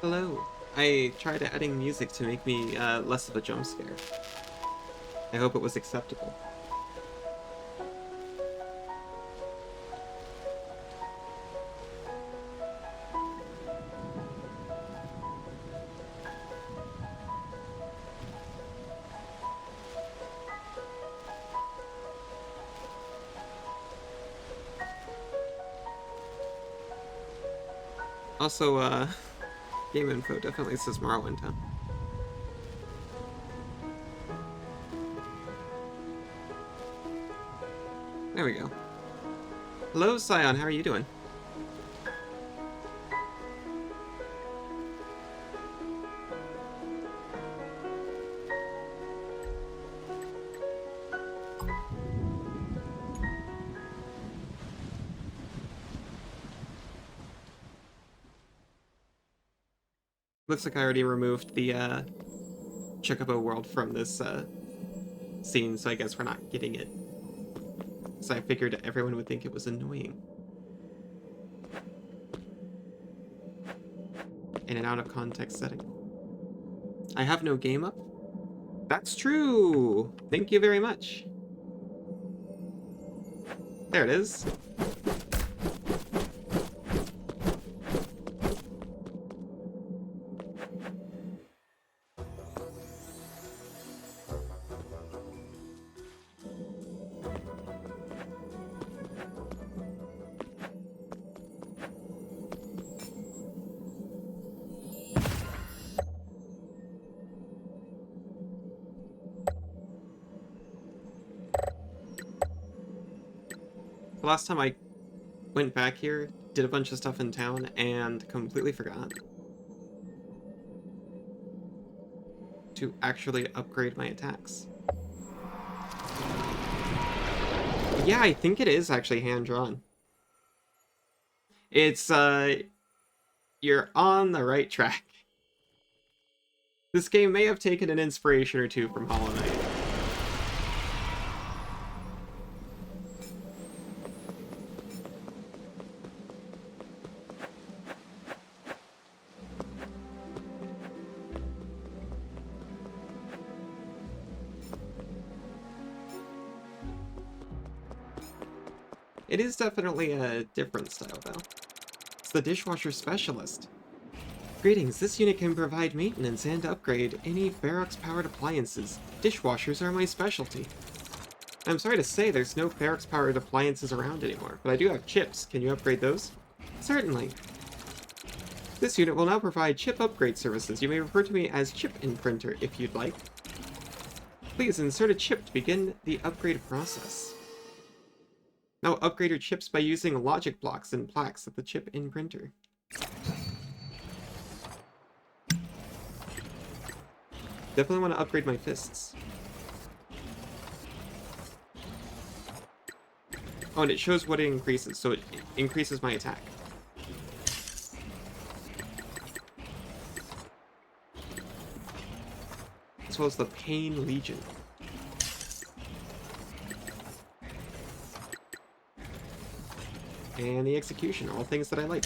Hello. I tried adding music to make me less of a jump scare. I hope it was acceptable. Also, game info definitely says Morrowind, huh? There we go. Hello, Scion, how are you doing? Looks like I already removed the Chocobo world from this scene, so I guess we're not getting it. So I figured everyone would think it was annoying. In an out of context setting. I have no game up? That's true! Thank you very much. There it is. The last time I went back here, did a bunch of stuff in town, and completely forgot to actually upgrade my attacks. Yeah, I think it is actually hand-drawn. It's, you're on the right track. This game may have taken an inspiration or two from Hollow Knight. It is definitely a different style, though. It's the dishwasher specialist. Greetings, this unit can provide maintenance and upgrade any Ferox-powered appliances. Dishwashers are my specialty. I'm sorry to say there's no Ferox-powered appliances around anymore, but I do have chips. Can you upgrade those? Certainly. This unit will now provide chip upgrade services. You may refer to me as Chip Imprinter if you'd like. Please insert a chip to begin the upgrade process. Now upgrade your chips by using logic blocks and plaques of the chip in printer. Definitely want to upgrade my fists. Oh, and it shows what it increases, so it increases my attack. As well as the Pain Legion. And the Execution, all things that I like.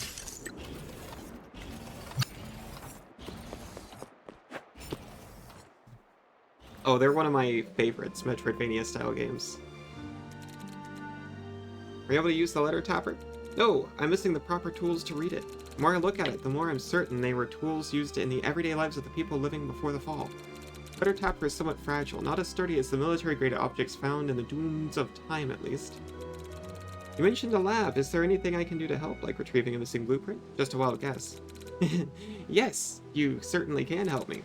Oh, they're one of my favorites, Metroidvania-style games. Are you able to use the letter tapper? No, I'm missing the proper tools to read it. The more I look at it, the more I'm certain they were tools used in the everyday lives of the people living before the fall. The letter tapper is somewhat fragile, not as sturdy as the military-grade objects found in the dunes of time, at least. You mentioned a lab. Is there anything I can do to help, like retrieving a missing blueprint? Just a wild guess. Yes, you certainly can help me.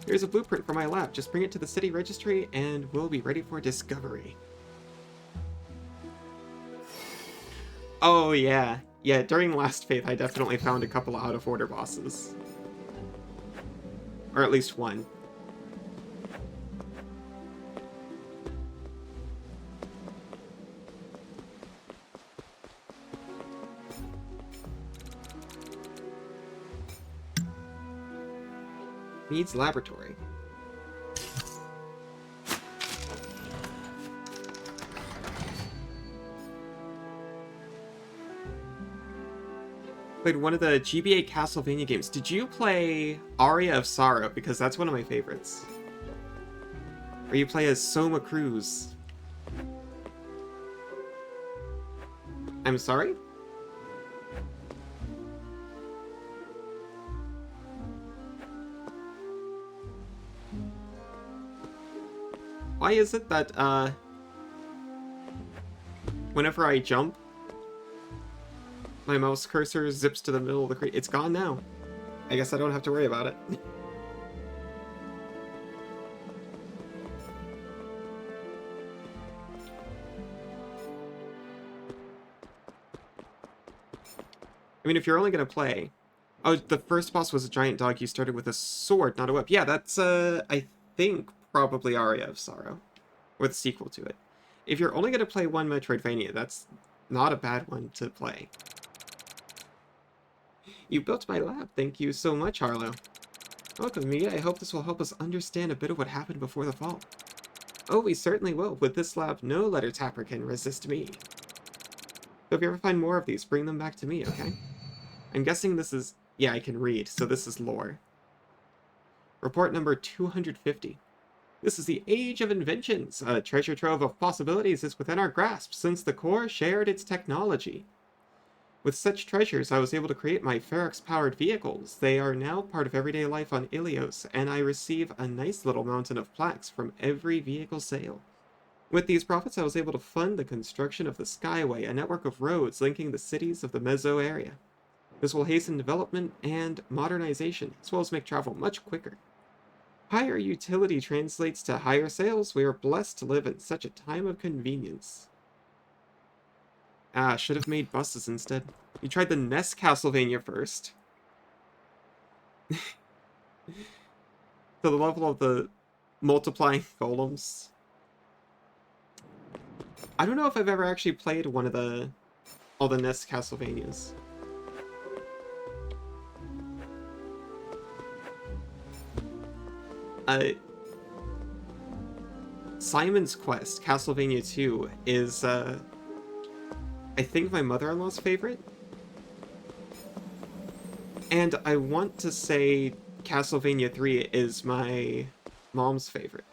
Here's a blueprint for my lab. Just bring it to the city registry and we'll be ready for discovery. Oh yeah. Yeah, during Last Faith I definitely found a couple of out-of-order bosses. Or at least one. Needs laboratory. Played one of the GBA Castlevania games. Did you play Aria of Sorrow? Because that's one of my favorites. Or you play as Soma Cruz. I'm sorry? Why is it that, whenever I jump, my mouse cursor zips to the middle of the crate? It's gone now. I guess I don't have to worry about it. I mean, if you're only gonna play... Oh, the first boss was a giant dog. You started with a sword, not a whip. Yeah, that's, I think, probably Aria of Sorrow. Or the sequel to it. If you're only gonna play one Metroidvania, that's not a bad one to play. You built my lab. Thank you so much, Harlow. Welcome, Mia. I hope this will help us understand a bit of what happened before the fall. Oh, we certainly will. With this lab, no letter tapper can resist me. So if you ever find more of these, bring them back to me, okay? I'm guessing this is... Yeah, I can read, so this is lore. Report number 250. This is the age of inventions. A treasure trove of possibilities is within our grasp since the core shared its technology. With such treasures, I was able to create my Ferox-powered vehicles. They are now part of everyday life on Ilios, and I receive a nice little mountain of plaques from every vehicle sale. With these profits, I was able to fund the construction of the Skyway, a network of roads linking the cities of the Meso area. This will hasten development and modernization, as well as make travel much quicker. Higher utility translates to higher sales. We are blessed to live in such a time of convenience. Ah, should have made buses instead. You tried the NES Castlevania first. To the level of the multiplying golems. I don't know if I've ever actually played one of all the NES Castlevanias. Simon's Quest, Castlevania 2, is, I think my mother-in-law's favorite. And I want to say Castlevania 3 is my mom's favorite.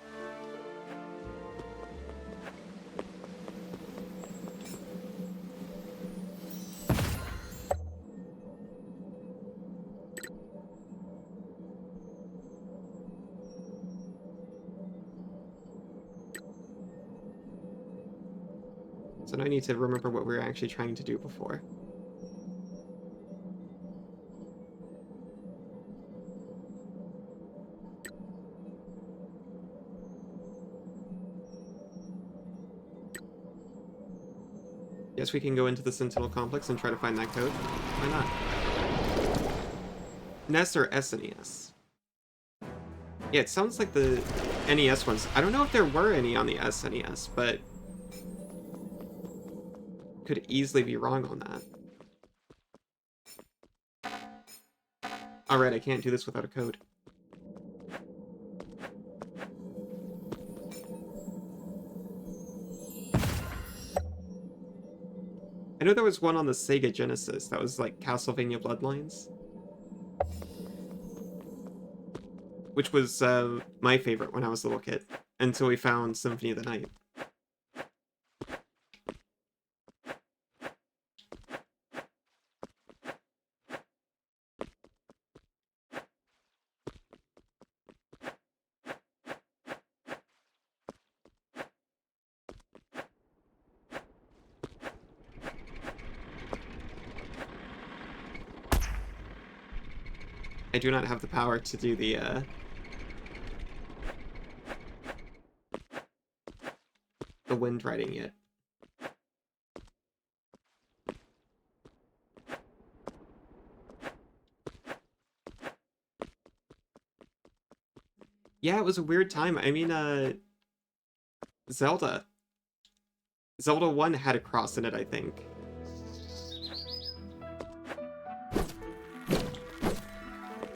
So now I need to remember what we were actually trying to do before. Yes, we can go into the Sentinel Complex and try to find that code. Why not? NES or SNES? Yeah, it sounds like the NES ones. I don't know if there were any on the SNES, but... could easily be wrong on that. Alright, I can't do this without a code. I know there was one on the Sega Genesis that was like Castlevania Bloodlines. Which was my favorite when I was a little kid, until we found Symphony of the Night. I do not have the power to do the wind riding yet. Yeah, it was a weird time. I mean, Zelda 1 had a cross in it, I think.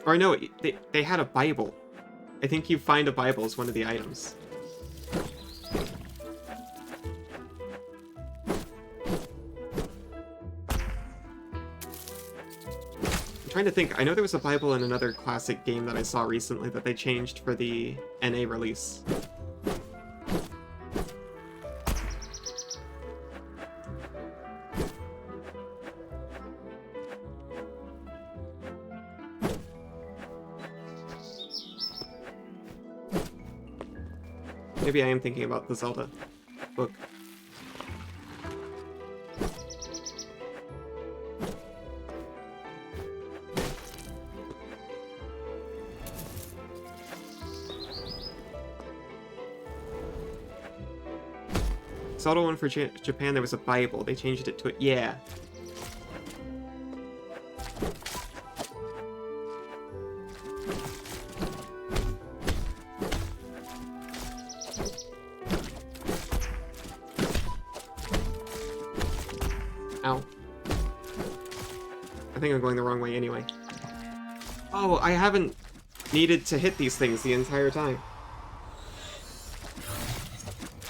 Or no, they had a Bible. I think you find a Bible as one of the items. trying to think. I know there was a Bible in another classic game that I saw recently that they changed for the NA release. Maybe I am thinking about the Zelda book. Zelda one for Japan, there was a Bible. They changed it to it. Yeah. Ow. I think I'm going the wrong way anyway. Oh, I haven't needed to hit these things the entire time.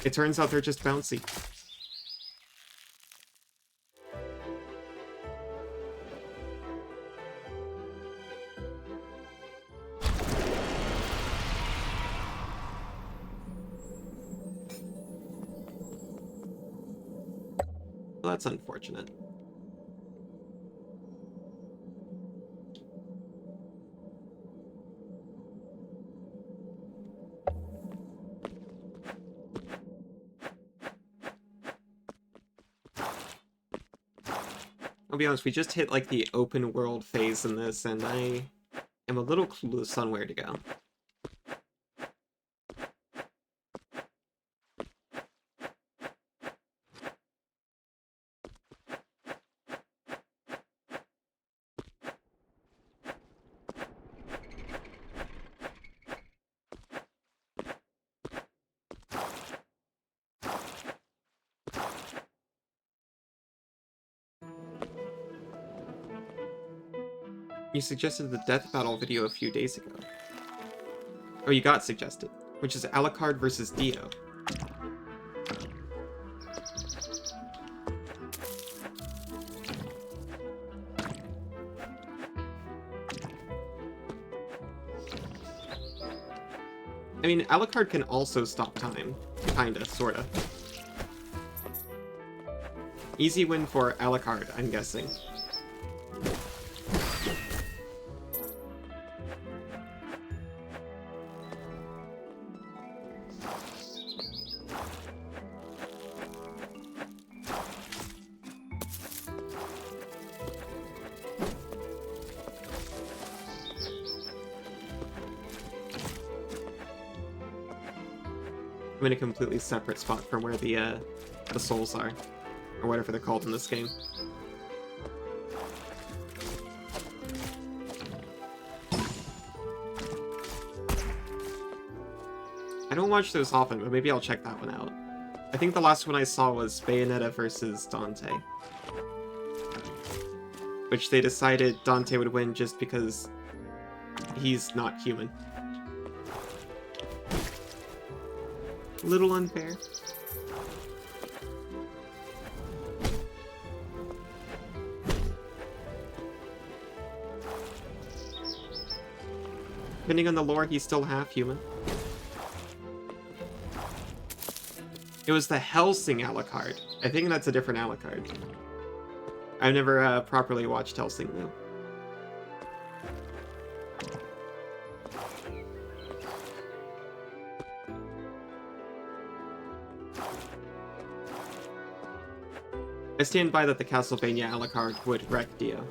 It turns out they're just bouncy. Well, that's unfortunate. I'll be honest, we just hit like the open world phase in this, and I am a little clueless on where to go. You suggested the death battle video a few days ago. Oh, you got suggested, which is Alucard versus Dio. I mean, Alucard can also stop time. Kinda, sorta. Easy win for Alucard, I'm guessing. I'm in a completely separate spot from where the souls are, or whatever they're called in this game. I don't watch those often, but maybe I'll check that one out. I think the last one I saw was Bayonetta versus Dante, which they decided Dante would win just because he's not human. A little unfair. Depending on the lore, he's still half human. It was the Helsing Alucard. I think that's a different Alucard. I've never properly watched Helsing, though. I stand by that the Castlevania Alucard would wreck Dio.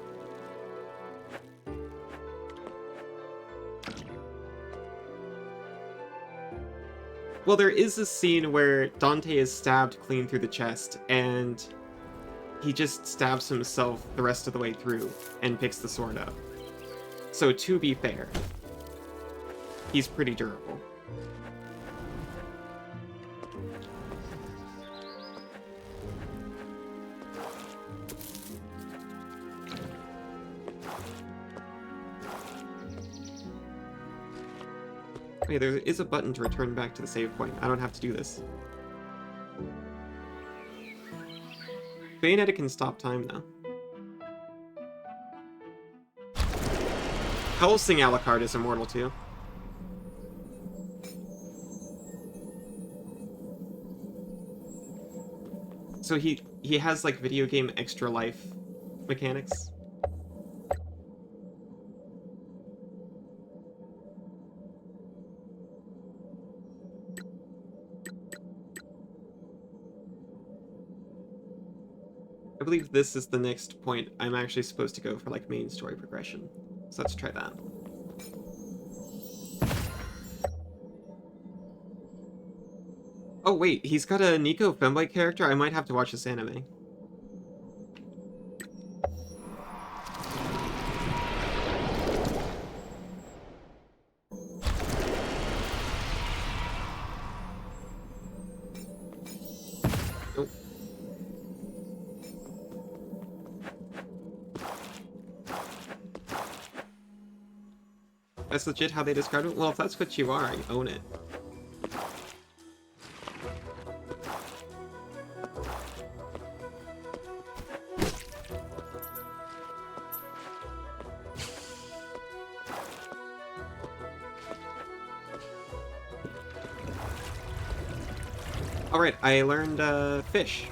Well, there is a scene where Dante is stabbed clean through the chest, and he just stabs himself the rest of the way through and picks the sword up. So, to be fair, he's pretty durable. Okay, there is a button to return back to the save point. I don't have to do this. Bayonetta can stop time, though. Helsing Alucard is immortal too. So he has like video game extra life mechanics. I believe this is the next point I'm actually supposed to go for like main story progression. So let's try that. Oh wait, he's got a Nico femboy character? I might have to watch this anime. Nope. That's legit how they described it? Well, if that's what you are, I own it. Alright, I learned, fish.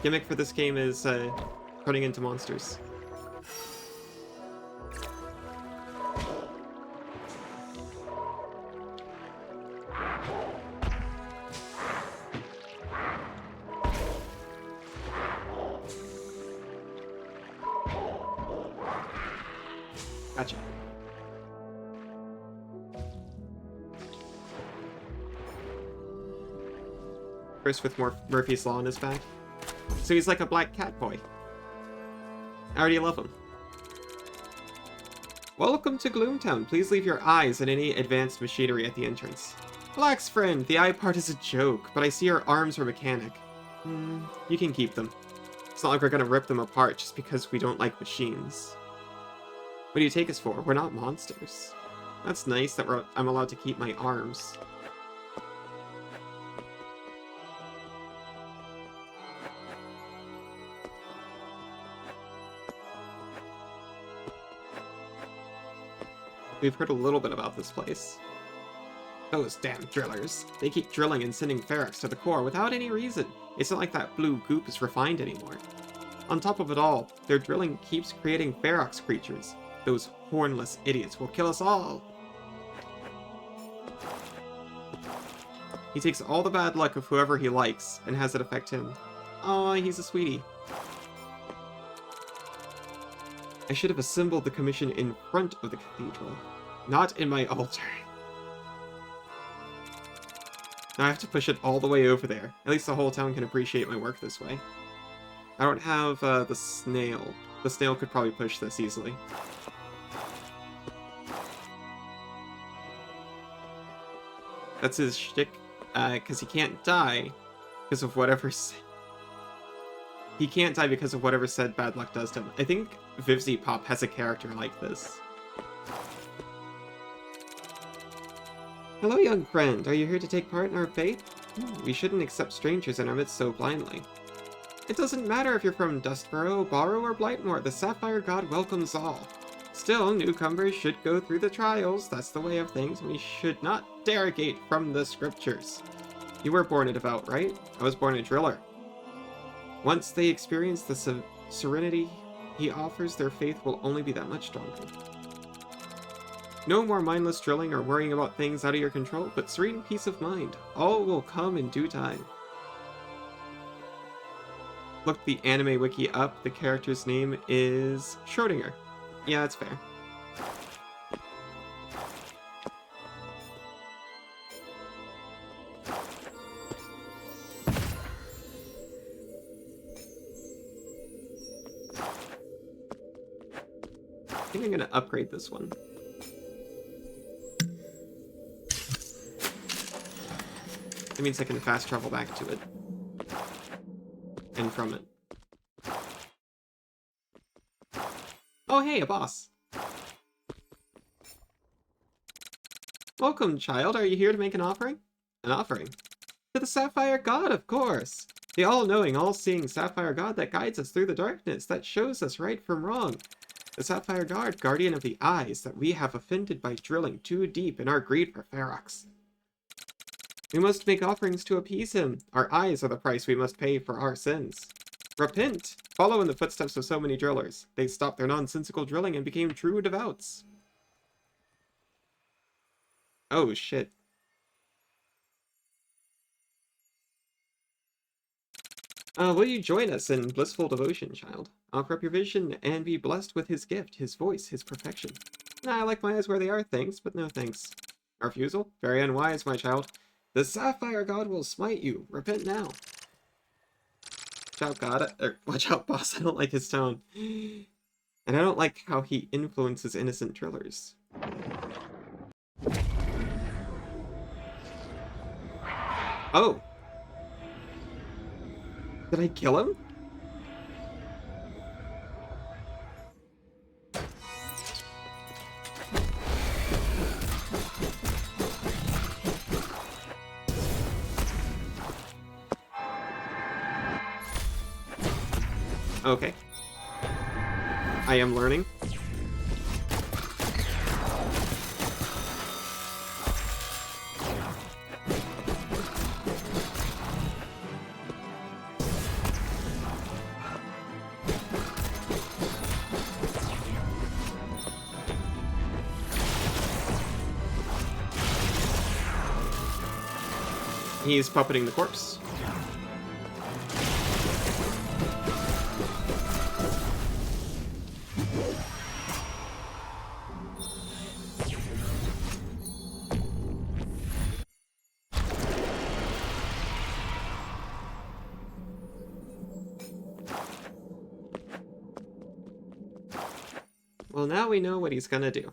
Gimmick for this game is, turning into monsters. Gotcha. First with Murphy's Law on his back. So he's like a black cat boy. I already love him. Welcome to Gloomtown. Please leave your eyes and any advanced machinery at the entrance. Relax, friend. The eye part is a joke, but I see your arms are mechanic. You can keep them. It's not like we're gonna rip them apart just because we don't like machines. What do you take us for? We're not monsters. That's nice that I'm allowed to keep my arms. We've heard a little bit about this place. Those damn drillers. They keep drilling and sending ferrox to the core without any reason. It's not like that blue goop is refined anymore. On top of it all, their drilling keeps creating ferox creatures. Those hornless idiots will kill us all. He takes all the bad luck of whoever he likes and has it affect him. Aw, he's a sweetie. I should have assembled the commission in front of the cathedral, not in my altar. Now I have to push it all the way over there. At least the whole town can appreciate my work this way. I don't have the snail. The snail could probably push this easily. That's his shtick, because he can't die because of whatever... He can't die because of whatever said bad luck does to him. I think Vtube Pop has a character like this. Hello, young friend. Are you here to take part in our fate? We shouldn't accept strangers in our midst so blindly. It doesn't matter if you're from Dustborough, Barrow, or Blightmoor. The Sapphire God welcomes all. Still, newcomers should go through the trials. That's the way of things. We should not derogate from the scriptures. You were born a devout, right? I was born a driller. Once they experience the serenity he offers, their faith will only be that much stronger. No more mindless drilling or worrying about things out of your control, but serene peace of mind. All will come in due time. Look the anime wiki up. The character's name is Schrodinger. Yeah, that's fair. I think I'm gonna upgrade this one. That means I can fast travel back to it. And from it. Oh hey, a boss! Welcome, child. Are you here to make an offering? An offering? To the Sapphire God, of course! The all-knowing, all-seeing Sapphire God that guides us through the darkness, that shows us right from wrong. The Sapphire God, guardian of the eyes that we have offended by drilling too deep in our greed for Ferox. We must make offerings to appease him. Our eyes are the price we must pay for our sins. Repent! Follow in the footsteps of so many drillers. They stopped their nonsensical drilling and became true devouts. Oh, shit. Will you join us in blissful devotion, child? Offer up your vision and be blessed with his gift, his voice, his perfection. I like my eyes where they are, thanks, but no thanks. Refusal? Very unwise, my child. The Sapphire God will smite you. Repent now. Watch out, God. Watch out, boss. I don't like his tone. And I don't like how he influences innocent drillers. Oh. Did I kill him? Okay. I am learning. He's puppeting the corpse. Well, now we know what he's gonna do.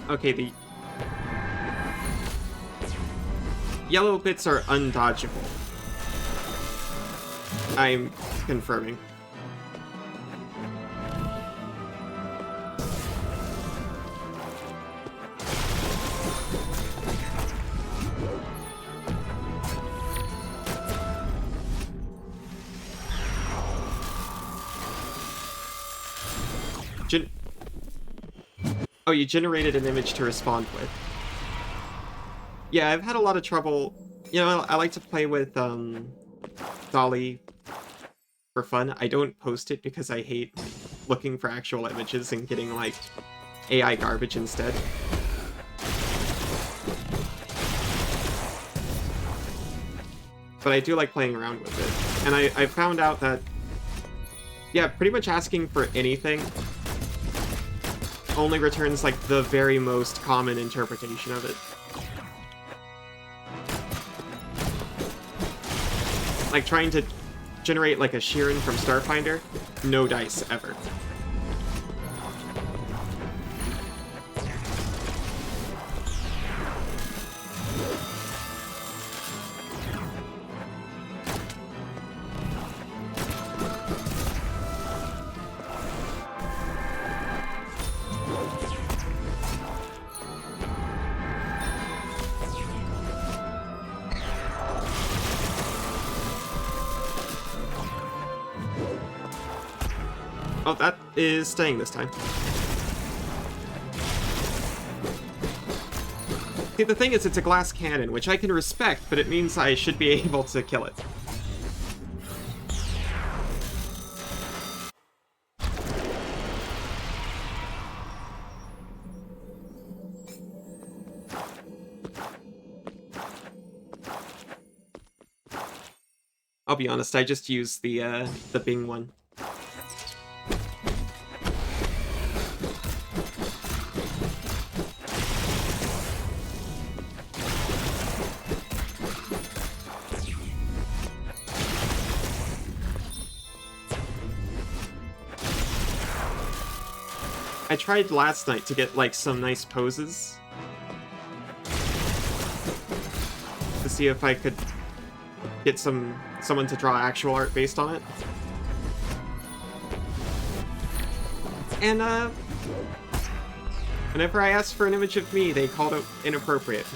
Okay, the yellow bits are undodgeable. I'm confirming. Oh, you generated an image to respond with. Yeah, I've had a lot of trouble. You know, I like to play with Dolly for fun. I don't post it because I hate looking for actual images and getting, like, AI garbage instead. But I do like playing around with it. And I found out that, yeah, pretty much asking for anything only returns, like, the very most common interpretation of it. Like, trying to generate, like, a Sheeran from Starfinder, no dice, ever. Oh, that is staying this time. See, the thing is, it's a glass cannon, which I can respect, but it means I should be able to kill it. I'll be honest, I just used the Bing one. I tried last night to get, like, some nice poses. To see if I could get someone to draw actual art based on it. And, whenever I asked for an image of me, they called it inappropriate.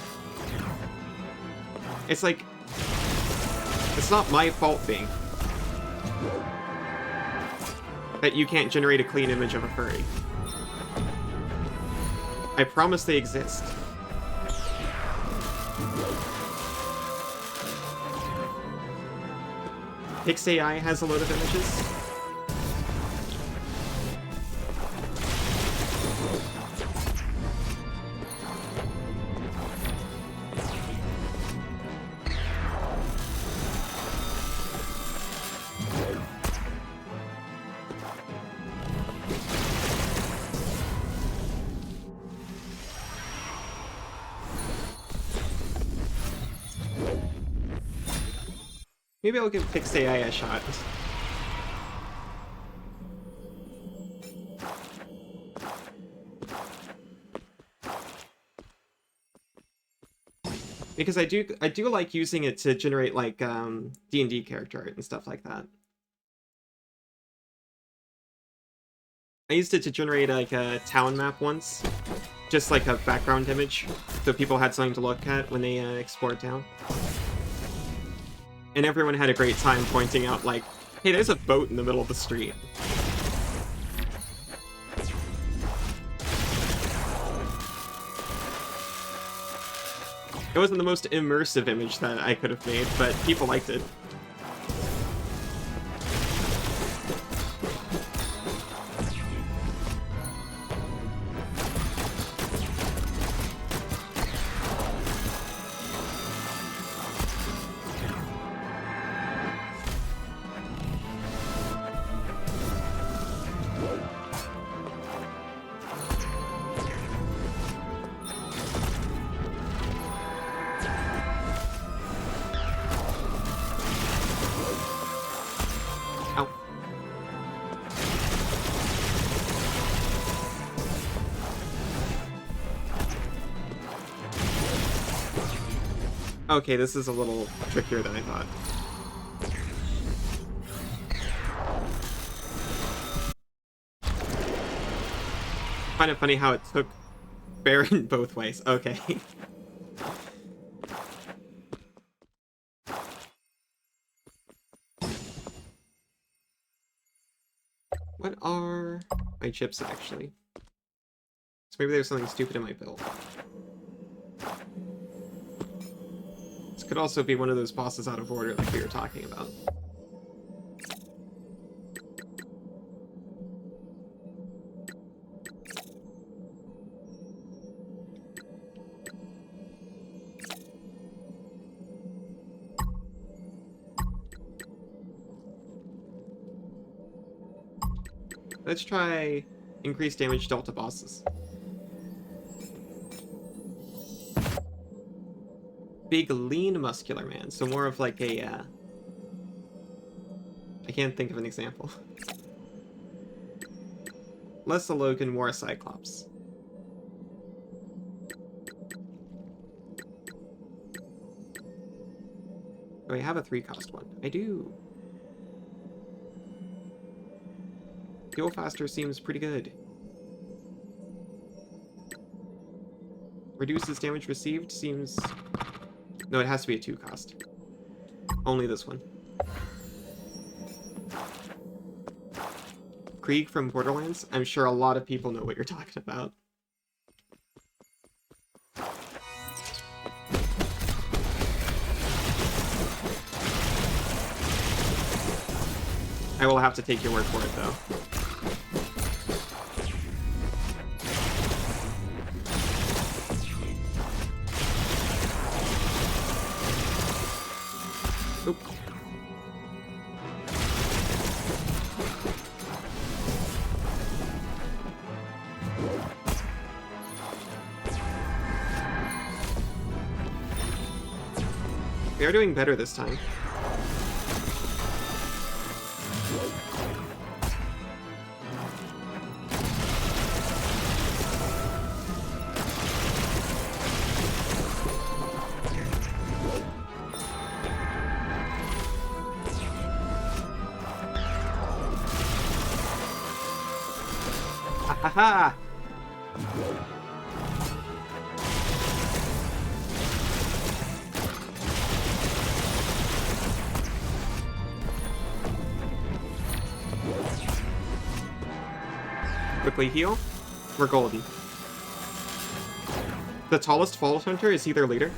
It's like, it's not my fault thing that you can't generate a clean image of a furry. I promise they exist. PixAI has a load of images. Maybe I'll give PixAI a shot. Because I do like using it to generate like D&D character art and stuff like that. I used it to generate like a town map once, just like a background image, so people had something to look at when they explored town. And everyone had a great time pointing out, like, hey, there's a boat in the middle of the street. It wasn't the most immersive image that I could have made, but people liked it. Okay, this is a little trickier than I thought. Find it funny how it took Baron both ways. Okay. What are my chips actually? So maybe there's something stupid in my build. Could also be one of those bosses out of order like we were talking about. Let's try increased damage dealt to bosses. Big, lean, muscular man. So more of like a, I can't think of an example. Less a Logan, more a Cyclops. Oh, I have a 3-cost one. I do. Fuel faster seems pretty good. Reduces damage received seems... No, it has to be a 2-cost. Only this one. Krieg from Borderlands? I'm sure a lot of people know what you're talking about. I will have to take your word for it, though. They're doing better this time. Haha! Quickly heal. We're golden. The tallest Fallout Hunter is either leader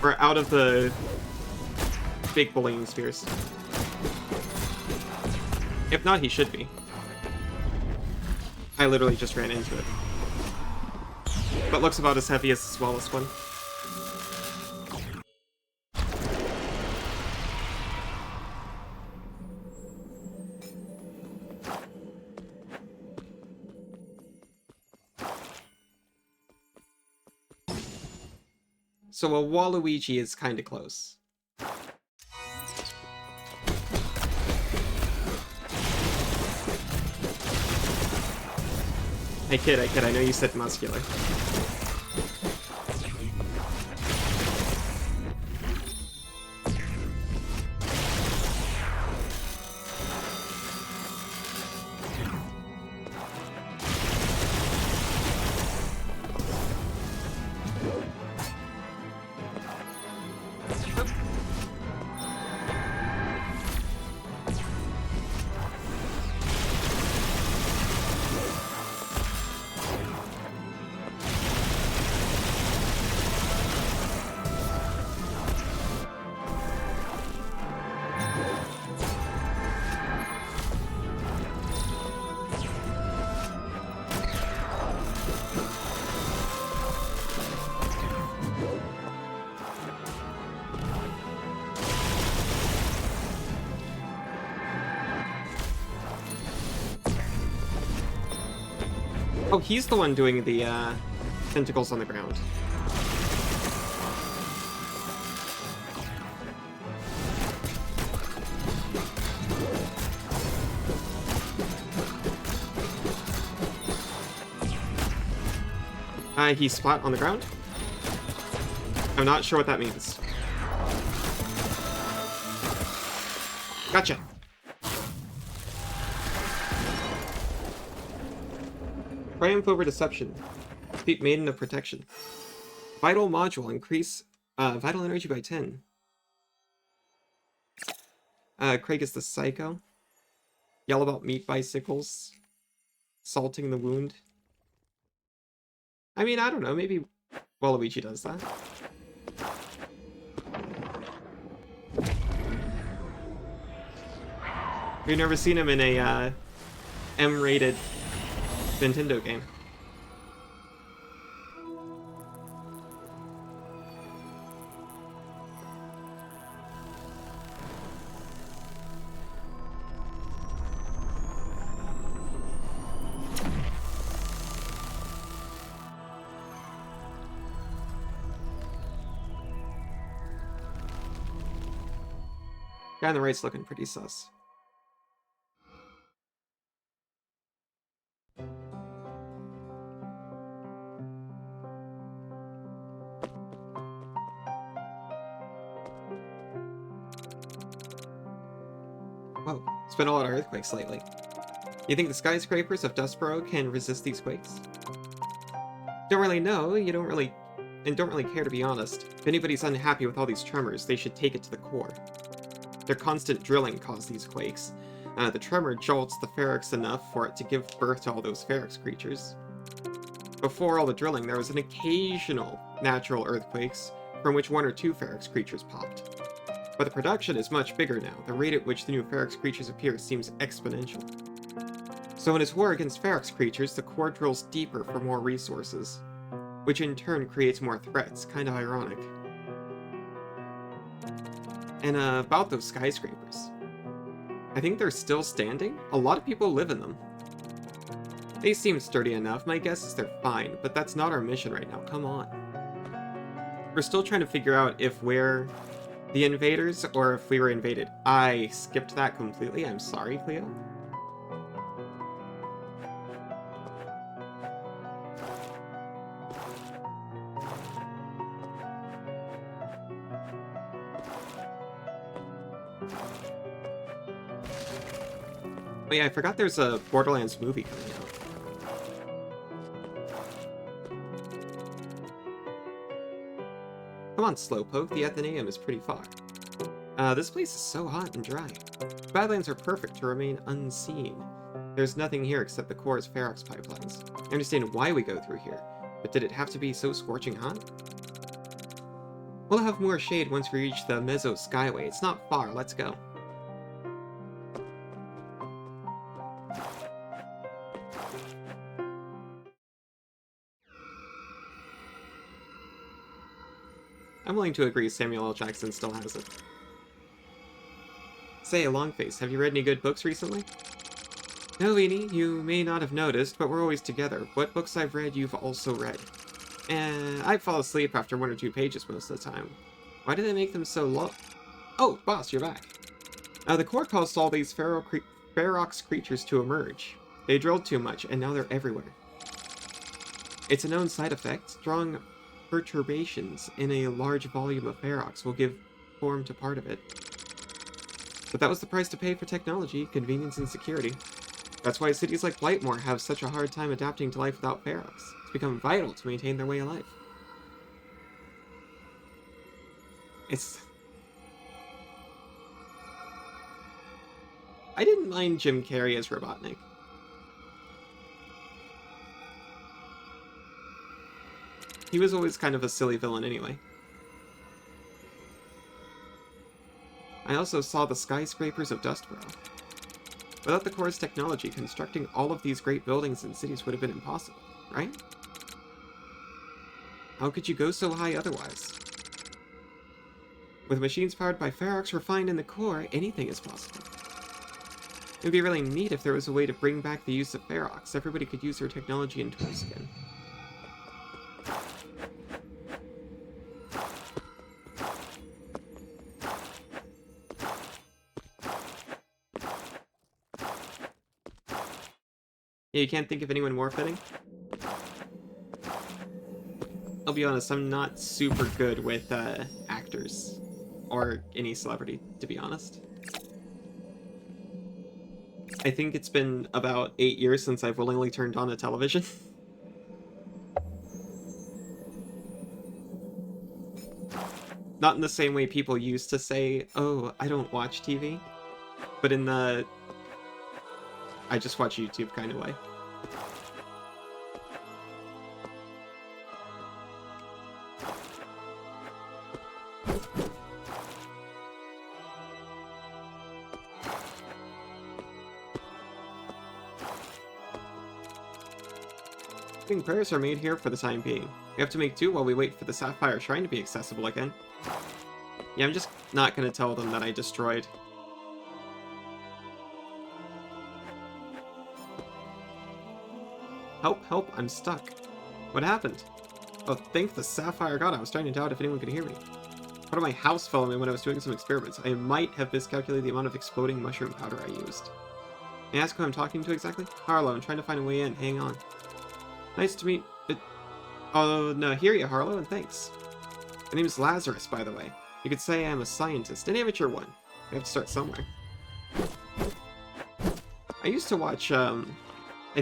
or out of the big bullying spheres. If not, he should be. I literally just ran into it. But looks about as heavy as the smallest one. So a Waluigi is kind of close. I kid, I know you said muscular. Oh, he's the one doing the tentacles on the ground. He's splat on the ground. I'm not sure what that means. Gotcha. Triumph over deception. Defeat Maiden of Protection. Vital module. Increase vital energy by 10. Craig is the Psycho. Yell about meat bicycles. Salting the wound. I mean, I don't know. Maybe Waluigi does that. We've never seen him in a M-rated Nintendo game. Guy on the right's looking pretty sus. Whoa, it's been a lot of earthquakes lately. You think the skyscrapers of Dustboro can resist these quakes? Don't really know, don't really care, to be honest. If anybody's unhappy with all these tremors, they should take it to the core. Their constant drilling caused these quakes. The tremor jolts the Ferox enough for it to give birth to all those Ferox creatures. Before all the drilling, there was an occasional natural earthquakes, from which 1 or 2 Ferox creatures popped. But the production is much bigger now. The rate at which the new Ferox creatures appear seems exponential. So in its war against Ferox creatures, the core drills deeper for more resources, which in turn creates more threats. Kinda ironic. And about those skyscrapers. I think they're still standing. A lot of people live in them. They seem sturdy enough. My guess is they're fine, but that's not our mission right now. Come on. We're still trying to figure out if we're the invaders or if we were invaded. I skipped that completely. I'm sorry, Cleo. Oh yeah, I forgot there's a Borderlands movie coming out. on, Slowpoke, the Athenaeum is pretty far. This place is so hot and dry. Badlands are perfect to remain unseen. There's nothing here except the core's Ferox pipelines. I understand why we go through here, but did it have to be so scorching hot? We'll have more shade once we reach the Mezzo Skyway. It's not far, let's go. I'm willing to agree Samuel L. Jackson still has it. Say, Longface, have you read any good books recently? No, Weenie, you may not have noticed, but we're always together. What books I've read, you've also read. And I fall asleep after 1 or 2 pages most of the time. Why do they make them so low? Oh, boss, you're back. The core caused all these Ferox creatures to emerge. They drilled too much, and now they're everywhere. It's a known side effect. Strong perturbations in a large volume of Ferox will give form to part of it. But that was the price to pay for technology, convenience, and security. That's why cities like Blightmoor have such a hard time adapting to life without Ferox. It's become vital to maintain their way of life. I didn't mind Jim Carrey as Robotnik. He was always kind of a silly villain anyway. I also saw the skyscrapers of Dustborough. Without the core's technology, constructing all of these great buildings and cities would have been impossible, right? How could you go so high otherwise? With machines powered by Ferox refined in the core, anything is possible. It would be really neat if there was a way to bring back the use of Ferox. Everybody could use their technology and tools again. Yeah, you can't think of anyone more fitting? I'll be honest, I'm not super good with actors. Or any celebrity, to be honest. I think it's been about 8 years since I've willingly turned on a television. Not in the same way people used to say, oh, I don't watch TV. But in the I just watch YouTube kind of way. I think prayers are made here for the time being. We have to make do while we wait for the Sapphire Shrine to be accessible again. Yeah, I'm just not gonna tell them that I destroyed. Help, help, I'm stuck. What happened? Oh, thank the Sapphire God, I was starting to doubt if anyone could hear me. Part of my house fell on me when I was doing some experiments. I might have miscalculated the amount of exploding mushroom powder I used. May I ask who I'm talking to exactly? Harlow, I'm trying to find a way in. Hang on. Nice to meet... Oh, no, hear you, Harlow, and thanks. My name's Lazarus, by the way. You could say I'm a scientist, an amateur one. I have to start somewhere. I used to watch, I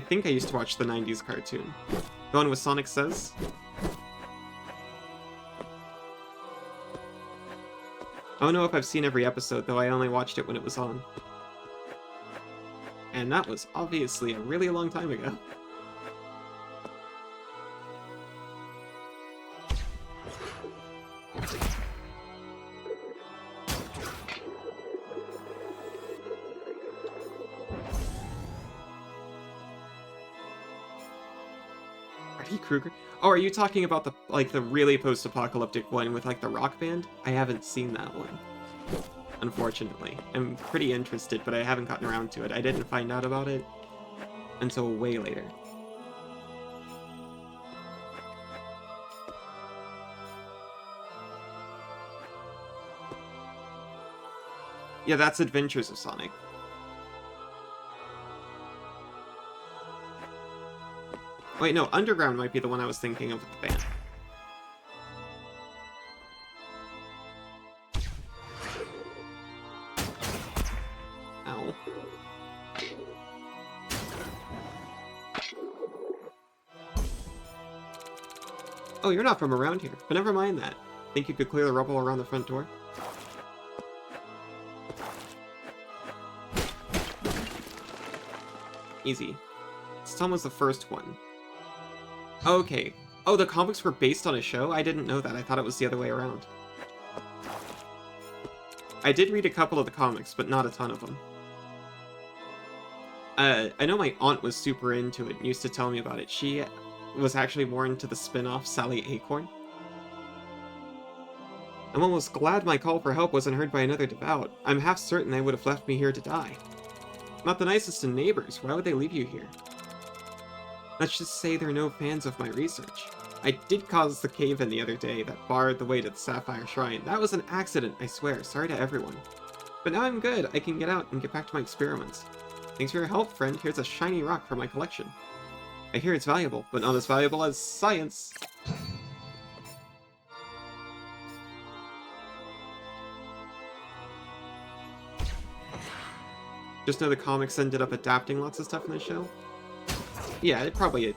think I used to watch the 90s cartoon. The one with Sonic Says. I don't know if I've seen every episode, though I only watched it when it was on. And that was obviously a really long time ago. Kruger. Oh, are you talking about the really post-apocalyptic one with like the rock band? I haven't seen that one, unfortunately. I'm pretty interested, but I haven't gotten around to it. I didn't find out about it until way later. Yeah, that's Adventures of Sonic. Wait, no, Underground might be the one I was thinking of with the band. Ow. Oh, you're not from around here, but never mind that. Think you could clear the rubble around the front door? Easy. Sun was the first one. Okay. Oh, the comics were based on a show? I didn't know that. I thought it was the other way around. I did read a couple of the comics, but not a ton of them. I know my aunt was super into it and used to tell me about it. She was actually more into the spin-off Sally Acorn. I'm almost glad my call for help wasn't heard by another devout. I'm half certain they would have left me here to die. Not the nicest of neighbors. Why would they leave you here? Let's just say they're no fans of my research. I did cause the cave-in the other day that barred the way to the Sapphire Shrine. That was an accident, I swear. Sorry to everyone. But now I'm good. I can get out and get back to my experiments. Thanks for your help, friend. Here's a shiny rock for my collection. I hear it's valuable, but not as valuable as science. Just know the comics ended up adapting lots of stuff in the show. Yeah, it probably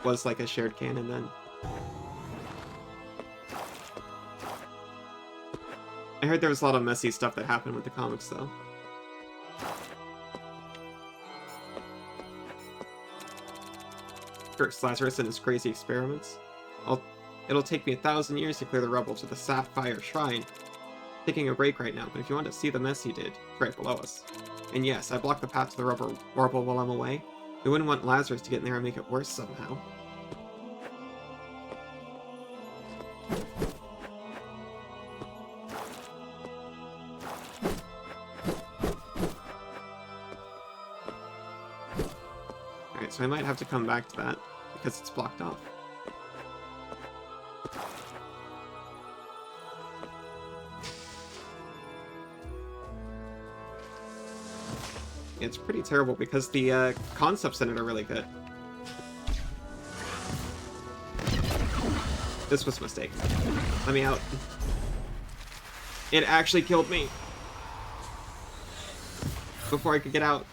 was like a shared canon then. I heard there was a lot of messy stuff that happened with the comics, though. First, Lazarus and his crazy experiments. It'll take me 1,000 years to clear the rubble to the Sapphire Shrine. Taking a break right now, but if you want to see the mess he did, it's right below us. And yes, I blocked the path to the rubble while I'm away. We wouldn't want Lazarus to get in there and make it worse somehow. Alright, so I might have to come back to that, because it's blocked off. It's pretty terrible because the concepts in it are really good. This was a mistake. Let me out. It actually killed me before I could get out.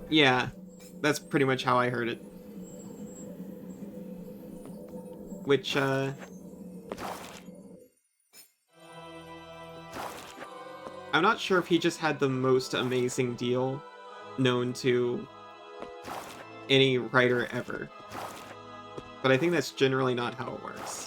Yeah, that's pretty much how I heard it. Which, I'm not sure if he just had the most amazing deal known to any writer ever. But I think that's generally not how it works.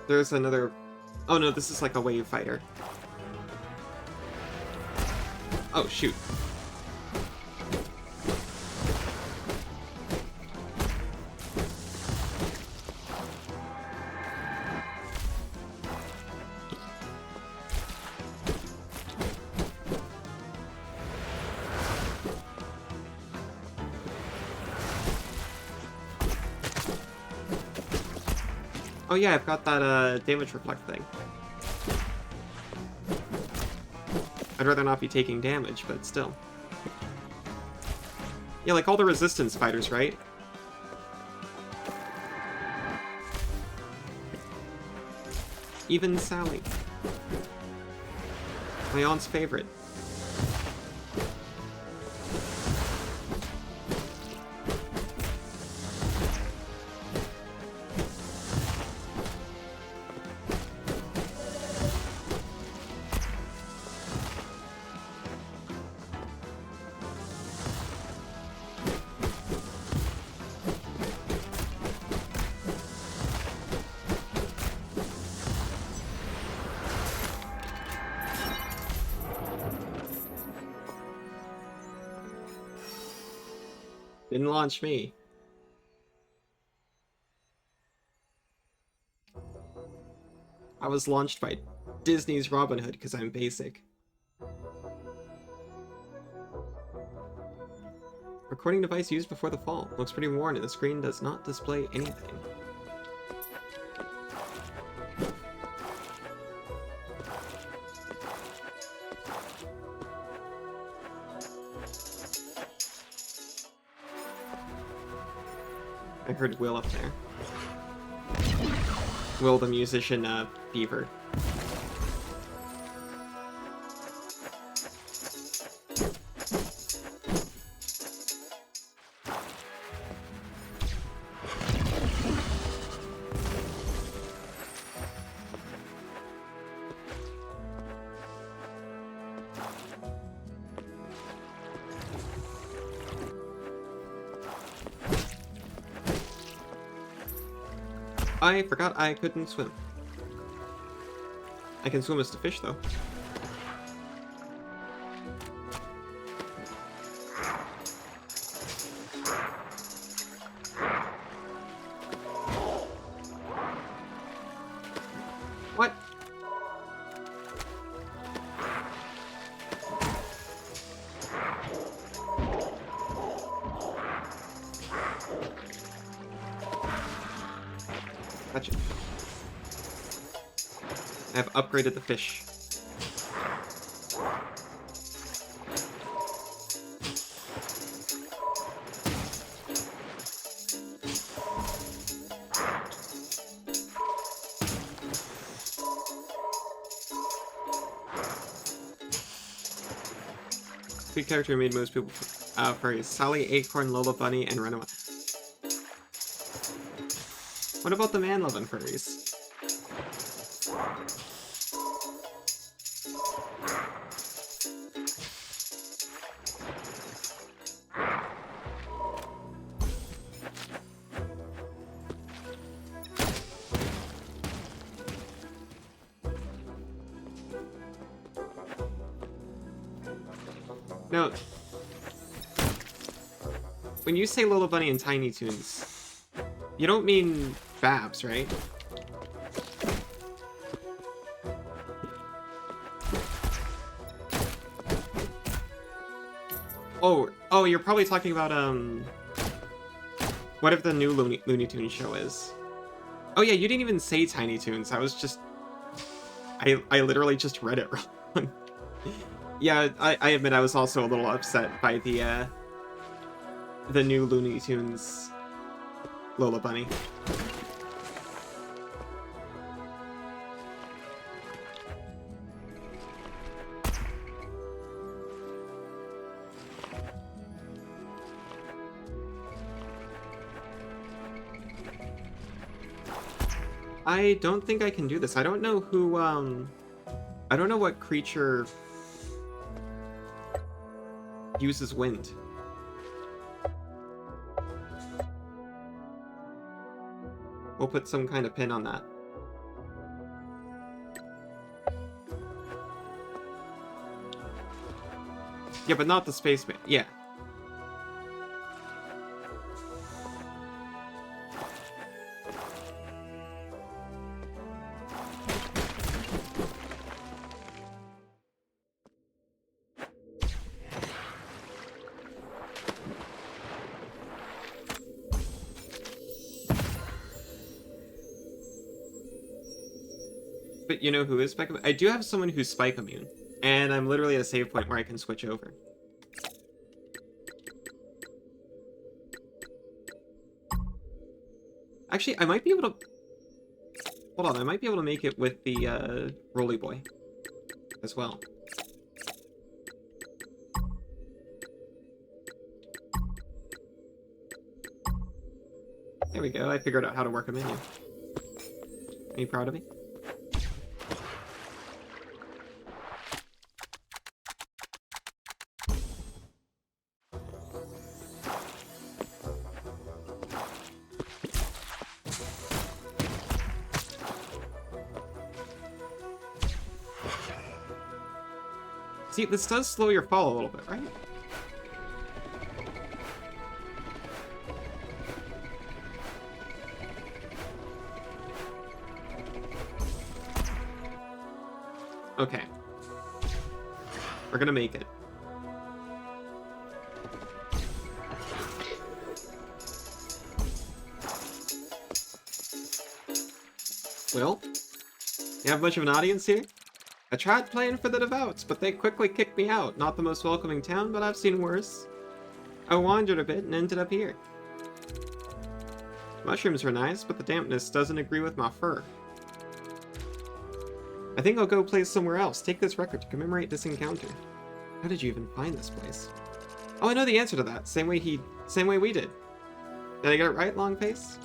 There's another... Oh no, this is like a wave fighter. Oh, shoot. Oh yeah, I've got that damage reflect thing. I'd rather not be taking damage, but still. Yeah, like all the resistance fighters, right? Even Sally. My aunt's favorite. Didn't launch me. I was launched by Disney's Robin Hood because I'm basic. Recording device used before the fall. Looks pretty worn and the screen does not display anything. I heard Will up there. Will the musician, Beaver. I forgot I couldn't swim. I can swim as a fish, though. What? Gotcha. I have upgraded the fish. Good character made most people furries. Sally, Acorn, Lola Bunny, and Runaway. What about the man-loving furries? No. When you say Lola Bunny and Tiny Toons, you don't mean Babs, right? Oh, you're probably talking about, whatever the new Looney Tunes show is. Oh yeah, you didn't even say Tiny Toons. I was just... I literally just read it wrong. Yeah, I admit I was also a little upset by the new Looney Tunes Lola Bunny. I don't think I can do this. I don't know who, I don't know what creature uses wind. We'll put some kind of pin on that. Yeah, but not the spaceman. Yeah. But you know who is spike immune? I do have someone who's spike immune, and I'm literally at a save point where I can switch over. Actually, I might be able to... Hold on, I might be able to make it with the Roly Boy as well. There we go, I figured out how to work a menu. Are you proud of me? See, this does slow your fall a little bit, right? Okay. We're gonna make it. Well, you have much of an audience here? I tried playing for the Devouts, but they quickly kicked me out. Not the most welcoming town, but I've seen worse. I wandered a bit and ended up here. Mushrooms were nice, but the dampness doesn't agree with my fur. I think I'll go play somewhere else. Take this record to commemorate this encounter. How did you even find this place? Oh, I know the answer to that. Same way we did. Did I get it right, Longface?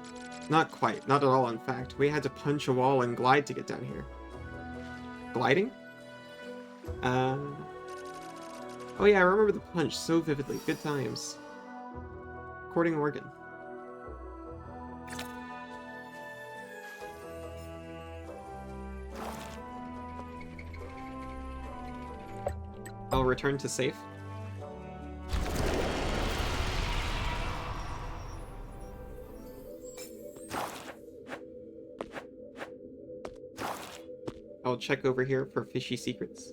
Not quite. Not at all, in fact. We had to punch a wall and glide to get down here. Gliding? Oh yeah, I remember the punch so vividly. Good times. Recording organ. I'll return to safe. I'll check over here for fishy secrets.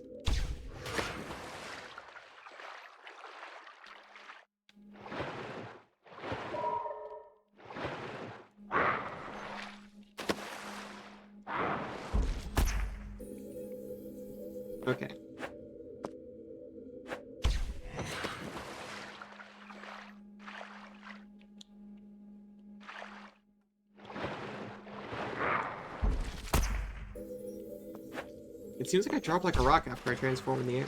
Okay. It seems like I drop like a rock after I transform in the air.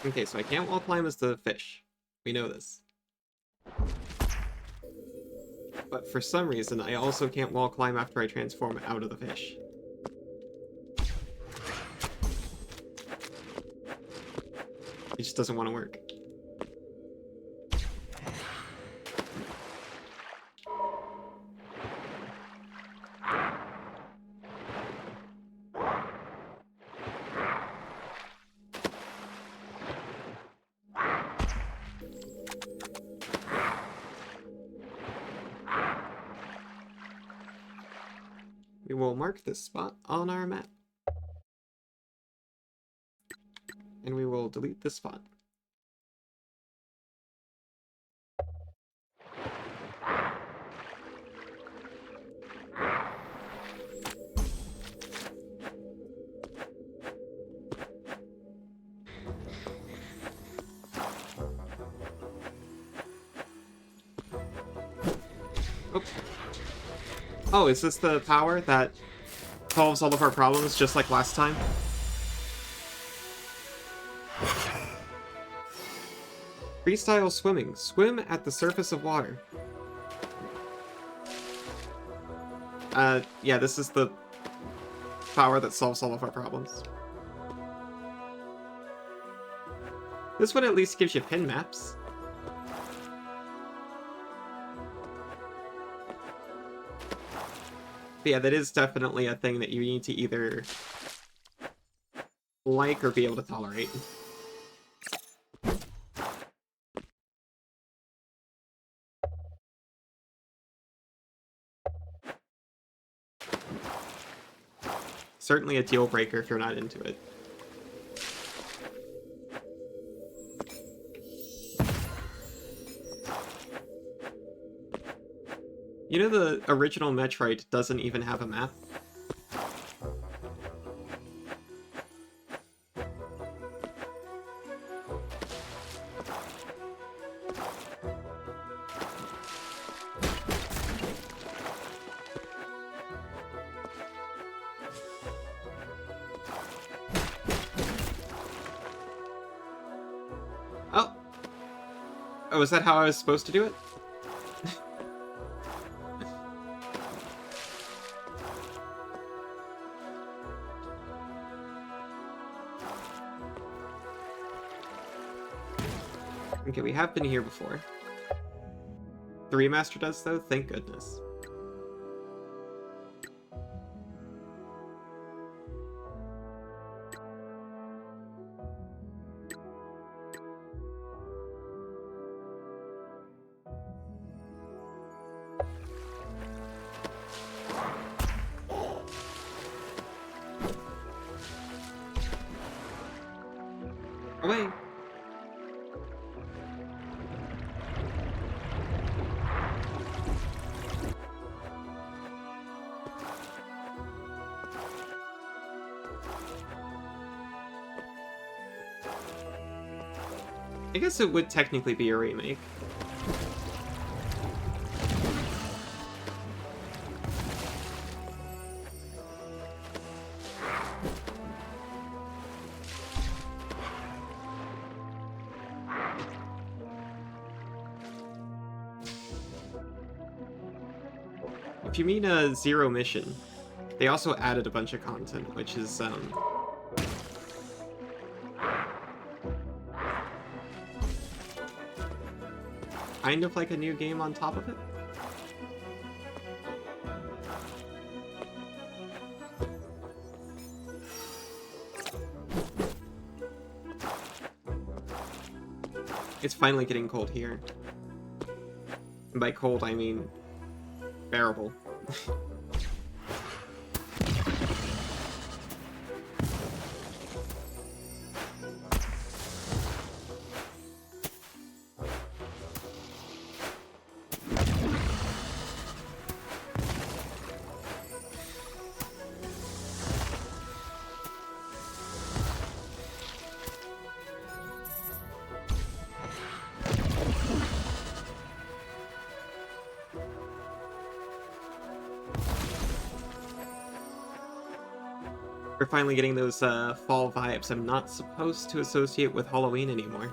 Okay, so I can't wall climb as the fish. We know this. But for some reason, I also can't wall climb after I transform out of the fish. It just doesn't want to work. We will mark this spot on our map. And we will delete this spot. Oops. Oh, is this the power that solves all of our problems just like last time? Freestyle swimming. Swim at the surface of water. Yeah, this is the power that solves all of our problems. This one at least gives you pin maps. But yeah, that is definitely a thing that you need to either like or be able to tolerate. Certainly a deal breaker if you're not into it. You know the original Metroid doesn't even have a map? Oh, is that how I was supposed to do it? Okay, we have been here before. The remaster does, though? Thank goodness. Away! I guess it would technically be a remake. If you mean a Zero Mission, they also added a bunch of content, which is, kind of like a new game on top of it. It's finally getting cold here. And by cold, I mean bearable. We're finally getting those fall vibes I'm not supposed to associate with Halloween anymore.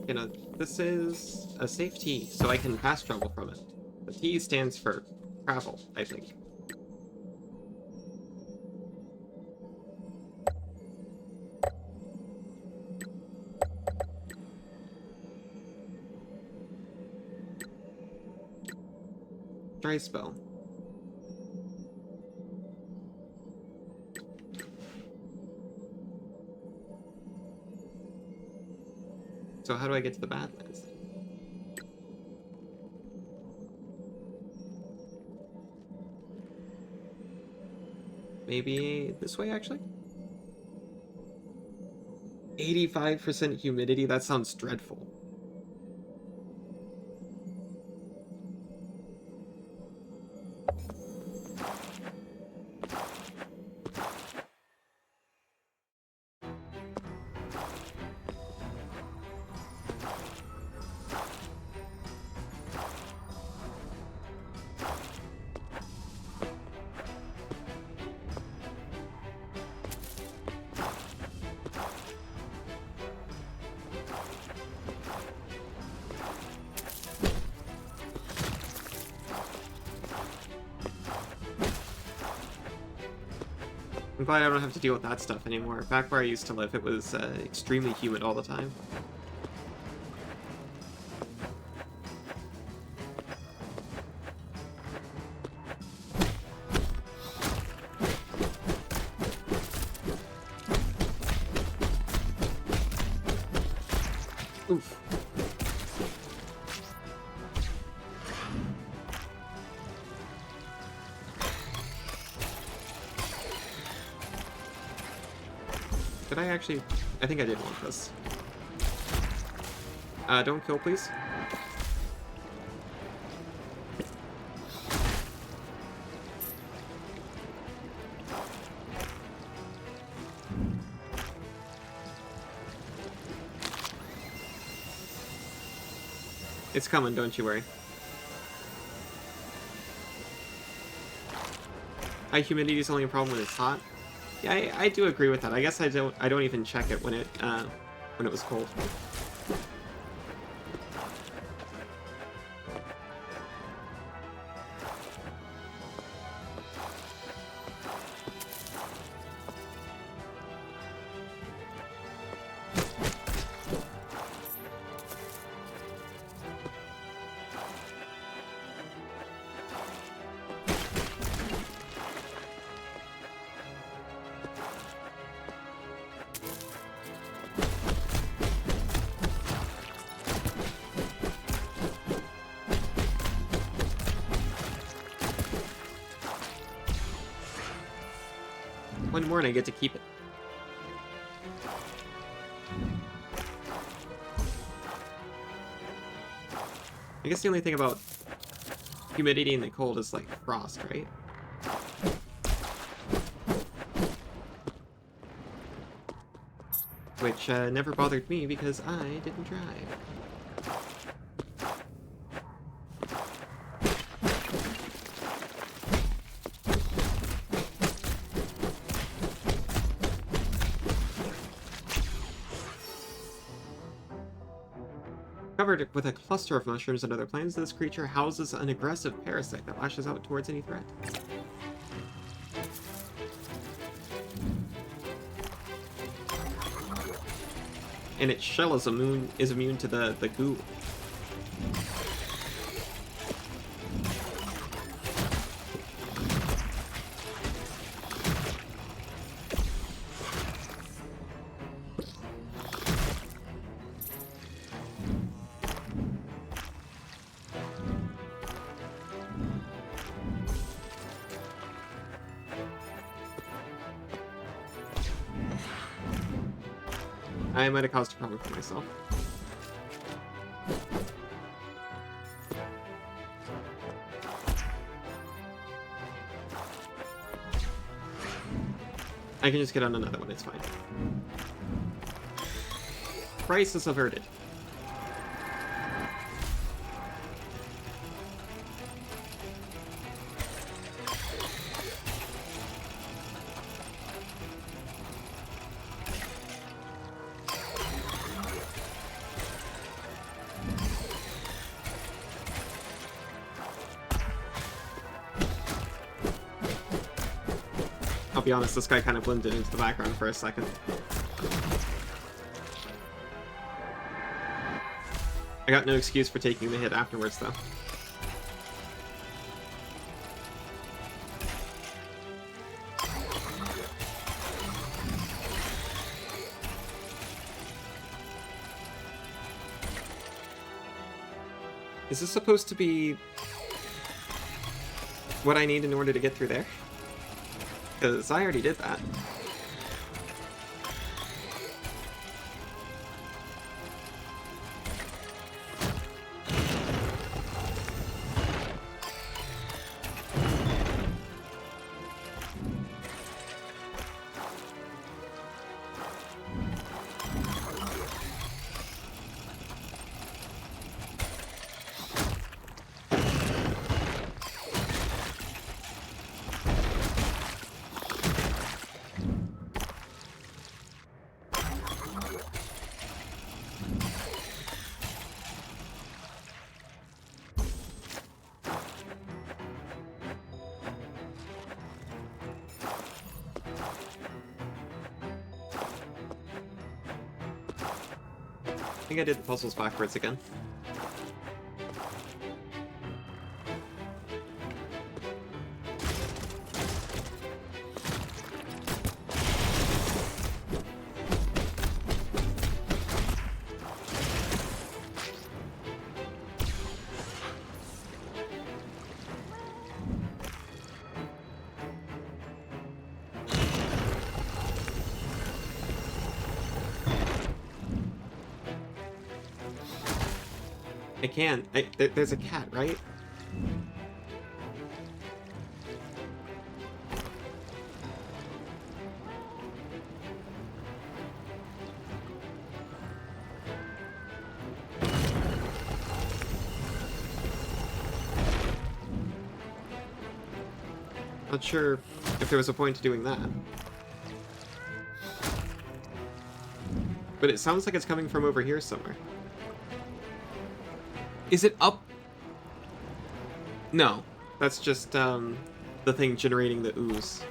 You know, this is a safe T, so I can fast travel from it. The T stands for travel, I think. Dry spell. So how do I get to the Badlands? Maybe this way, actually? 85% humidity? That sounds dreadful. I'm glad I don't have to deal with that stuff anymore. Back where I used to live, it was extremely humid all the time. Oof. Did I actually I think I did want this. Don't kill, please. It's coming, don't you worry. High humidity is only a problem when it's hot. Yeah, I do agree with that. I guess I don't even check it when it was cold. One more and I get to keep it. I guess the only thing about humidity in the cold is like frost, right? Which never bothered me because I didn't drive. Covered with a cluster of mushrooms and other plants, this creature houses an aggressive parasite that lashes out towards any threat. And its shell is immune to the goo. I might have caused a problem for myself. I can just get on another one, it's fine. Crisis averted. I'll be honest, this guy kind of blended into the background for a second. I got no excuse for taking the hit afterwards, though. Is this supposed to be what I need in order to get through there? Because I already did that. I think I did the puzzles backwards again. I can. There's a cat, right? Not sure if there was a point to doing that. But it sounds like it's coming from over here somewhere. Is it up? No. That's just, the thing generating the ooze.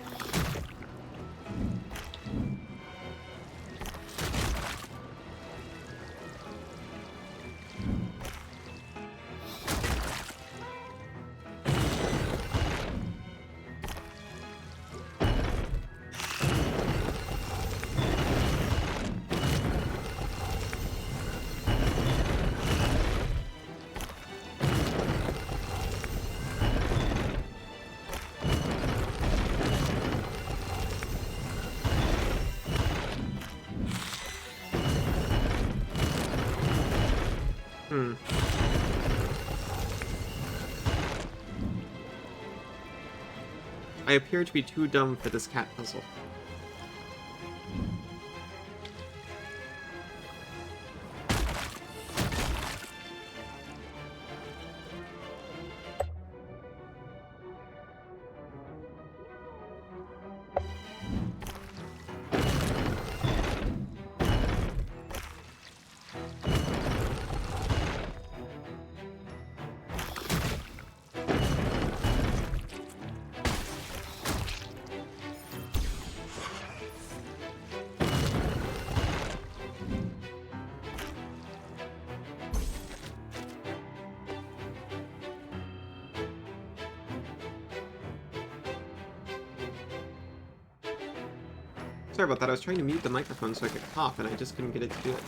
I appear to be too dumb for this cat puzzle. Sorry about that, I was trying to mute the microphone so I could cough, and I just couldn't get it to do it.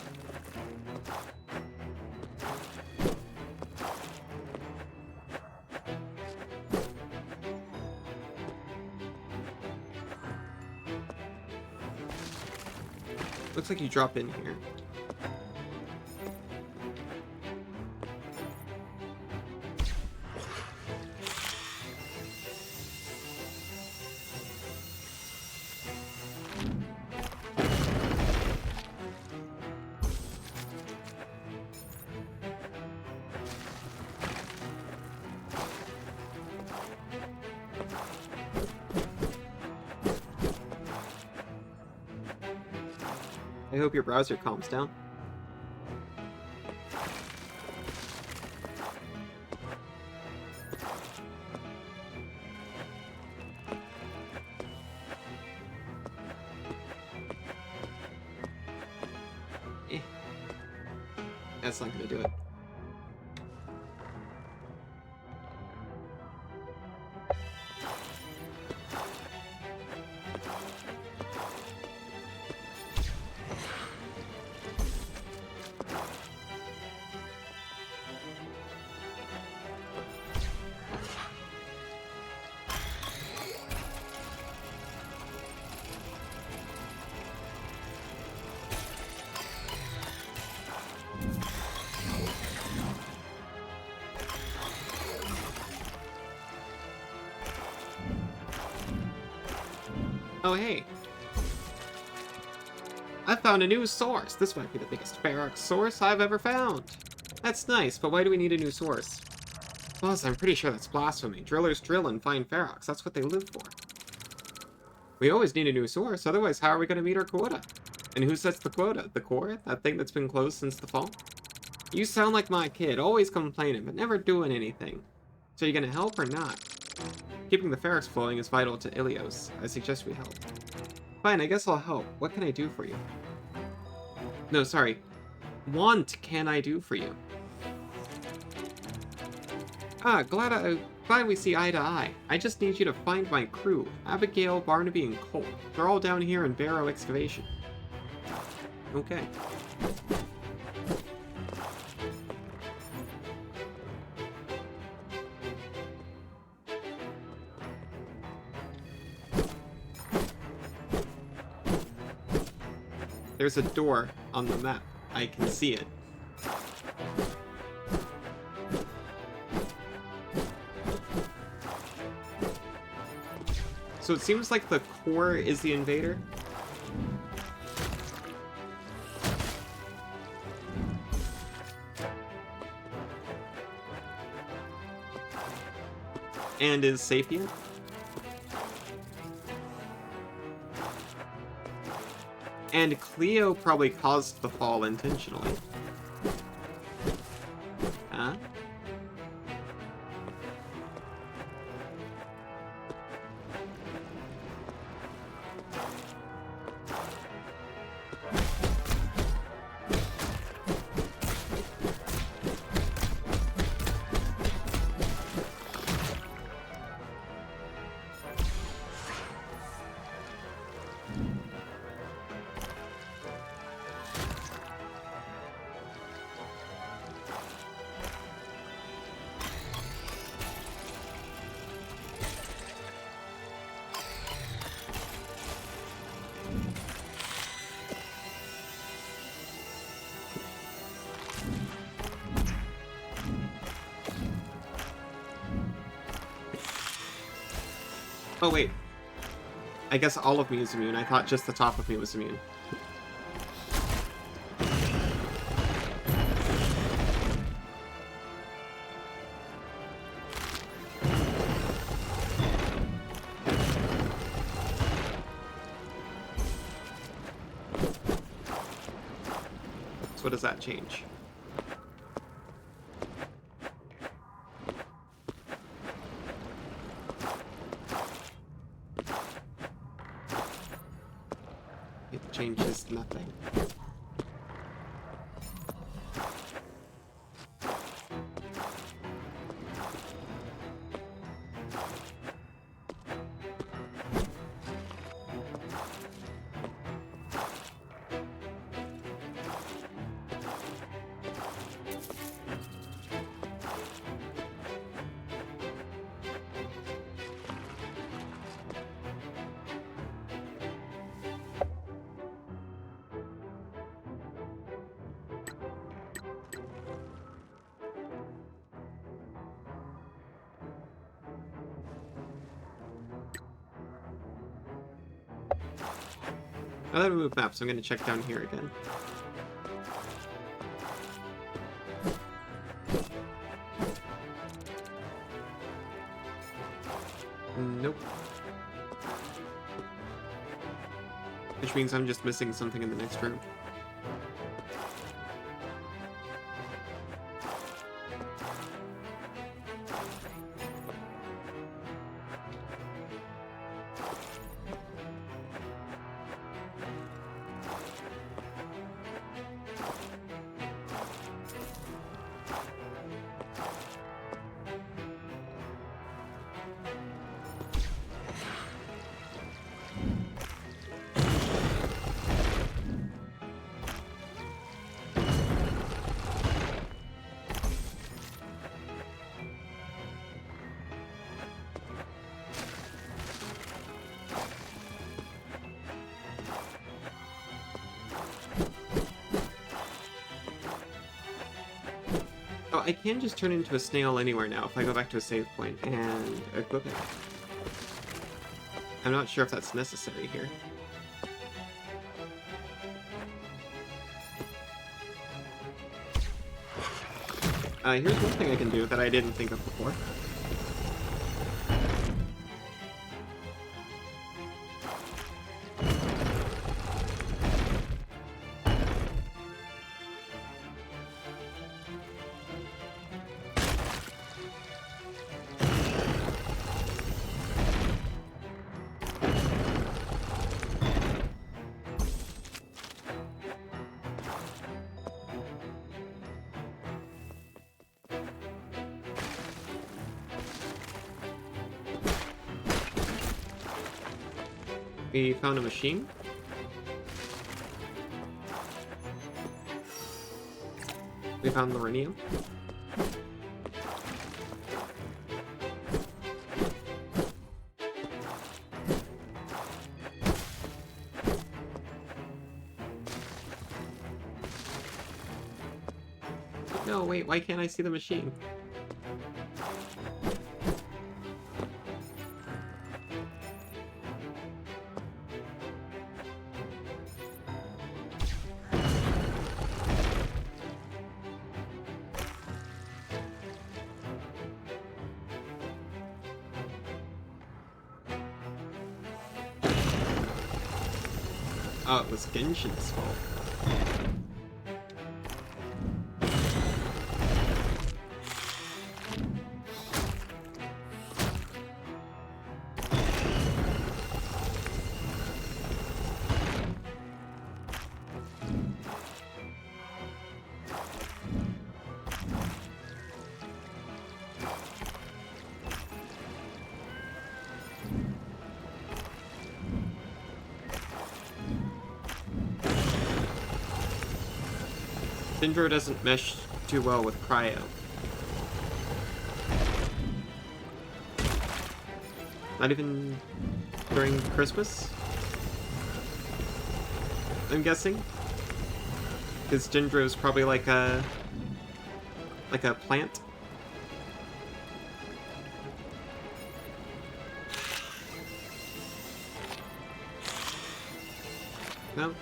Looks like you drop in here. I hope your browser calms down. That's not gonna do it. Oh, hey. I found a new source. This might be the biggest Ferox source I've ever found. That's nice, but why do we need a new source? Boss, I'm pretty sure that's blasphemy. Drillers drill and find Ferox. That's what they live for. We always need a new source, otherwise how are we going to meet our quota? And who sets the quota? The core? That thing that's been closed since the fall? You sound like my kid, always complaining, but never doing anything. So you going to help or not? Keeping the Ferox flowing is vital to Ilios. I suggest we help. Fine, I guess I'll help. What can I do for you? No, sorry. What can I do for you? Ah, glad we see eye to eye. I just need you to find my crew. Abigail, Barnaby, and Colt. They're all down here in Barrow Excavation. Okay. There's a door on the map. I can see it. So it seems like the core is the invader. And is sapient. And Cleo probably caused the fall intentionally. Huh? Oh, wait. I guess all of me is immune. I thought just the top of me was immune. So what does that change? It changes nothing. I thought I moved map, so I'm going to check down here again. Nope. Which means I'm just missing something in the next room. Oh, I can just turn into a snail anywhere now if I go back to a save point and equip it. I'm not sure if that's necessary here. Here's one thing I can do that I didn't think of before. We found a machine. We found Lorenium. No, wait, why can't I see the machine? Oh, it was Genshin's fault. Syndro doesn't mesh too well with Cryo. Not even during Christmas? I'm guessing? Because Syndro's probably like a plant. No?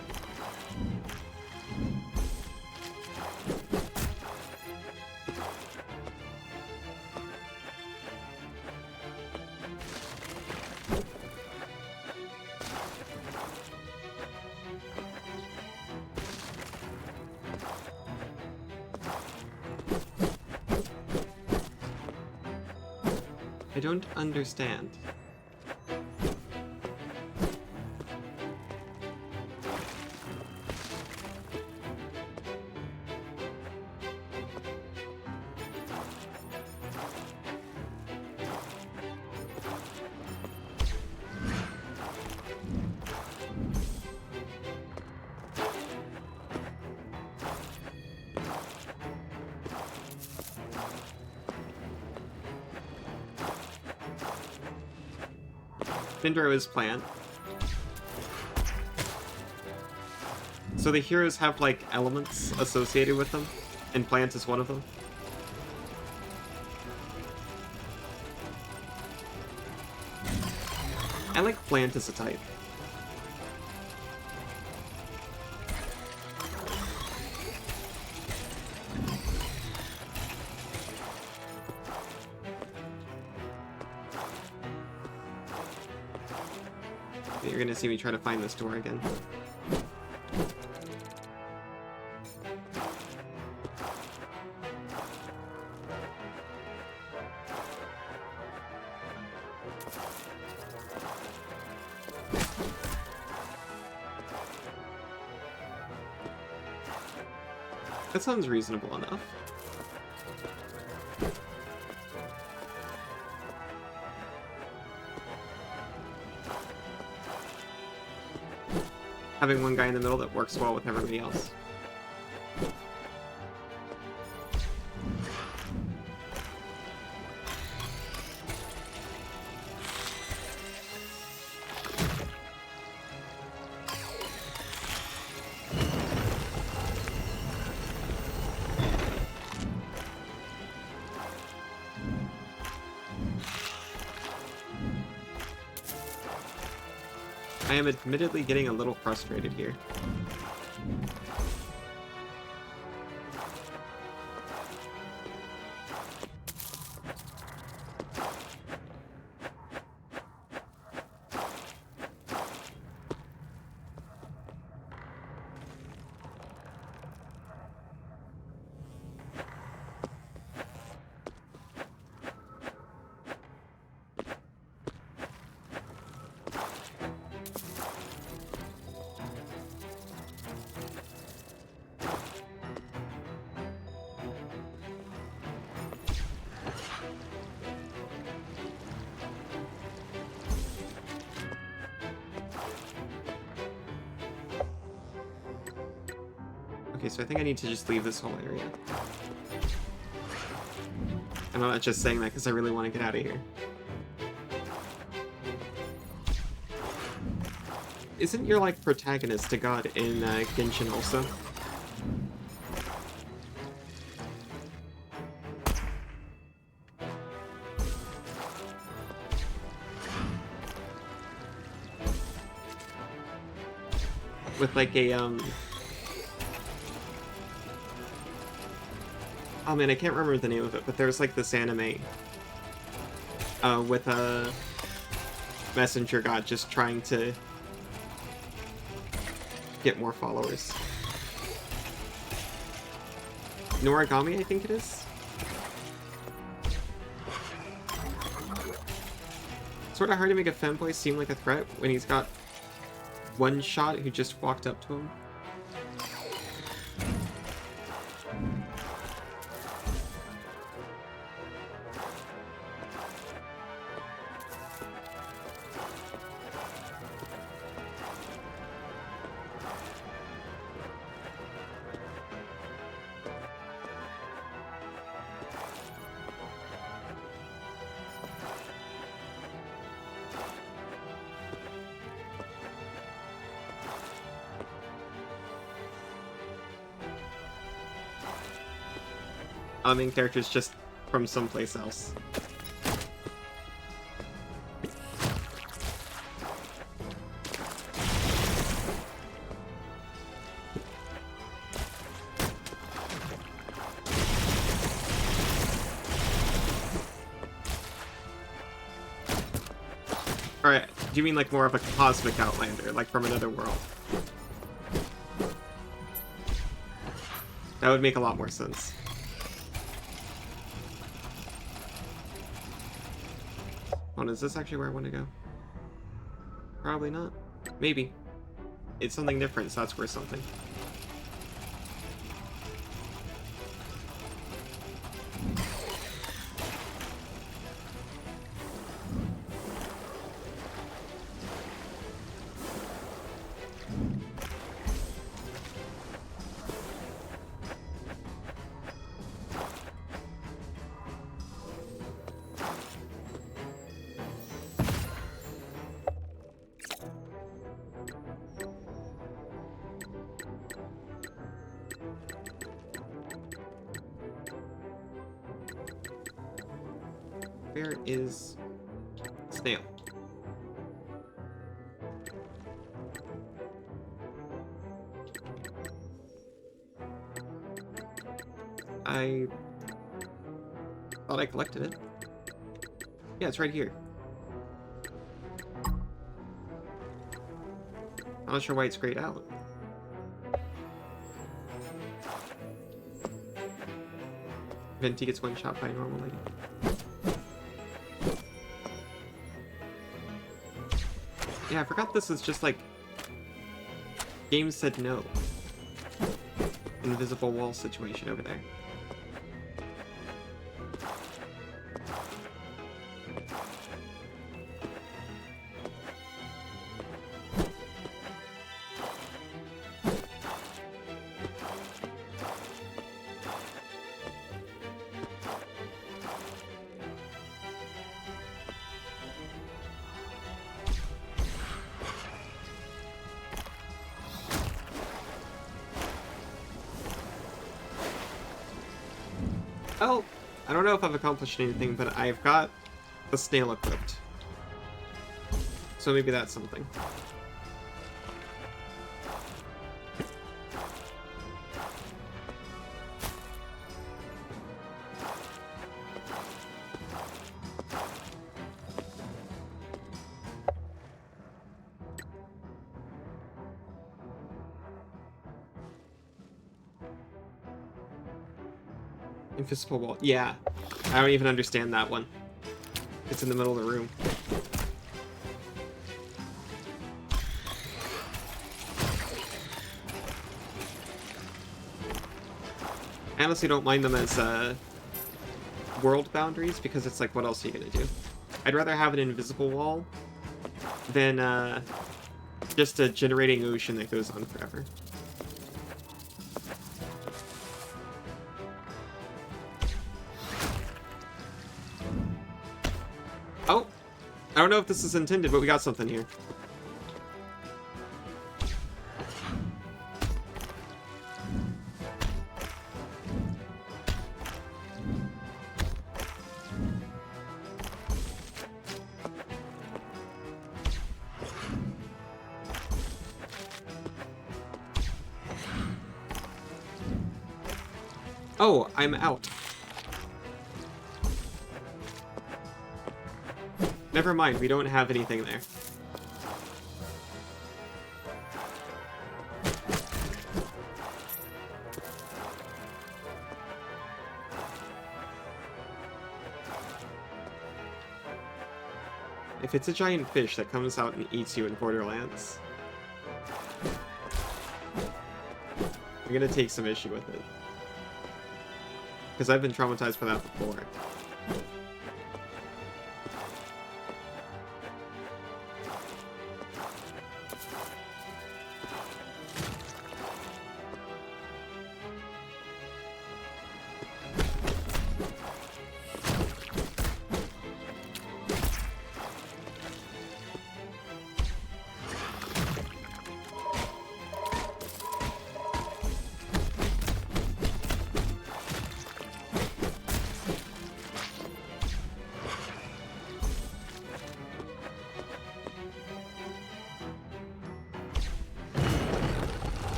I don't understand. Syndro is plant. So the heroes have, like, elements associated with them, and plant is one of them. I like plant as a type. You're gonna see me try to find this door again. That sounds reasonable enough. Having one guy in the middle that works well with everybody else. I am admittedly getting a little frustrated here. Okay, so I think I need to just leave this whole area. And I'm not just saying that because I really want to get out of here. Isn't your, like, protagonist a god in Genshin also? With, like, a, oh man, I can't remember the name of it, but there's like this anime with a messenger god just trying to get more followers. Noragami, I think it is. Sort of hard to make a femboy seem like a threat when he's got one shot who just walked up to him. Main character's just from someplace else. Alright, do you mean like more of a cosmic outlander, like from another world? That would make a lot more sense. Oh, is this actually where I want to go? Probably not. Maybe. It's something different, so that's worth something. Where is Snail? I thought I collected it. Yeah, it's right here. I'm not sure why it's grayed out. Venti gets one shot by a normal lady. Yeah, I forgot this is just like... Game said no. Invisible wall situation over there. Well, I don't know if I've accomplished anything, but I've got the snail equipped. So maybe that's something. Invisible wall. Yeah. I don't even understand that one. It's in the middle of the room. I honestly don't mind them as world boundaries, because it's like, what else are you gonna do? I'd rather have an invisible wall than just a generating ocean that goes on forever. Oh! I don't know if this is intended, but we got something here. Oh, I'm out. Never mind, we don't have anything there. If it's a giant fish that comes out and eats you in Borderlands, I'm gonna take some issue with it. Because I've been traumatized by that before.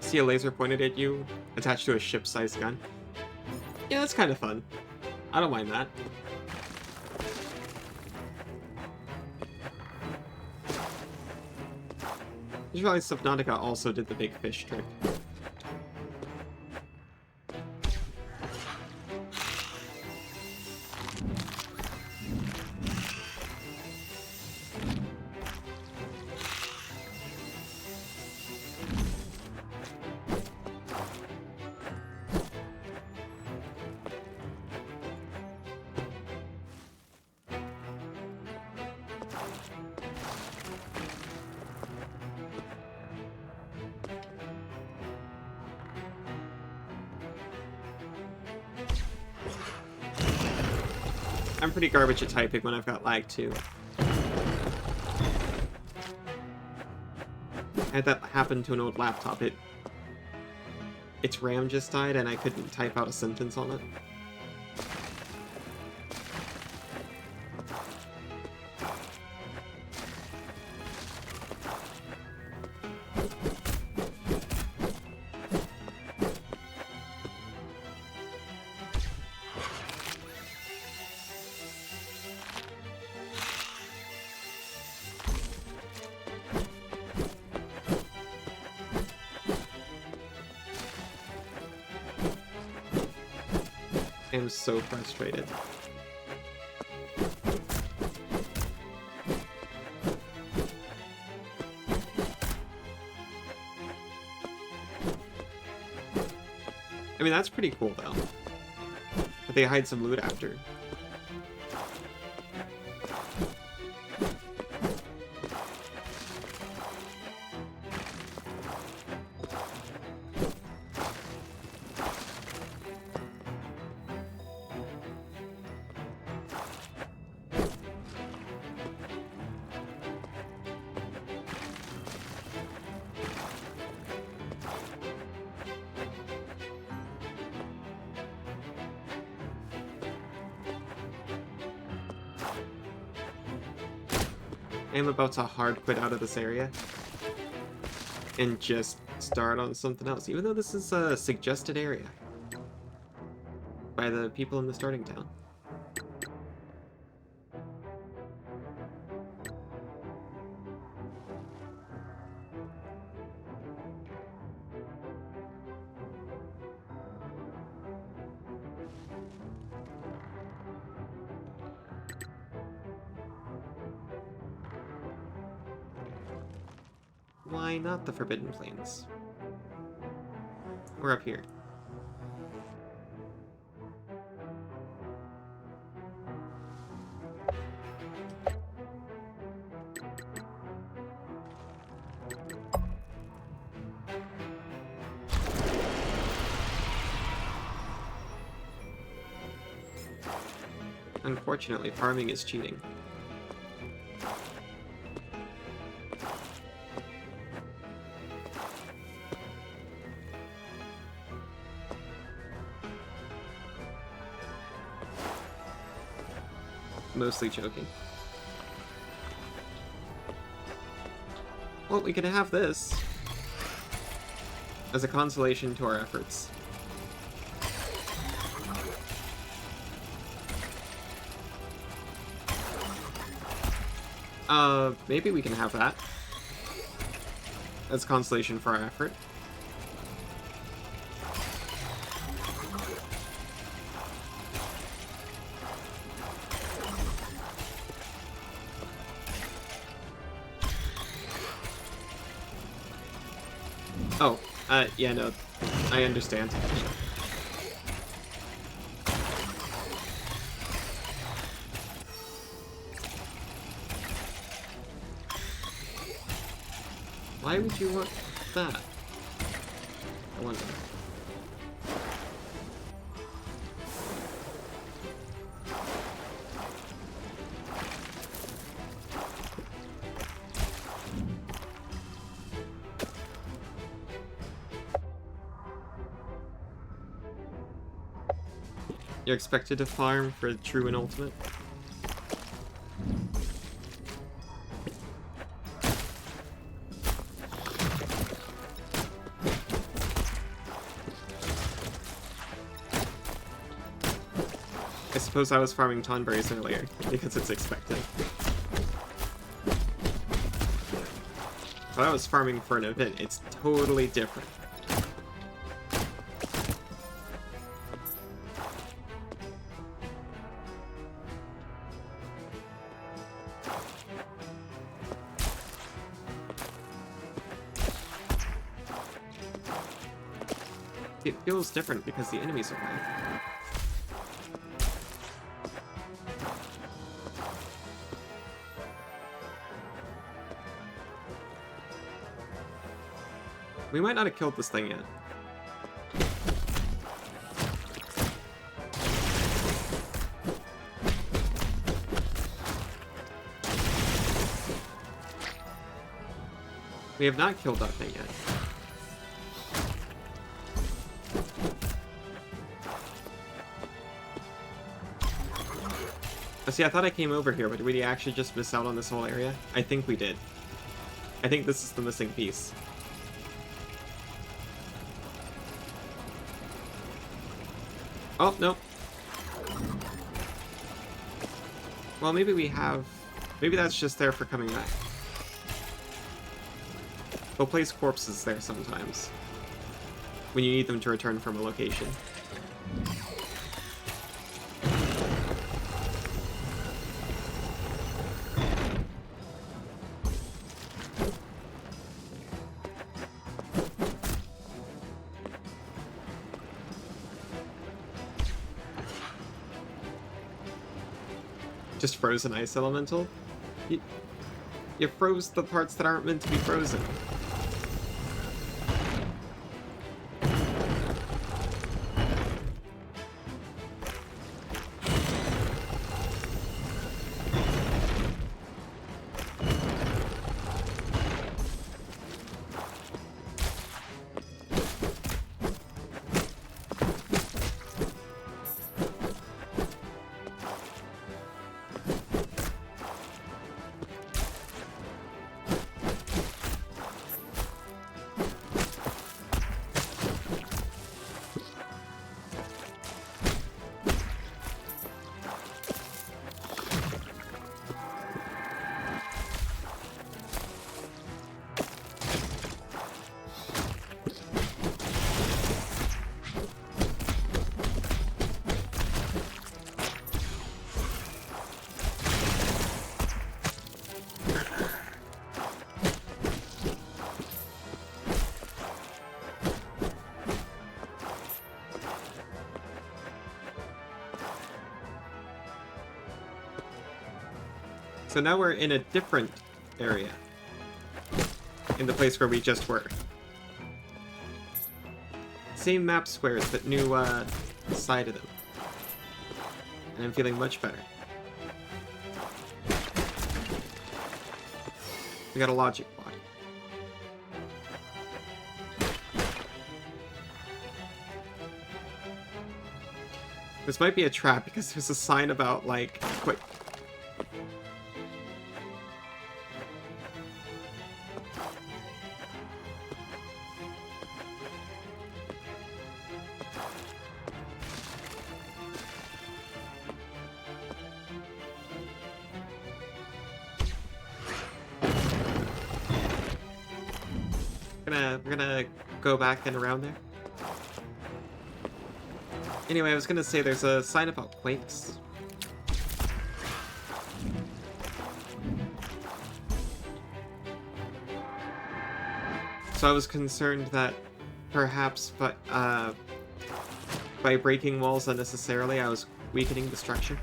See a laser pointed at you, attached to a ship-sized gun. Yeah, that's kind of fun. I don't mind that. I just realized Subnautica also did the big fish trick. I'm pretty garbage at typing when I've got lag too. I had that happen to an old laptop. Its RAM just died and I couldn't type out a sentence on it. I'm so frustrated. I mean, that's pretty cool, though. But they hide some loot after. I am about to hard quit out of this area and just start on something else, even though this is a suggested area by the people in the starting town. Why not the Forbidden Plains? We're up here. Unfortunately, farming is cheating. Mostly joking. Well, we can have this as a consolation to our efforts. Maybe we can have that. As consolation for our effort. Oh, yeah, no, I understand. Why would you want that? I wonder. You're expected to farm for true and ultimate? I suppose I was farming tonberries earlier, because it's expected. If I was farming for an event, it's totally different. It feels different because the enemies are high. We might not have killed this thing yet. We have not killed that thing yet. See, I thought I came over here, but did we actually just miss out on this whole area? I think we did. I think this is the missing piece. Oh, no. Well, maybe we have... Maybe that's just there for coming back. They'll place corpses there sometimes. When you need them to return from a location. Just frozen ice elemental? You froze the parts that aren't meant to be frozen. So now we're in a different area. In the place where we just were. Same map squares, but new side of them. And I'm feeling much better. We got a logic block. This might be a trap because there's a sign about, like, quick. We're gonna go back and around there. Anyway, I was gonna say there's a sign about quakes. So I was concerned that perhaps by breaking walls unnecessarily, I was weakening the structure.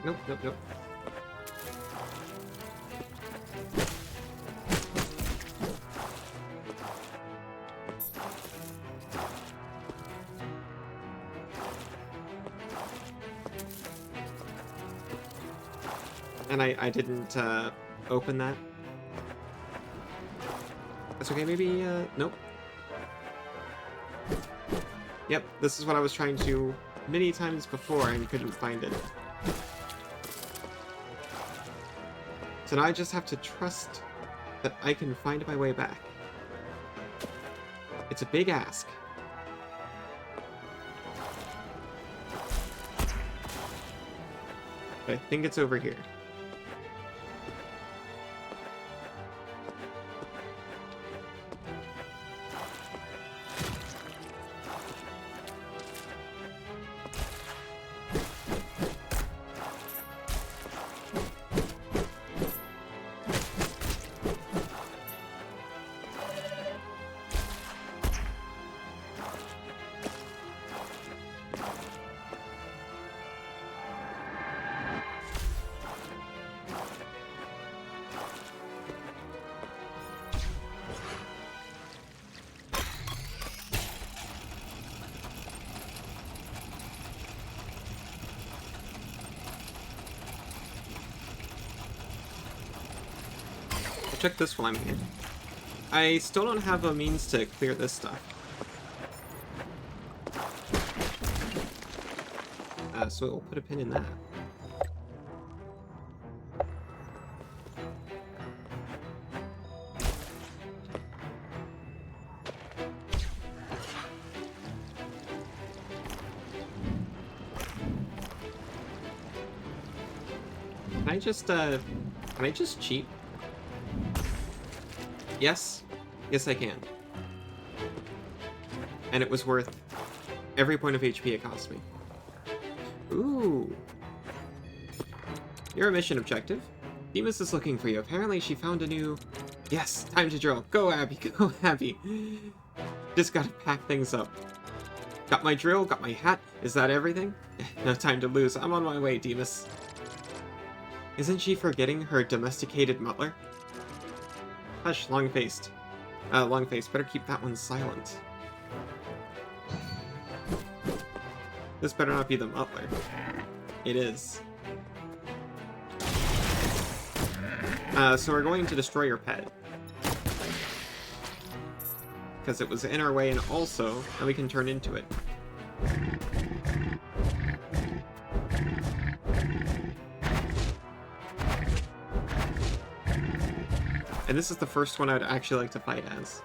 Nope, nope, nope. And I didn't open that. That's okay, maybe, nope. Yep, this is what I was trying to do many times before and couldn't find it. So now I just have to trust that I can find my way back. It's a big ask. But I think it's over here. Check this while I'm here. I still don't have a means to clear this stuff. So we'll put a pin in that. Can I just cheat? Yes. Yes, I can. And it was worth every point of HP it cost me. Ooh. You're a mission objective. Demas is looking for you. Apparently she found a new... Yes, time to drill. Go, Abby. Go, Abby. Just gotta pack things up. Got my drill, got my hat. Is that everything? No time to lose. I'm on my way, Demas. Isn't she forgetting her domesticated mutler? Hush, long-faced. Long-faced, better keep that one silent. This better not be the mutler. It is. So we're going to destroy your pet. Because it was in our way, and also, now we can turn into it. And this is the first one I'd actually like to fight as.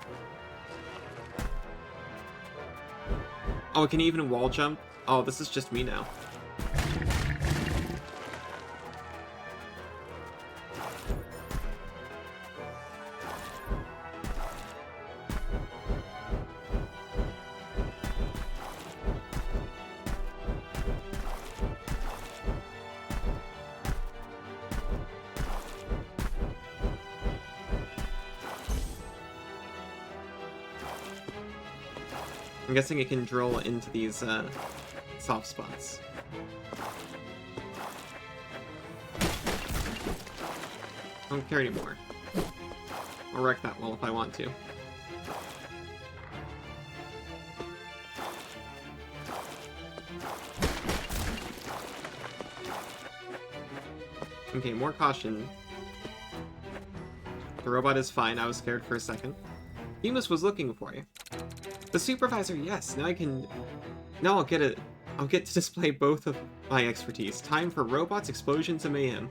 Oh, it can even wall jump? Oh, this is just me now. I'm guessing it can drill into these soft spots. Don't care anymore. I'll wreck that wall if I want to. Okay, more caution. The robot is fine. I was scared for a second. Demas was looking for you. The supervisor, yes. Now I'll get to display both of my expertise. Time for robots, explosions, and mayhem.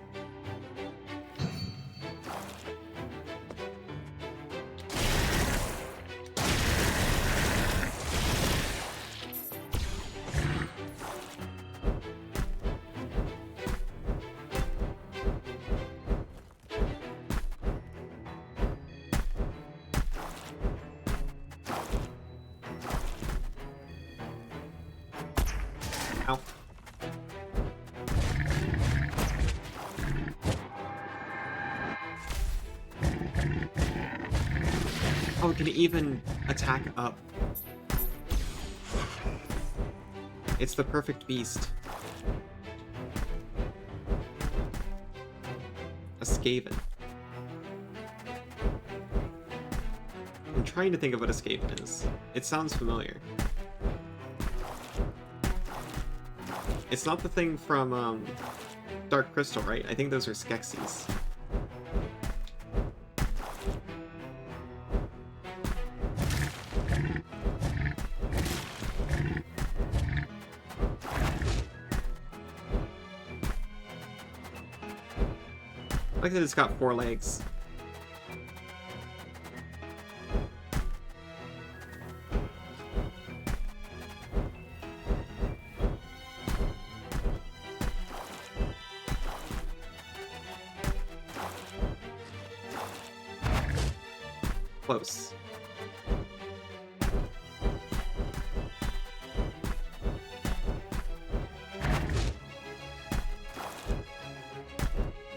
Ow. Oh, it can even attack up. It's the perfect beast. A Skaven. I'm trying to think of what a Skaven is. It sounds familiar. It's not the thing from Dark Crystal, right? I think those are Skeksis. I like that it's got 4 legs. Close.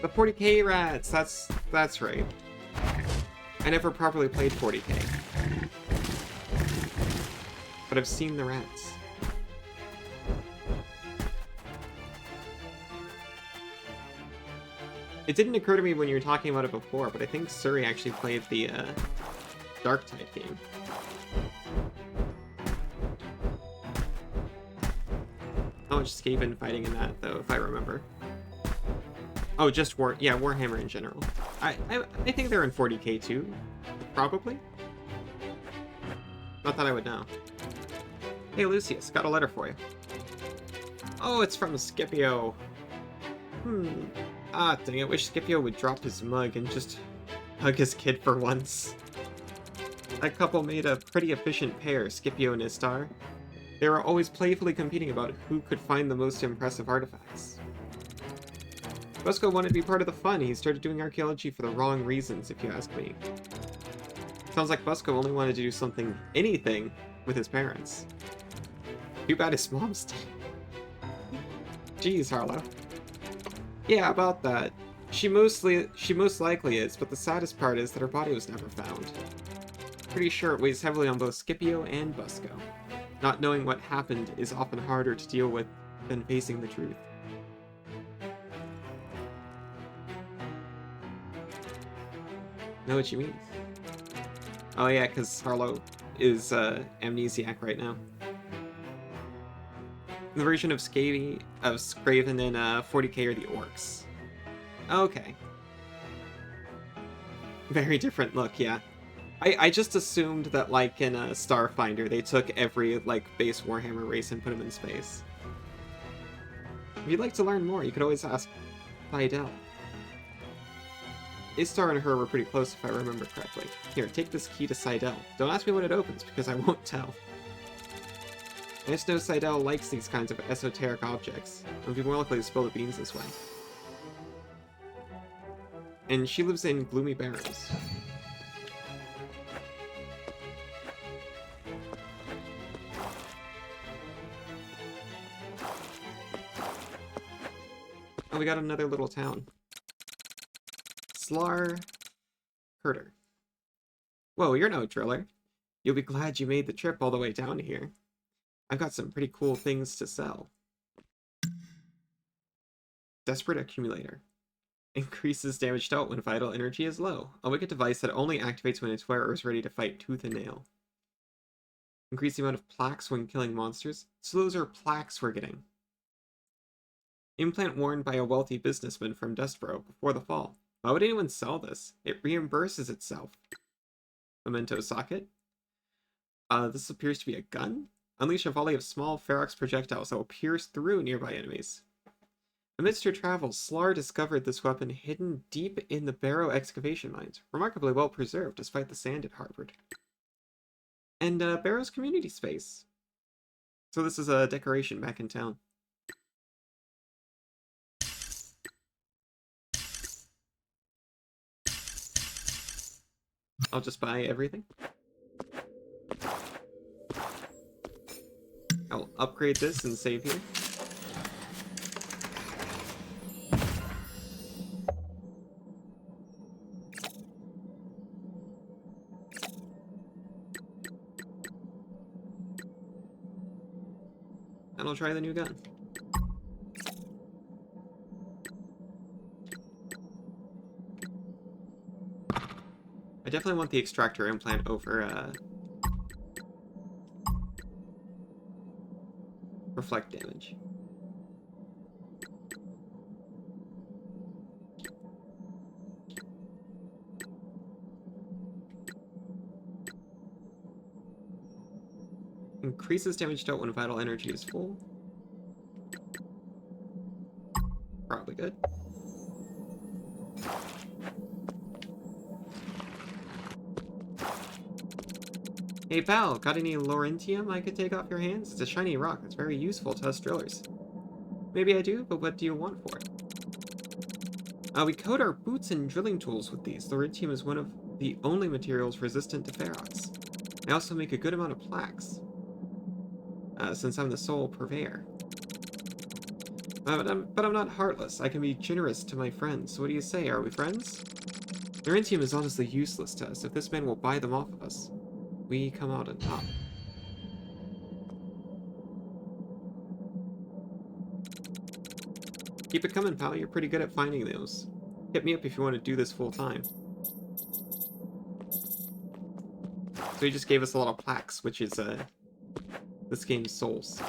The 40k rats, that's right. I never properly played 40k. But I've seen the rats. It didn't occur to me when you were talking about it before, but I think Suri actually played the Dark Tide game. How much Skaven fighting in that, though, if I remember. Oh, just Warhammer in general. I think they're in 40k too, probably. Not that I would know. Hey Lucius, got a letter for you. Oh, it's from Scipio. Ah, dang it, wish Scipio would drop his mug and just hug his kid for once. That couple made a pretty efficient pair, Scipio and Istar. They were always playfully competing about who could find the most impressive artifacts. Busco wanted to be part of the fun. He started doing archaeology for the wrong reasons, if you ask me. Sounds like Busco only wanted to do anything, with his parents. Too bad his mom's dead. Jeez, Harlow. Yeah, about that. She most likely is, but the saddest part is that her body was never found. Pretty sure it weighs heavily on both Scipio and Busco. Not knowing what happened is often harder to deal with than facing the truth. Know what you mean? Oh yeah, because Harlow is amnesiac right now. The version of Scraven in 40k are the orcs. Okay. Very different look, yeah. I just assumed that, like, in Starfinder, they took every, like, base Warhammer race and put them in space. If you'd like to learn more, you could always ask Fidel. Istar and her were pretty close if I remember correctly. Here, take this key to Seidel. Don't ask me when it opens, because I won't tell. I just know Seidel likes these kinds of esoteric objects. I'll be more likely to spill the beans this way. And she lives in Gloomy Barrows. Oh, we got another little town. Slar Herder. Whoa, you're no driller. You'll be glad you made the trip all the way down here. I've got some pretty cool things to sell. Desperate Accumulator. Increases damage dealt when vital energy is low. A wicked device that only activates when its wearer is ready to fight tooth and nail. Increase the amount of plaques when killing monsters. So those are plaques we're getting. Implant worn by a wealthy businessman from Dustboro before the fall. Why would anyone sell this? It reimburses itself. Memento socket. This appears to be a gun. Unleash a volley of small Ferox projectiles that will pierce through nearby enemies. Amidst her travels, Slar discovered this weapon hidden deep in the Barrow excavation mines, remarkably well preserved despite the sand it harbored. And Barrow's community space. So this is a decoration back in town. I'll just buy everything. I'll upgrade this and save here. And I'll try the new gun. I definitely want the extractor implant over reflect damage. Increases damage dealt when vital energy is full. Probably good. Hey pal, got any Laurentium I could take off your hands? It's a shiny rock that's very useful to us drillers. Maybe I do, but what do you want for it? We coat our boots and drilling tools with these. Laurentium is one of the only materials resistant to Ferox. I also make a good amount of plaques, since I'm the sole purveyor. But I'm not heartless. I can be generous to my friends. So what do you say? Are we friends? Laurentium is honestly useless to us. If this man will buy them off of us, we come out on top. Keep it coming, pal. You're pretty good at finding those. Hit me up if you want to do this full time. So he just gave us a lot of plaques, which is this game's souls.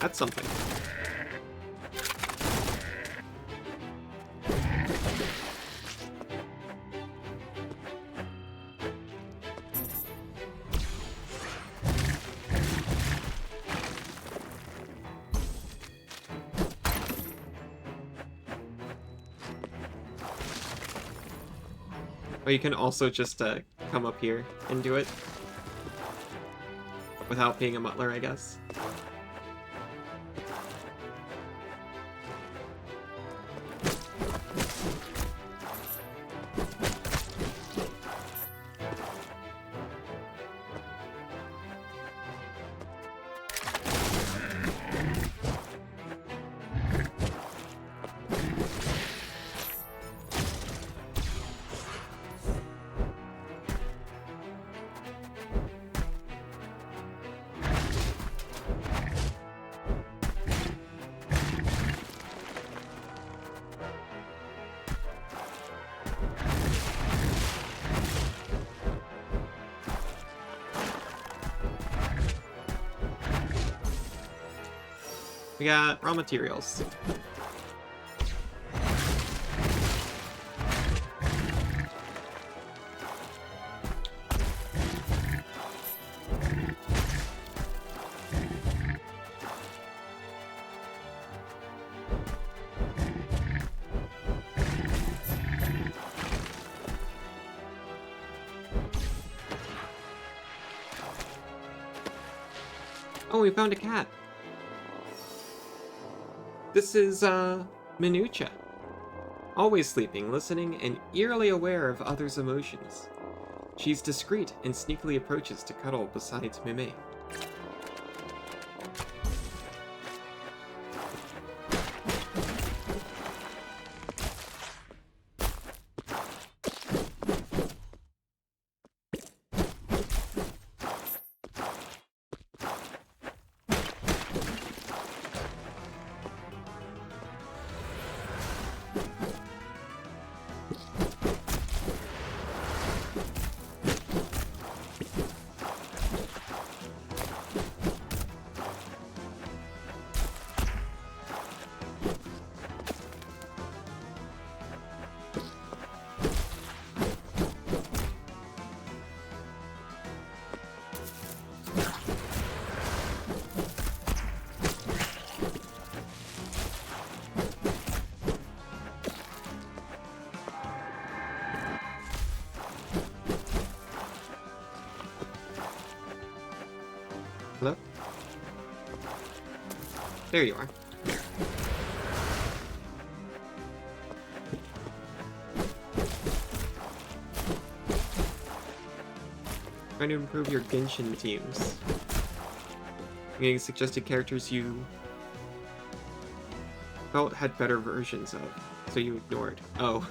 That's something. Or you can also just come up here and do it without being a muttler, I guess. We got raw materials. Oh, we found a cat. This is, Minucha. Always sleeping, listening, and eerily aware of others' emotions. She's discreet and sneakily approaches to cuddle beside Mime. Hello? There you are. Trying to improve your Genshin teams. Getting suggested characters you felt had better versions of, so you ignored. Oh.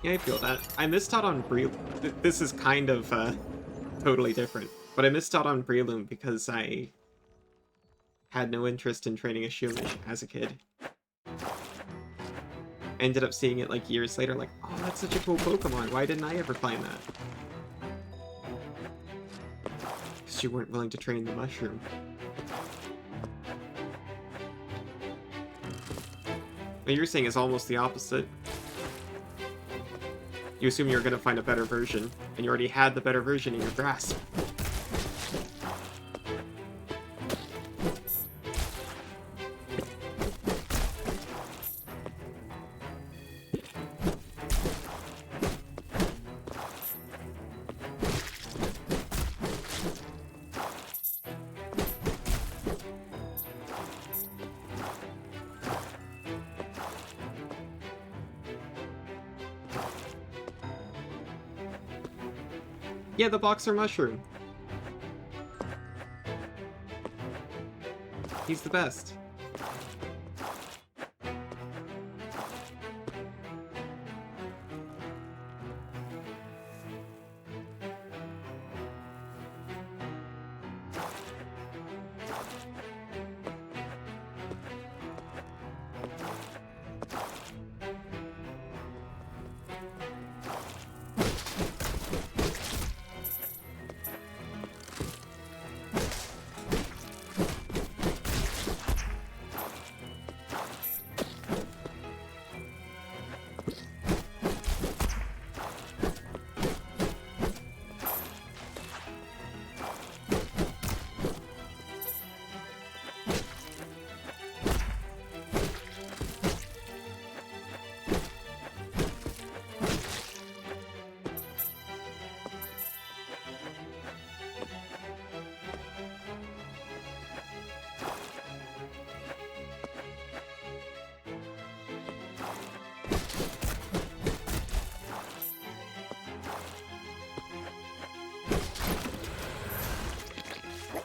Yeah, I feel that. I missed out on This is kind of totally different, but I missed out on Breloom because I had no interest in training a Shumish as a kid. Ended up seeing it like years later, like, oh, that's such a cool Pokemon. Why didn't I ever find that? Because you weren't willing to train the mushroom. What you're saying is almost the opposite. You assume you're going to find a better version, and you already had the better version in your grasp. Yeah, the boxer mushroom. He's the best.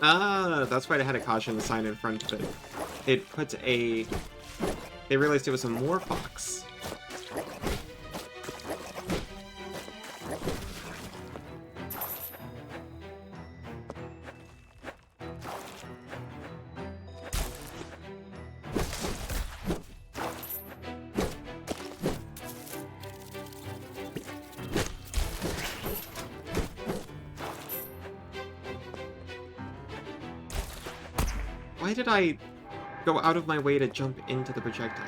Ah, that's why they had a caution sign in front of it. It put a... They realized it was a Morphox. Why did I go out of my way to jump into the projectile?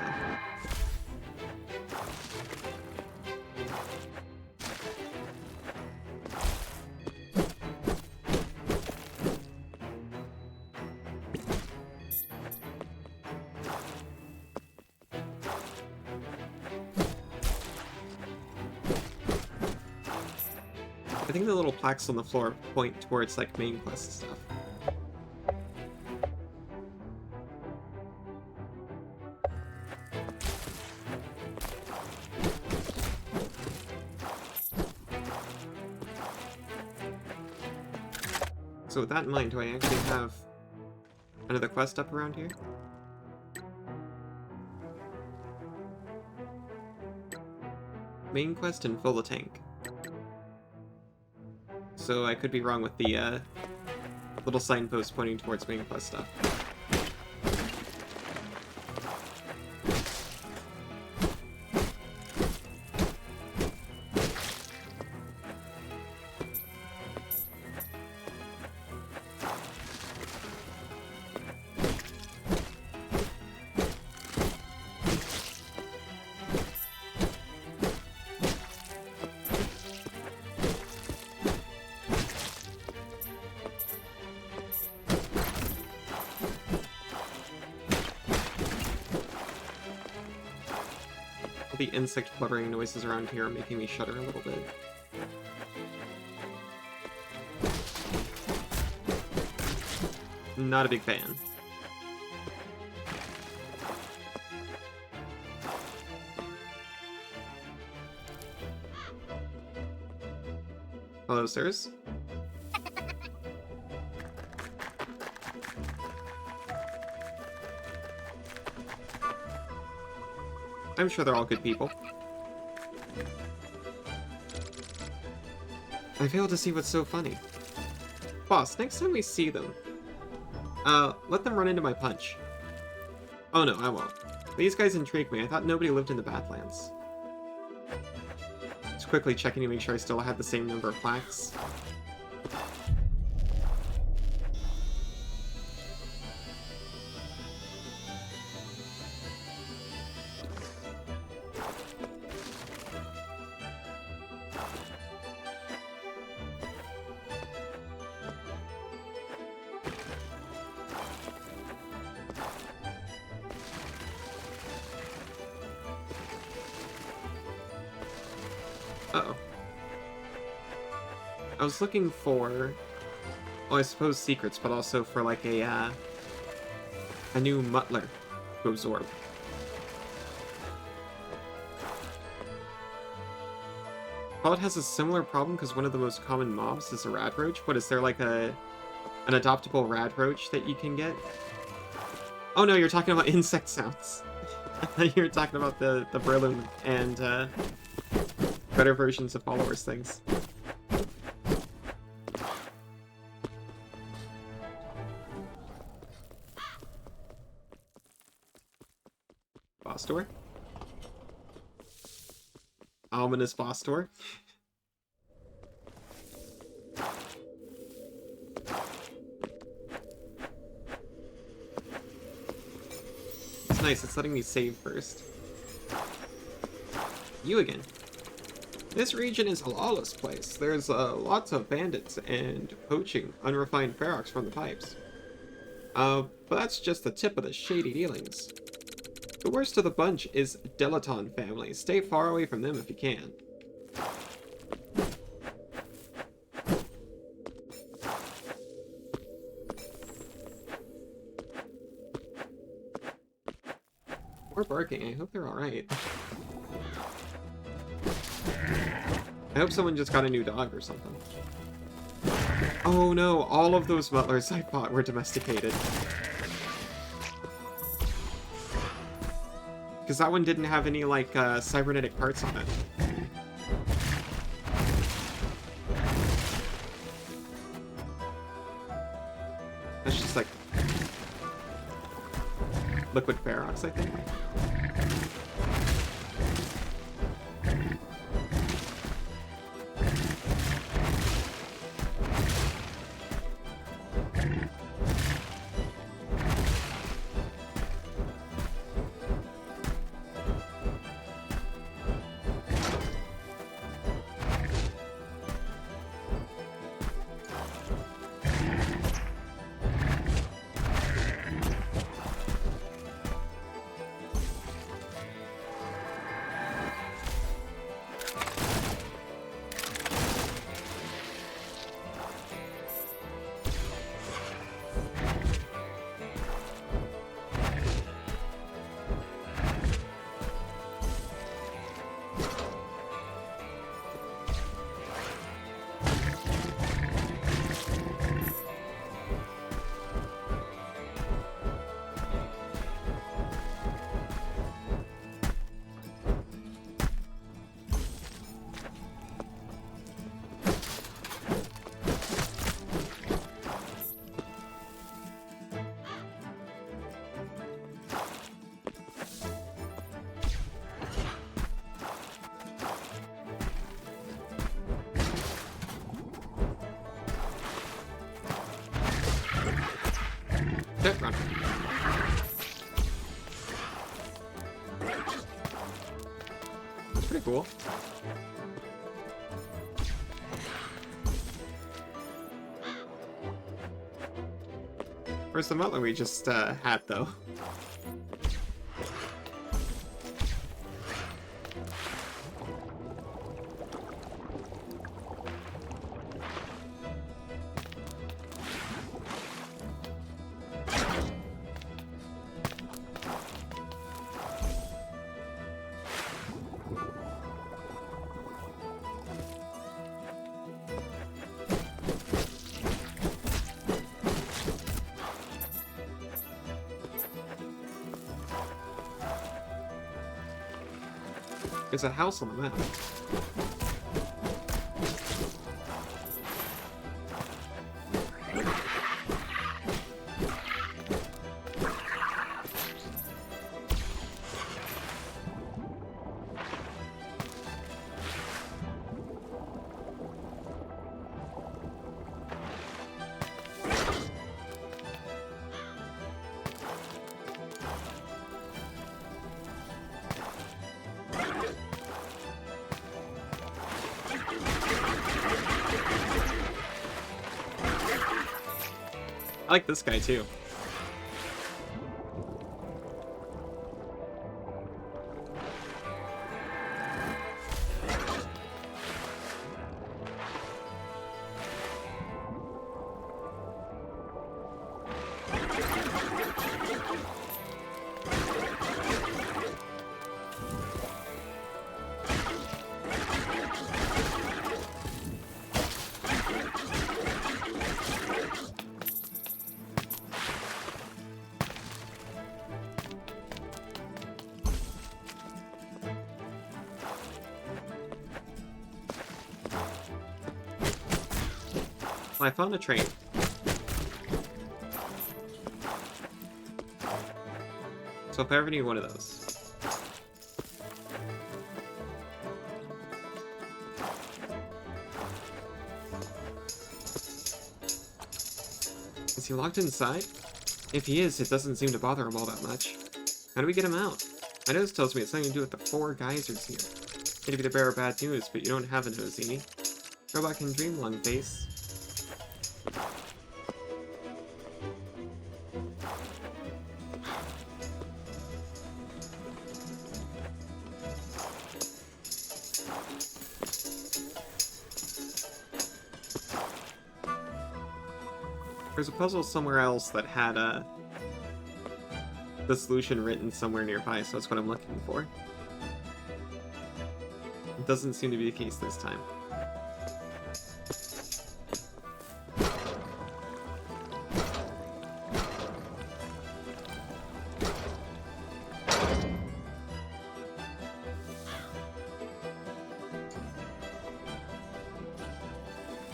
I think the little plaques on the floor point towards, like, main quest stuff. So with that in mind, do I actually have another quest up around here? Main quest and fill the tank. So I could be wrong with the little signpost pointing towards main quest stuff. All the insect fluttering noises around here are making me shudder a little bit. Not a big fan. Hello, sirs. I'm sure they're all good people. I fail to see what's so funny. Boss, next time we see them, let them run into my punch. Oh no, I won't. These guys intrigue me. I thought nobody lived in the Badlands. Just quickly checking to make sure I still had the same number of plaques. Uh-oh. I was looking for, well, I suppose secrets, but also for like a new Muttler to absorb. Well, it has a similar problem because one of the most common mobs is a radroach. What, is there like an adoptable radroach that you can get? Oh no, you're talking about insect sounds. You're talking about the Breloom and better versions of followers things. Boss door? Ominous boss door? It's nice, it's letting me save first. You again. This region is a lawless place. There's lots of bandits and poaching unrefined ferox from the pipes. But that's just the tip of the shady dealings. The worst of the bunch is Delaton family. Stay far away from them if you can. More barking. I hope they're alright. I hope someone just got a new dog or something. Oh no, all of those Muttlers I fought were domesticated. Because that one didn't have any, like, cybernetic parts on it. That's just, like, liquid ferox, I think. Run. That's pretty cool. Where's the Muttler we just had, though? There's a house on the map. I like this guy too. I found a train. So if I ever need one of those. Is he locked inside? If he is, it doesn't seem to bother him all that much. How do we get him out? My nose tells me it's something to do with the 4 geysers here. Hate to be the bearer of bad news, but you don't have a nose, Zini. Robot can dream, long face. There's a puzzle somewhere else that had the solution written somewhere nearby, so that's what I'm looking for. It doesn't seem to be the case this time.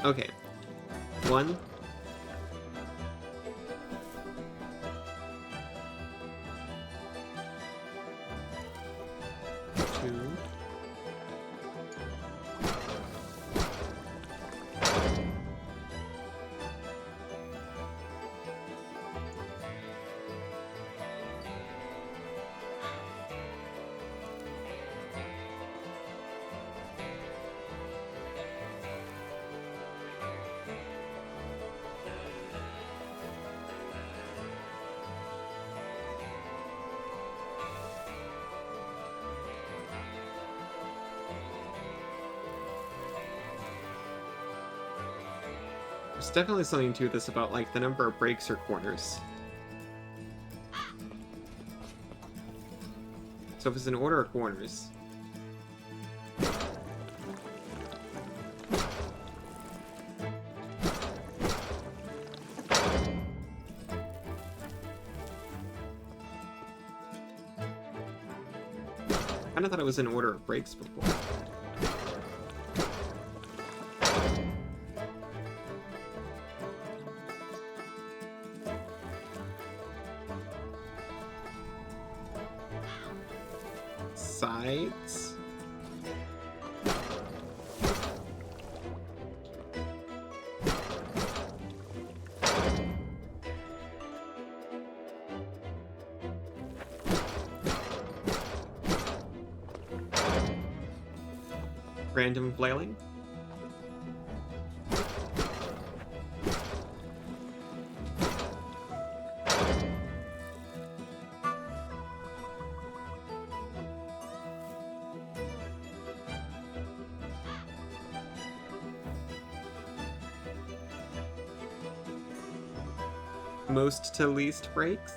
Okay. 1. 2. There's definitely something to this about, like, the number of breaks or corners. So if it's an order of corners... I kinda thought it was in order of breaks before. Sides. Random flailing. most to least breaks.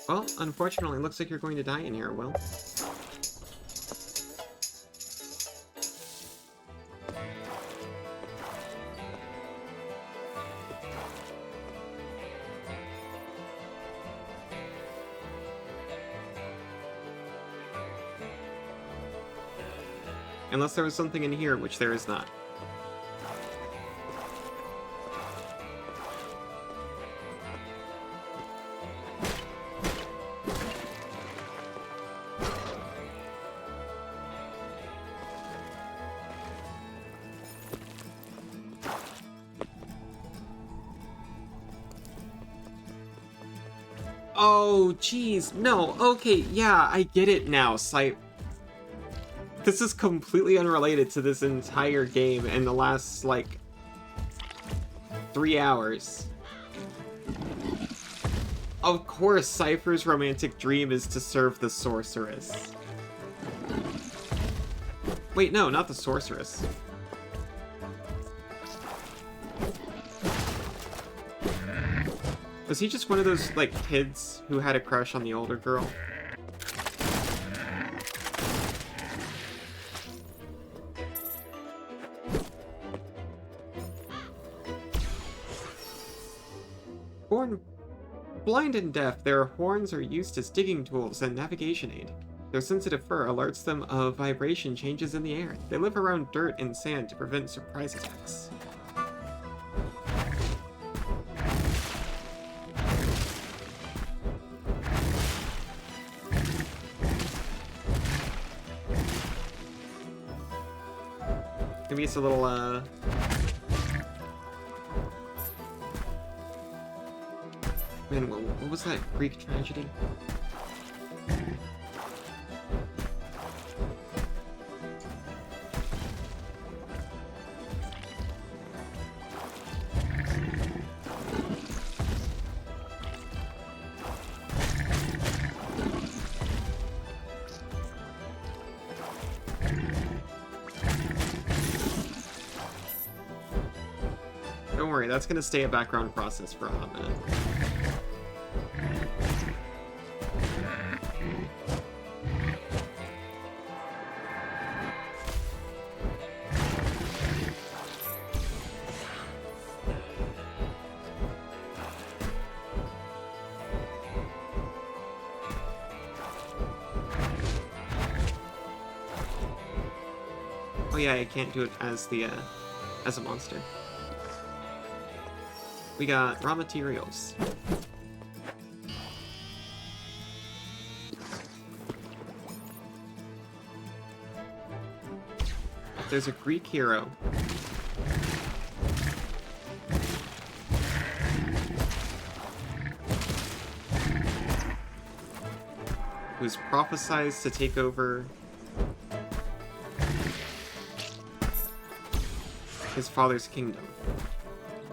Well, unfortunately, looks like you're going to die in here, Will. Unless there was something in here, which there is not. Oh, jeez. No, okay, yeah, I get it now, This is completely unrelated to this entire game and the last, like, 3 hours. Of course, Cypher's romantic dream is to serve the sorceress. Wait, no, not the sorceress. Was he just one of those, like, kids who had a crush on the older girl? Blind and deaf, their horns are used as digging tools and navigation aid. Their sensitive fur alerts them of vibration changes in the air. They live around dirt and sand to prevent surprise attacks. Maybe it's a little, Man, what was that Greek tragedy? Don't worry, that's gonna stay a background process for a hot minute. Oh yeah, I can't do it as the, as a monster. We got raw materials. There's a Greek hero. Who's prophesized to take over his father's kingdom.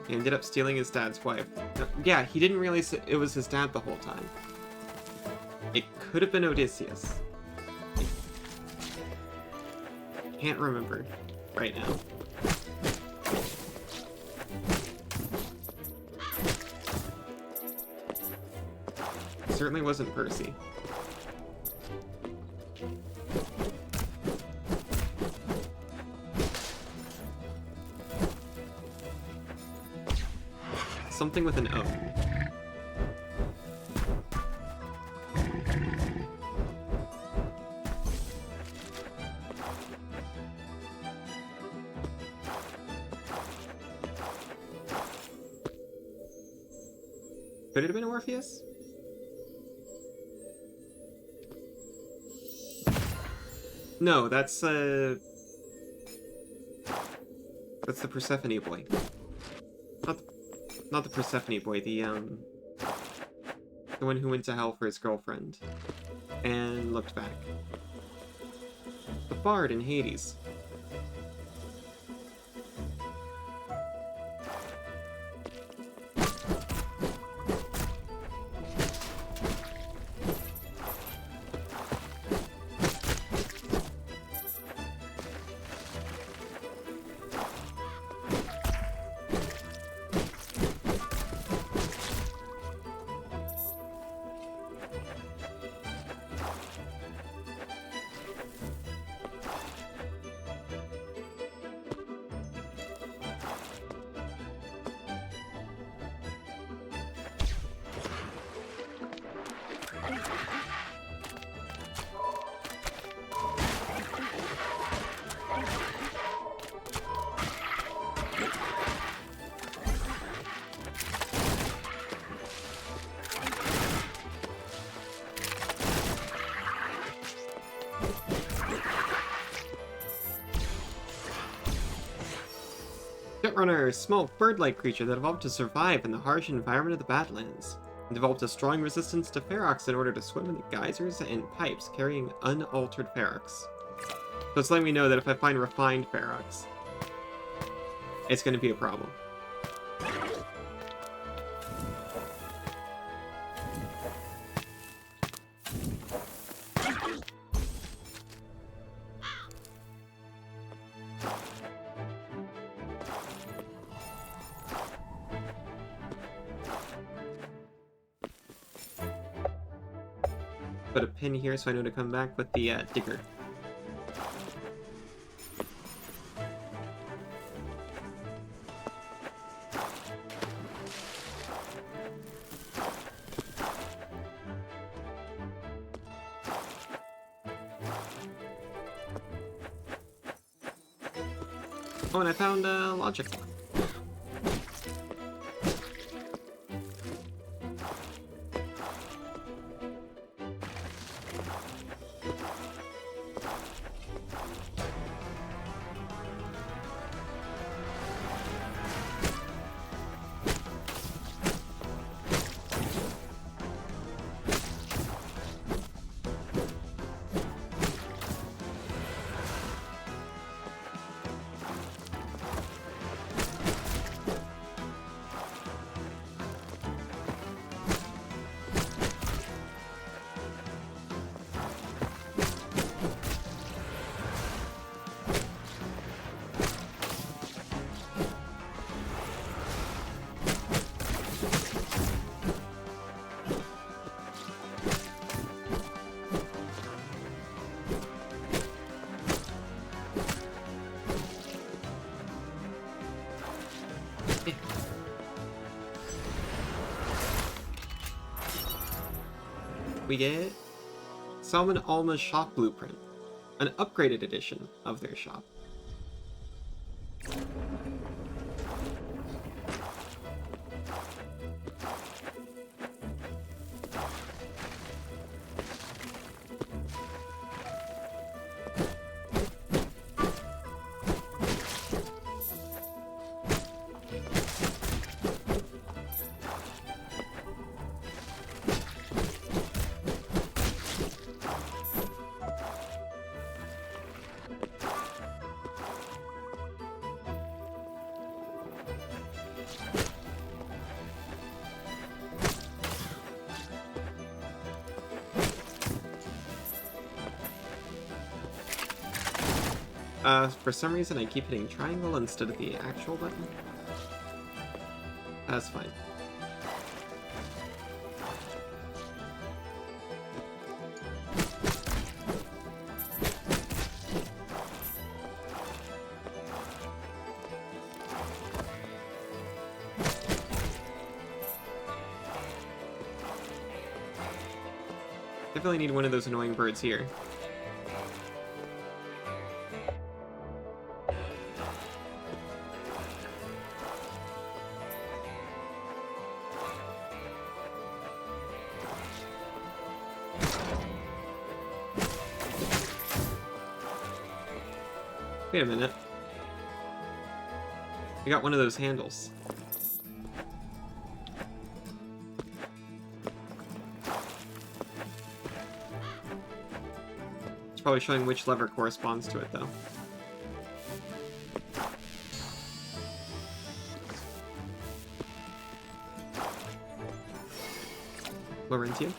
He ended up stealing his dad's wife. Yeah, he didn't realize it was his dad the whole time. It could have been Odysseus. I can't remember right now. It certainly wasn't Percy. Something with an O. Could it have been Orpheus? No, that's the Persephone boy. Not the Persephone boy, the The one who went to hell for his girlfriend. And looked back. The bard in Hades. Jetrunner, a small bird-like creature that evolved to survive in the harsh environment of the Badlands. It developed a strong resistance to ferox in order to swim in the geysers and pipes carrying unaltered ferox. So it's letting me know that if I find refined ferox, it's going to be a problem. Put a pin here so I know to come back with the digger. Oh, and I found a logic block. We get Salman Alma's shop blueprint, an upgraded edition of their shop. For some reason I keep hitting triangle instead of the actual button. That's fine. Definitely need one of those annoying birds here. Wait a minute. I got one of those handles. probably showing which lever corresponds to it, though. Laurentian?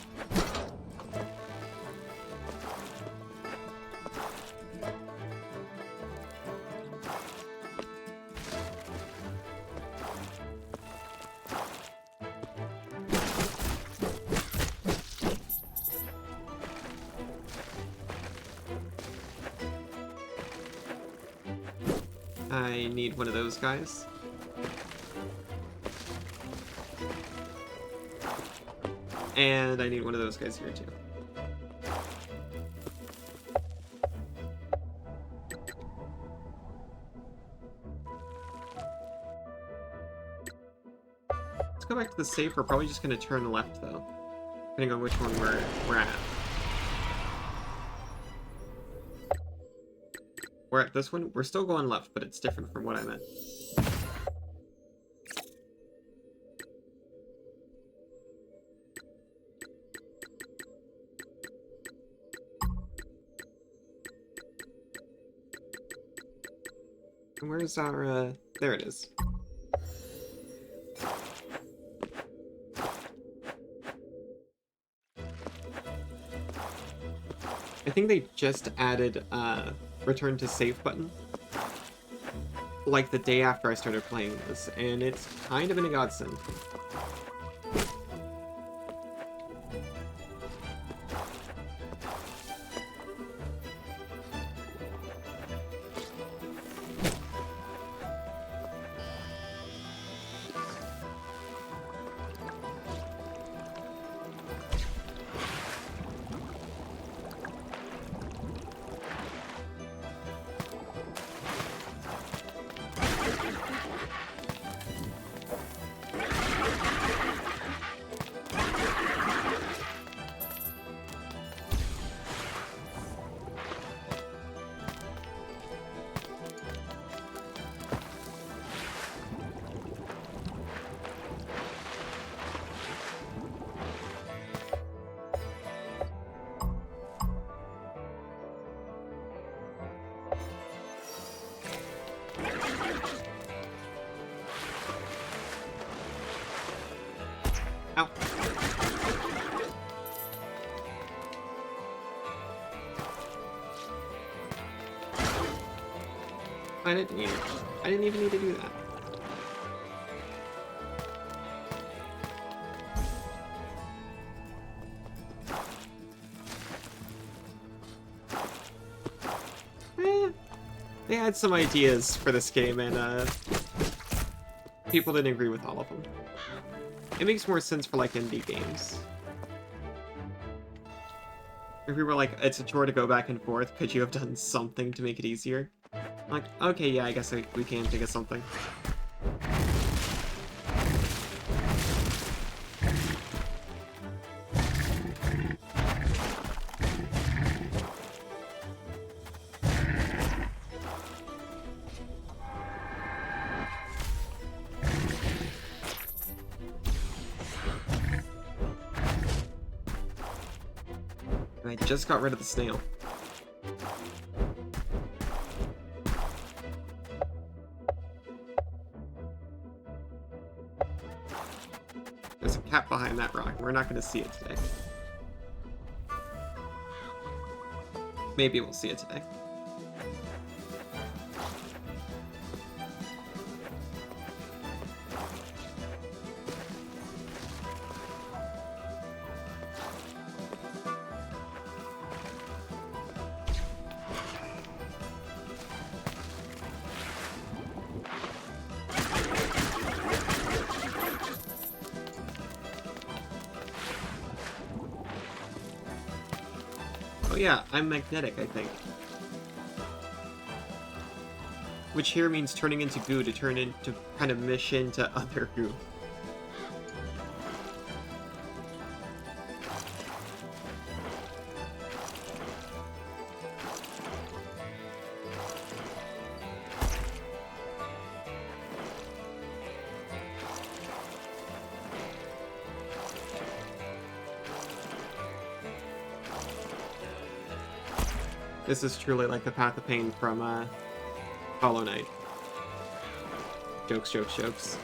I need one of those guys. And I need one of those guys here, too. Let's go back to the safe. We're probably just going to turn left, though. Depending on which one we're at. We're at this one. We're still going left, but it's different from what I meant. Where's our, there it is. I think they just added, return to save button. Like the day after I started playing this, and it's kind of been a godsend. Ow. I didn't need it. I didn't even need to do that. They had some ideas for this game, and people didn't agree with all of them. It makes more sense for, like, indie games. If we were like, it's a chore to go back and forth, could you have done something to make it easier? Like, okay, yeah, I guess we can think of something. I just got rid of the snail. There's a cat behind that rock. We're not going to see it today. Maybe we'll see it today. Oh yeah, I'm magnetic, I think. Which here means turning into goo to turn into kind of mish into other goo. This is truly like the Path of Pain from Hollow Knight. Jokes, jokes, jokes.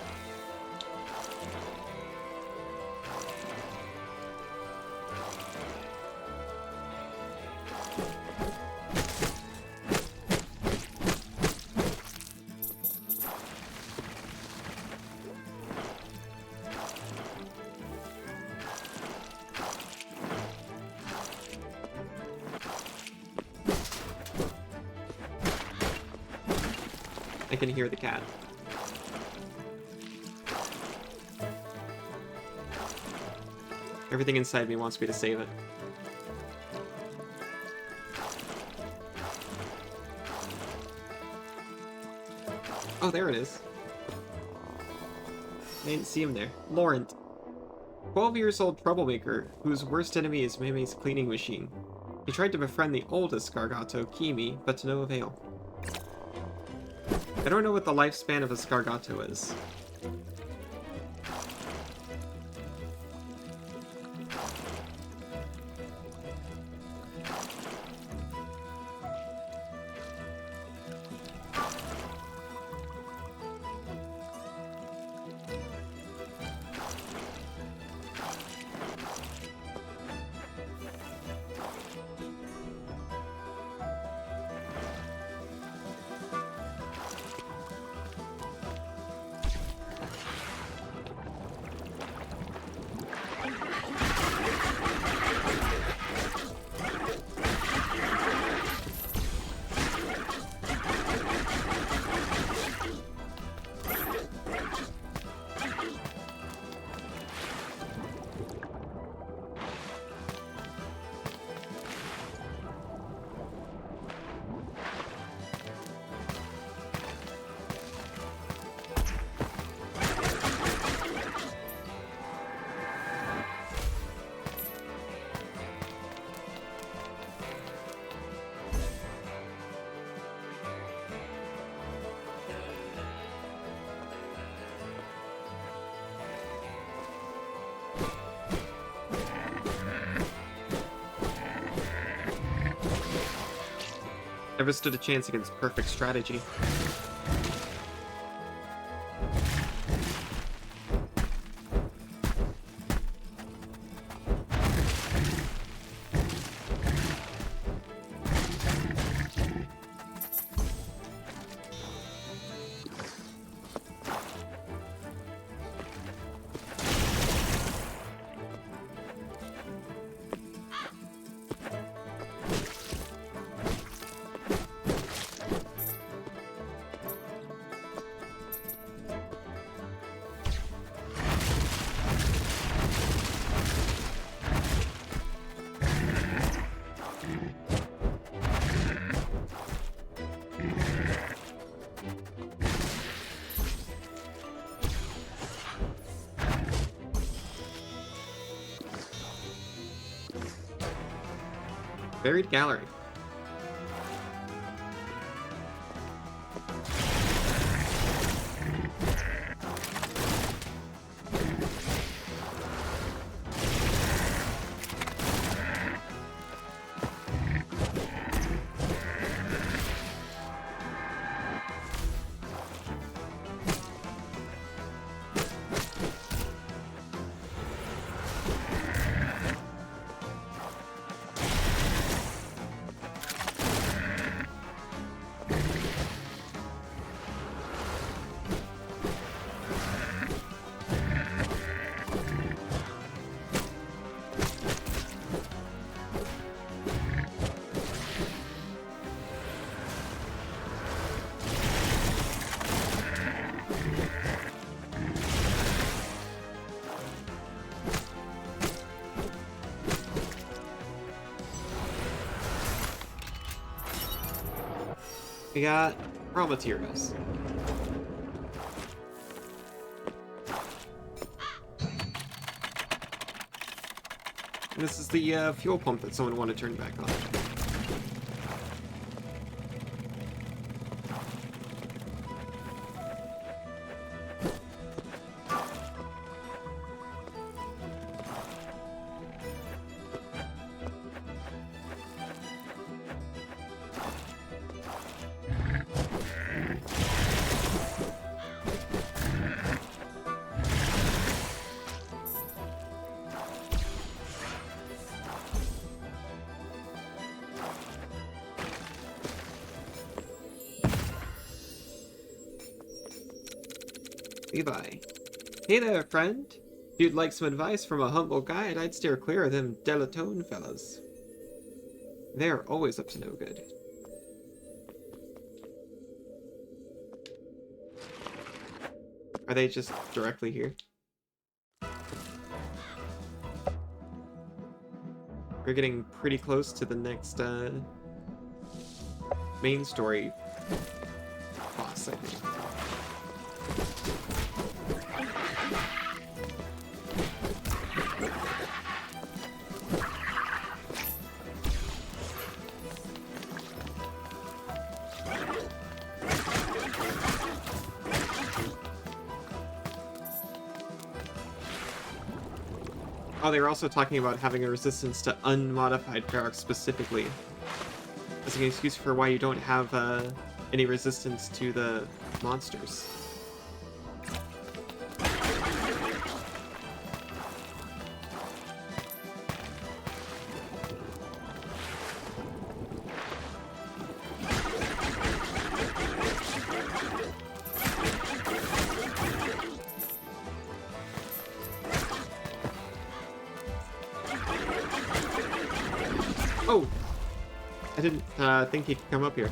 I can hear the cat. Everything inside me wants me to save it. Oh, there it is. I didn't see him there. Laurent. 12 years old troublemaker, whose worst enemy is Meme's cleaning machine. He tried to befriend the oldest Scargato, Kimi, but to no avail. I don't know what the lifespan of a Scargato is. Never stood a chance against perfect strategy. Buried gallery. We got raw materials. And this is the fuel pump that someone wanted to turn back on. Levi. Hey there, friend. If you'd like some advice from a humble guide, I'd steer clear of them Delatone fellas. They're always up to no good. Are they just directly here? We're getting pretty close to the next main story boss, I think. Oh, they were also talking about having a resistance to unmodified Ferox specifically, as an excuse for why you don't have any resistance to the monsters. Oh! I didn't think he could come up here.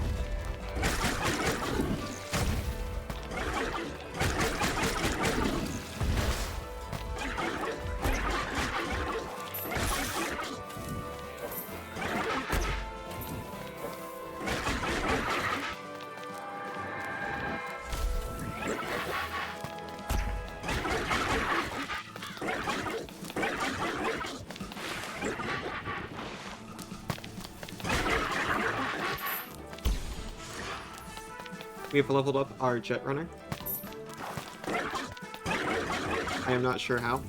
We have leveled up our Jet Runner. I am not sure how.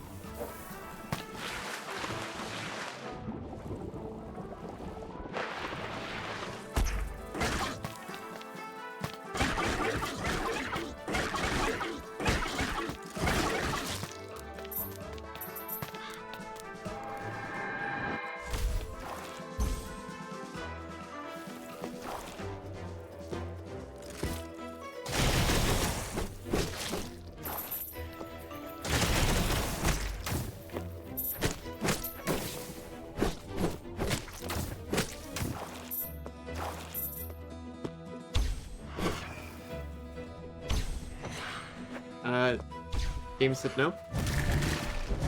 Game said no.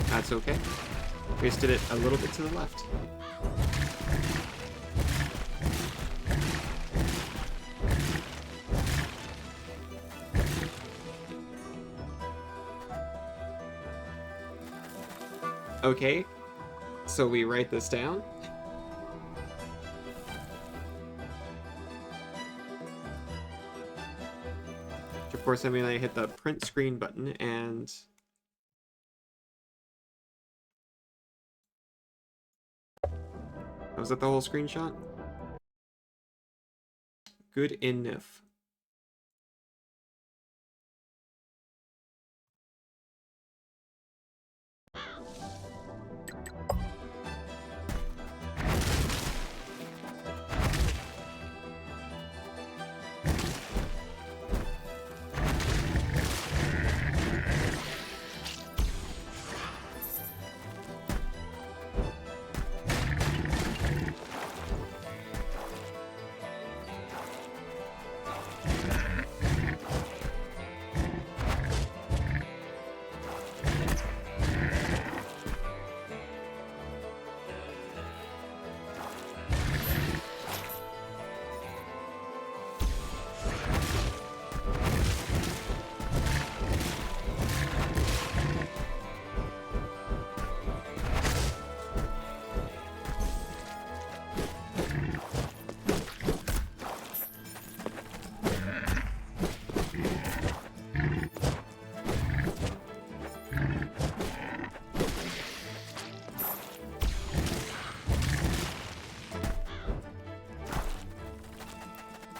That's okay. We just did it a little bit to the left. Okay, so we write this down. Of course, I mean, I hit the print screen button and... Was that the whole screenshot? Good enough.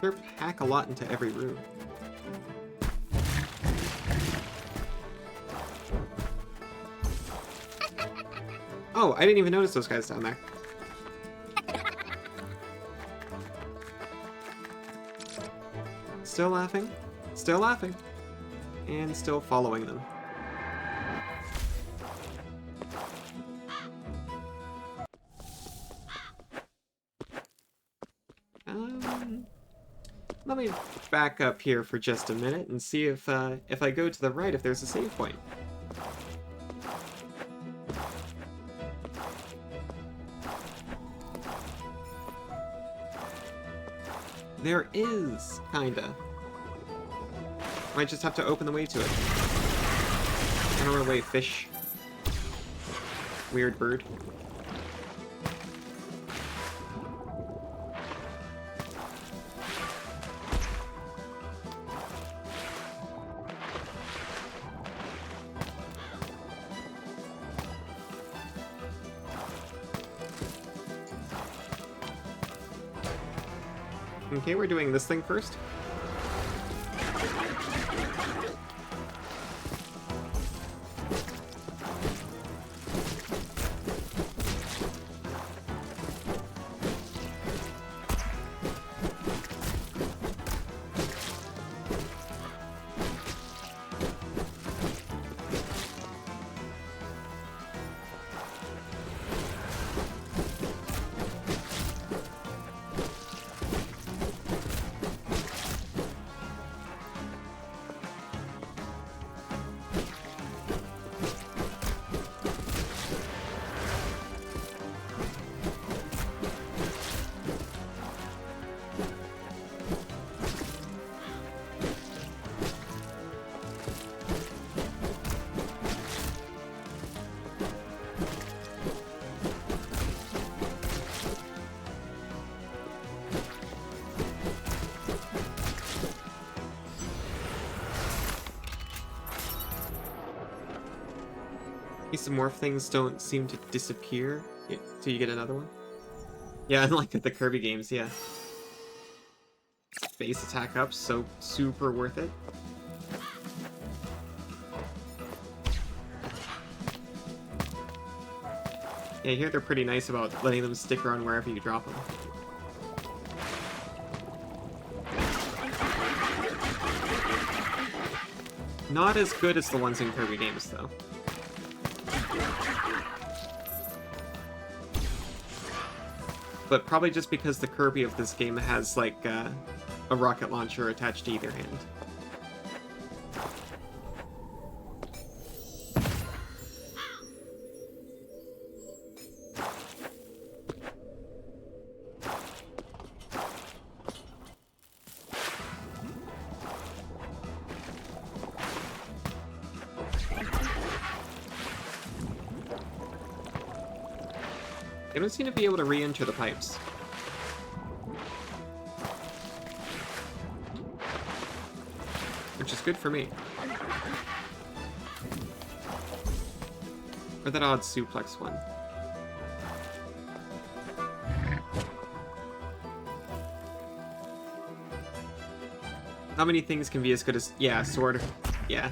Sure, pack a lot into every room. Oh, I didn't even notice those guys down there. Still laughing? Still laughing. and still following them. Let me back up here for just a minute and see if I go to the right, if there's a save point. There is, kinda. Might just have to open the way to it. I don't know, wait, fish. Weird bird. Okay, we're doing this thing first. These morph things don't seem to disappear till you get another one. Yeah, unlike the Kirby games, yeah. Base attack up, so super worth it. Yeah, here they're pretty nice about letting them stick around wherever you drop them. Not as good as the ones in Kirby games, though. But probably just because the Kirby of this game has, like, a rocket launcher attached to either hand. They don't seem to be able to re-enter the pipes. Which is good for me. Or that odd suplex one. How many things can be as good as... Yeah, sword. Yeah.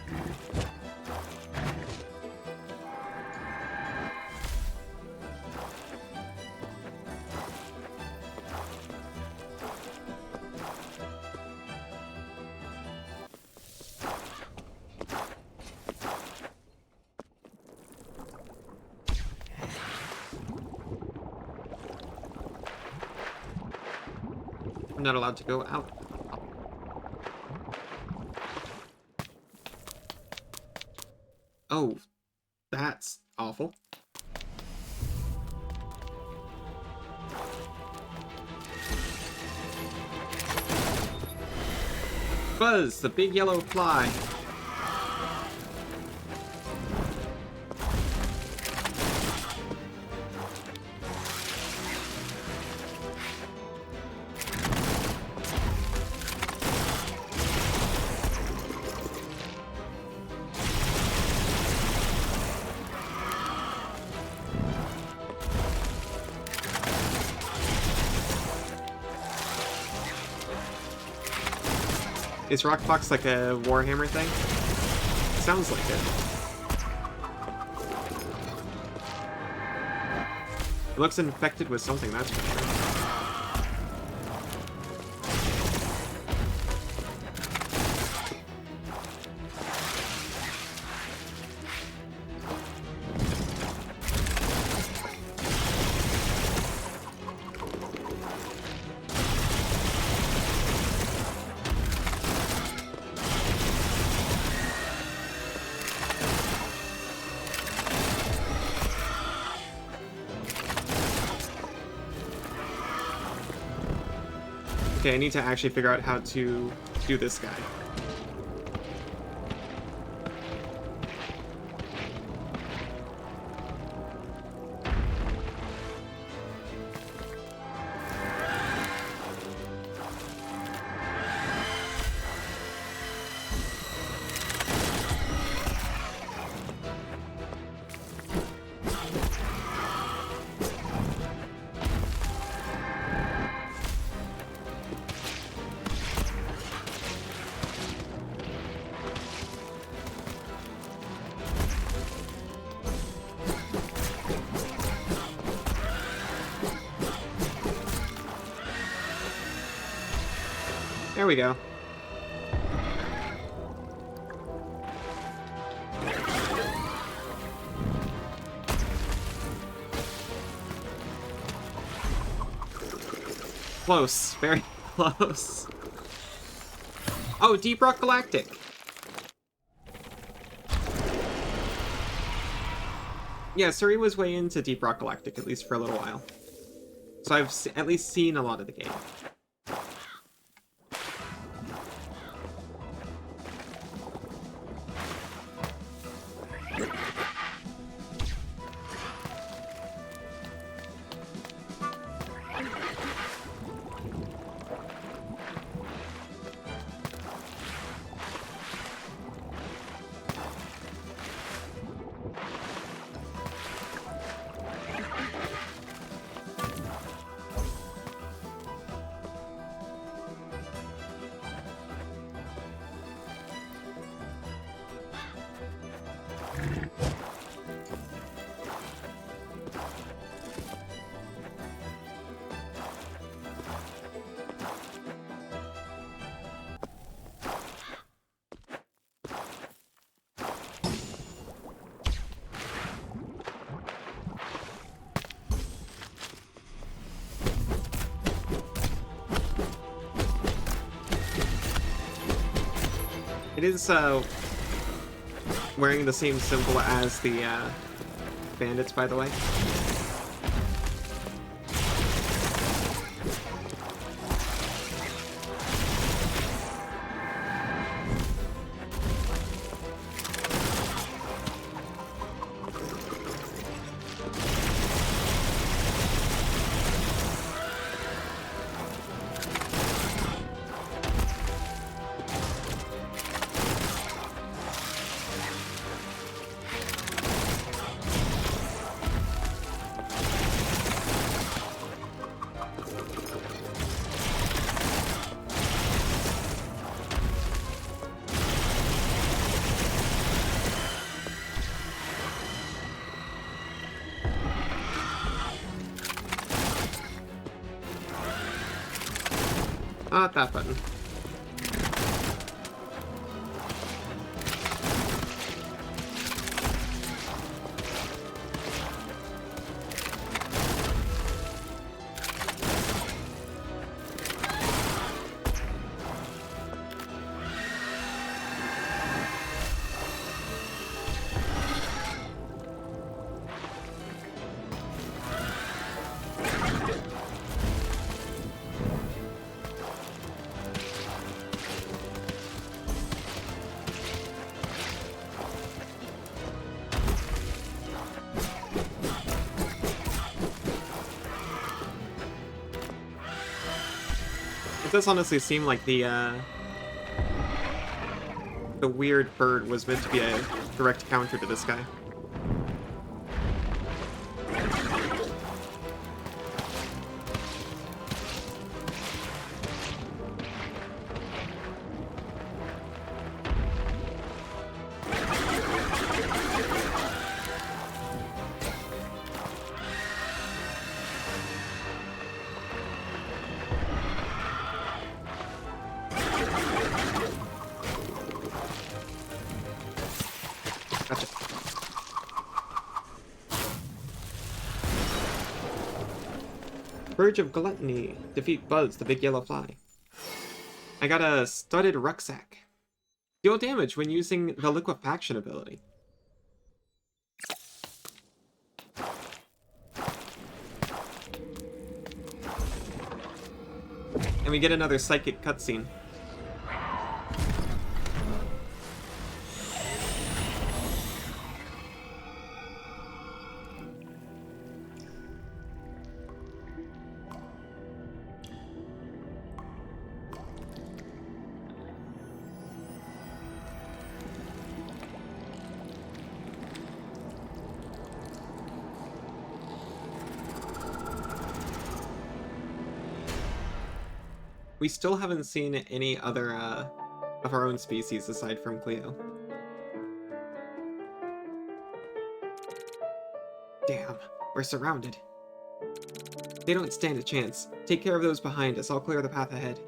Not allowed to go out. Oh, that's awful. Buzz, the big yellow fly. Is Rockfox like a Warhammer thing? Sounds like it. It looks infected with something, that's for sure. Okay, I need to actually figure out how to do this guy. There we go. Close. Very close. Oh, Deep Rock Galactic. Yeah, Suri was way into Deep Rock Galactic, at least for a little while. So I've at least seen a lot of the game. It is, wearing the same symbol as the, bandits, by the way. Not that button. It does honestly seem like the weird bird was meant to be a direct counter to this guy. Gotcha. Verge of Gluttony. Defeat Buzz, the big yellow fly. I got a studded rucksack. Deal damage when using the liquefaction ability. And we get another psychic cutscene. We still haven't seen any other of our own species aside from Cleo. Damn, we're surrounded. They don't stand a chance. Take care of those behind us. I'll clear the path ahead.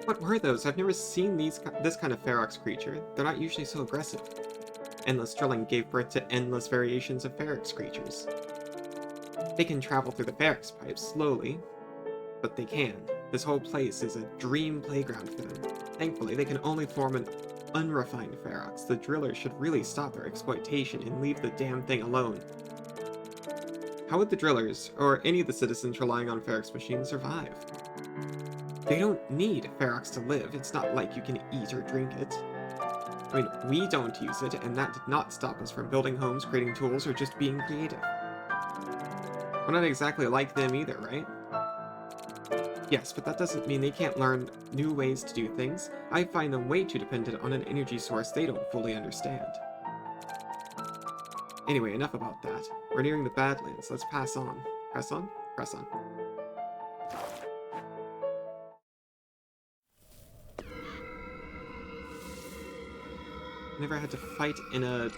What were those? I've never seen this kind of Ferox creature. They're not usually so aggressive. Endless drilling gave birth to endless variations of Ferox creatures. They can travel through the Ferox pipes slowly, but they can. This whole place is a dream playground for them. Thankfully, they can only form an unrefined Ferox. The drillers should really stop their exploitation and leave the damn thing alone. How would the drillers, or any of the citizens relying on Ferox machines, survive? They don't need Ferox to live. It's not like you can eat or drink it. I mean, we don't use it, and that did not stop us from building homes, creating tools, or just being creative. We're not exactly like them either, right? Yes, but that doesn't mean they can't learn new ways to do things. I find them way too dependent on an energy source they don't fully understand. Anyway, enough about that. We're nearing the Badlands. Let's pass on. Press on? Press on. Never had to fight in a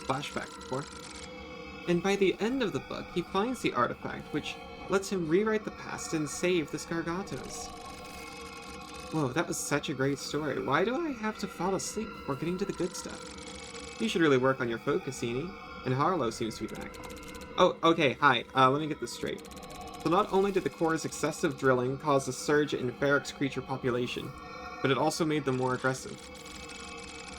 flashback before. And by the end of the book, he finds the artifact, which lets him rewrite the past and save the Scargatos. Whoa, that was such a great story. Why do I have to fall asleep before getting to the good stuff? You should really work on your focus, Eni. And Harlow seems to be back. Oh, okay, hi. Let me get this straight. So not only did the core's excessive drilling cause a surge in Ferox creature population, but it also made them more aggressive.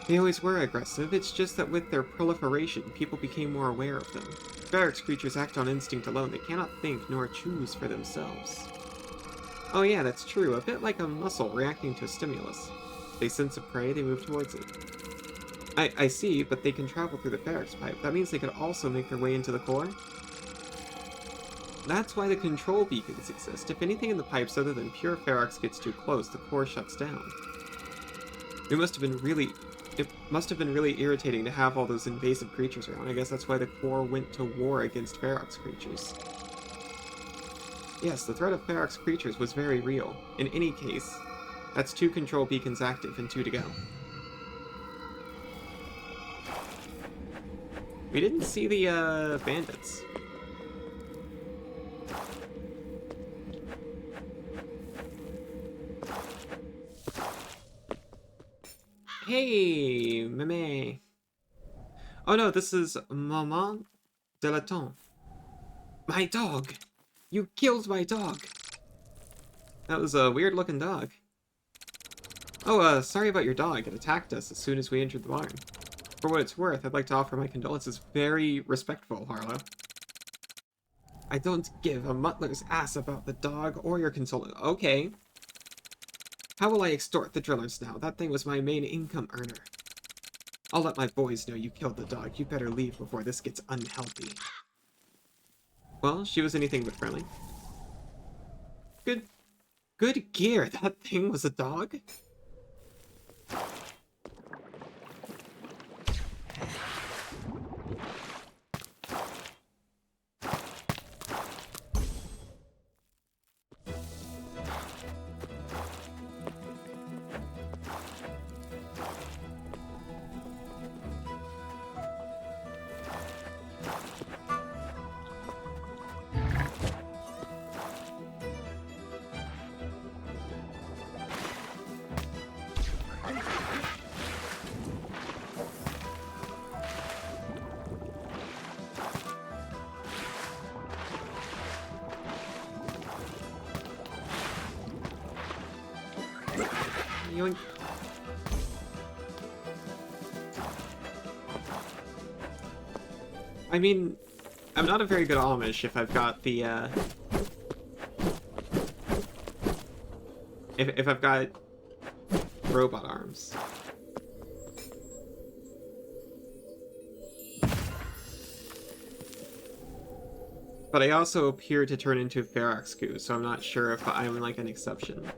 They always were aggressive, it's just that with their proliferation, people became more aware of them. Ferox creatures act on instinct alone, they cannot think nor choose for themselves. Oh yeah, that's true, a bit like a mussel reacting to a stimulus. They sense a prey, they move towards it. I see, but they can travel through the Ferox pipe. That means they could also make their way into the core? That's why the control beacons exist. If anything in the pipes other than pure Ferox gets too close, the core shuts down. It must have been really irritating to have all those invasive creatures around. I guess that's why the core went to war against Ferox creatures. Yes, the threat of Ferox creatures was very real. In any case, that's 2 control beacons active and 2 to go. We didn't see the, bandits. Hey, Meme. Oh no, this is Maman de la Tombe. My dog! You killed my dog! That was a weird-looking dog. Oh, sorry about your dog. It attacked us as soon as we entered the barn. For what it's worth, I'd like to offer my condolences. Very respectful, Harlow. I don't give a muttler's ass about the dog or your condolences. Okay. How will I extort the drillers now? That thing was my main income earner. I'll let my boys know you killed the dog. You better leave before this gets unhealthy. Well, she was anything but friendly. Good gear. That thing was a dog? Yoink. I mean, I'm not a very good Amish if I've got the, if I've got robot arms. But I also appear to turn into Ferox, so I'm not sure if I'm like an exception.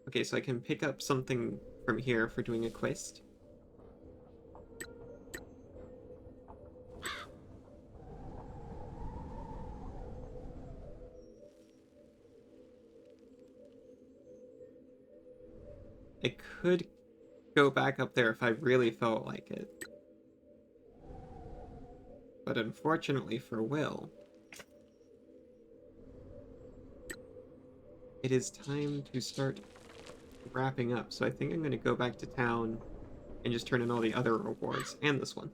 Okay, so I can pick up something from here for doing a quest. I could go back up there if I really felt like it. But unfortunately for Will, it is time to start wrapping up, so I think I'm going to go back to town and just turn in all the other rewards, and this one.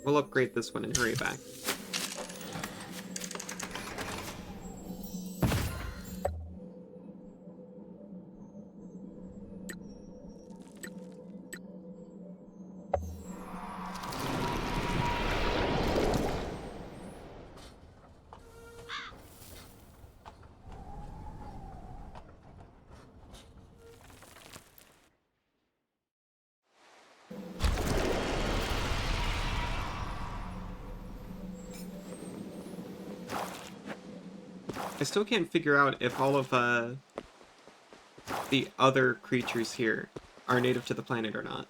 We'll upgrade this one and hurry back. I still can't figure out if all of the other creatures here are native to the planet or not.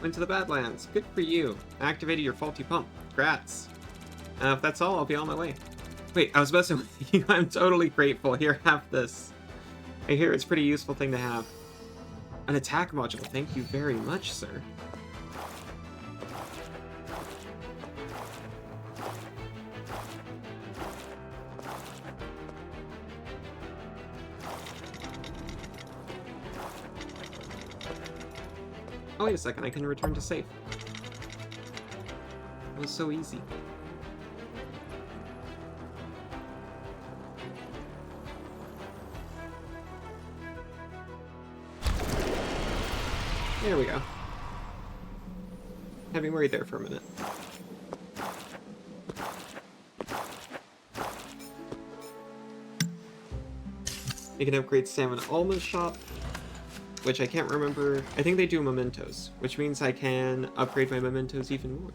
Went to the Badlands. Good for you. Activated your faulty pump. Congrats. If that's all, I'll be on my way. Wait, I was messing with you. I'm totally grateful. Here, have this. I hear it's a pretty useful thing to have. An attack module. Thank you very much, sir. Oh, wait a second, I can return to safe. It was so easy. There we go. Had me worried there for a minute. You can upgrade Sam in Alma's shop, which I can't remember. I think they do mementos, which means I can upgrade my mementos even more.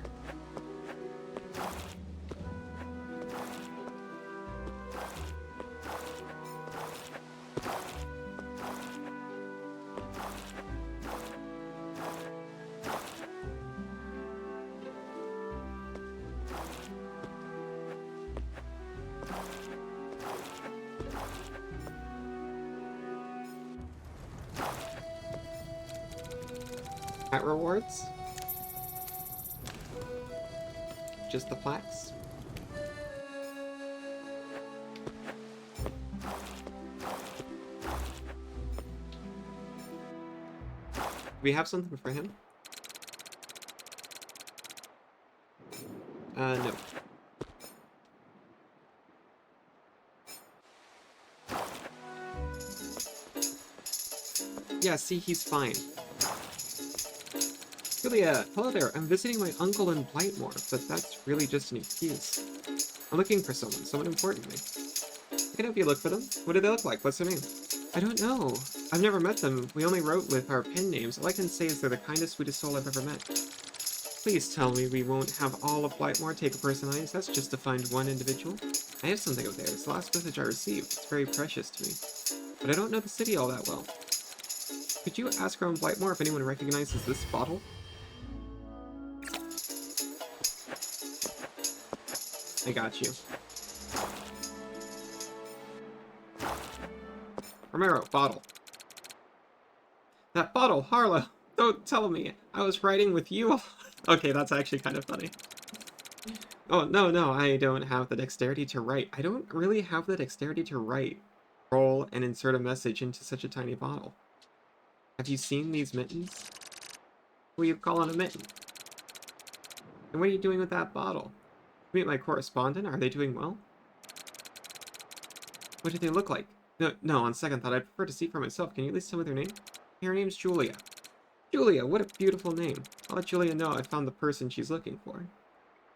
Hat rewards? Just the plaques? Do we have something for him? No. Yeah, see, he's fine. Julia, hello there. I'm visiting my uncle in Blightmore, but that's really just an excuse. I'm looking for someone importantly. I can help you look for them. What do they look like? What's their name? I don't know. I've never met them. We only wrote with our pen names. All I can say is they're the kindest, sweetest soul I've ever met. Please tell me we won't have all of Blightmore take a personalized. That's just to find one individual. I have something out there. It's the last message I received. It's very precious to me. But I don't know the city all that well. Could you ask around Blightmore if anyone recognizes this bottle? I got you. Romero, bottle. That bottle, Harlow! Don't tell me. I was writing with you. Okay, that's actually kind of funny. Oh, no, I don't have the dexterity to write. I don't really have the dexterity to write, roll, and insert a message into such a tiny bottle. Have you seen these mittens? What do you call on a mitten? And what are you doing with that bottle? Meet my correspondent? Are they doing well? What do they look like? No, on second thought, I'd prefer to see for myself. Can you at least tell me their name? Her name's Julia. Julia, what a beautiful name. I'll let Julia know I found the person she's looking for.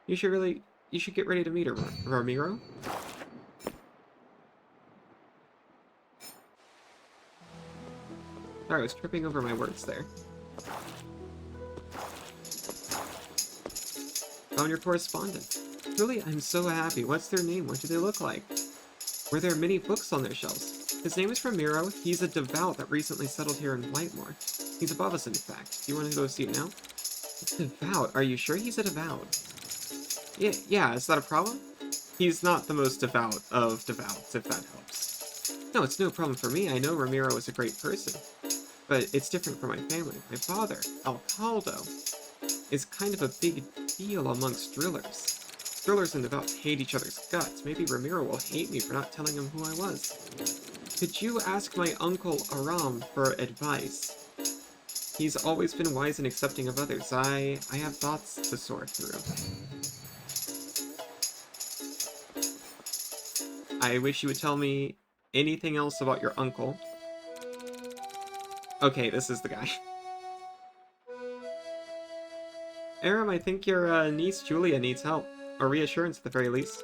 You should get ready to meet her, Ramiro. Sorry, I was tripping over my words there. Found your correspondent. Julia, I'm so happy. What's their name? What do they look like? Were there many books on their shelves? His name is Ramiro. He's a devout that recently settled here in Blightmore. He's above us, in fact. Do you want to go see him now? Devout? Are you sure he's a devout? Yeah, is that a problem? He's not the most devout of devouts, if that helps. No, it's no problem for me. I know Ramiro is a great person. But it's different for my family. My father, Alcaldo, is kind of a big deal amongst drillers. Drillers and devouts hate each other's guts. Maybe Ramiro will hate me for not telling him who I was. Could you ask my uncle Aram for advice? He's always been wise and accepting of others. I have thoughts to sort through. I wish you would tell me anything else about your uncle. Okay, this is the guy. Aram, I think your niece Julia needs help. Or reassurance at the very least.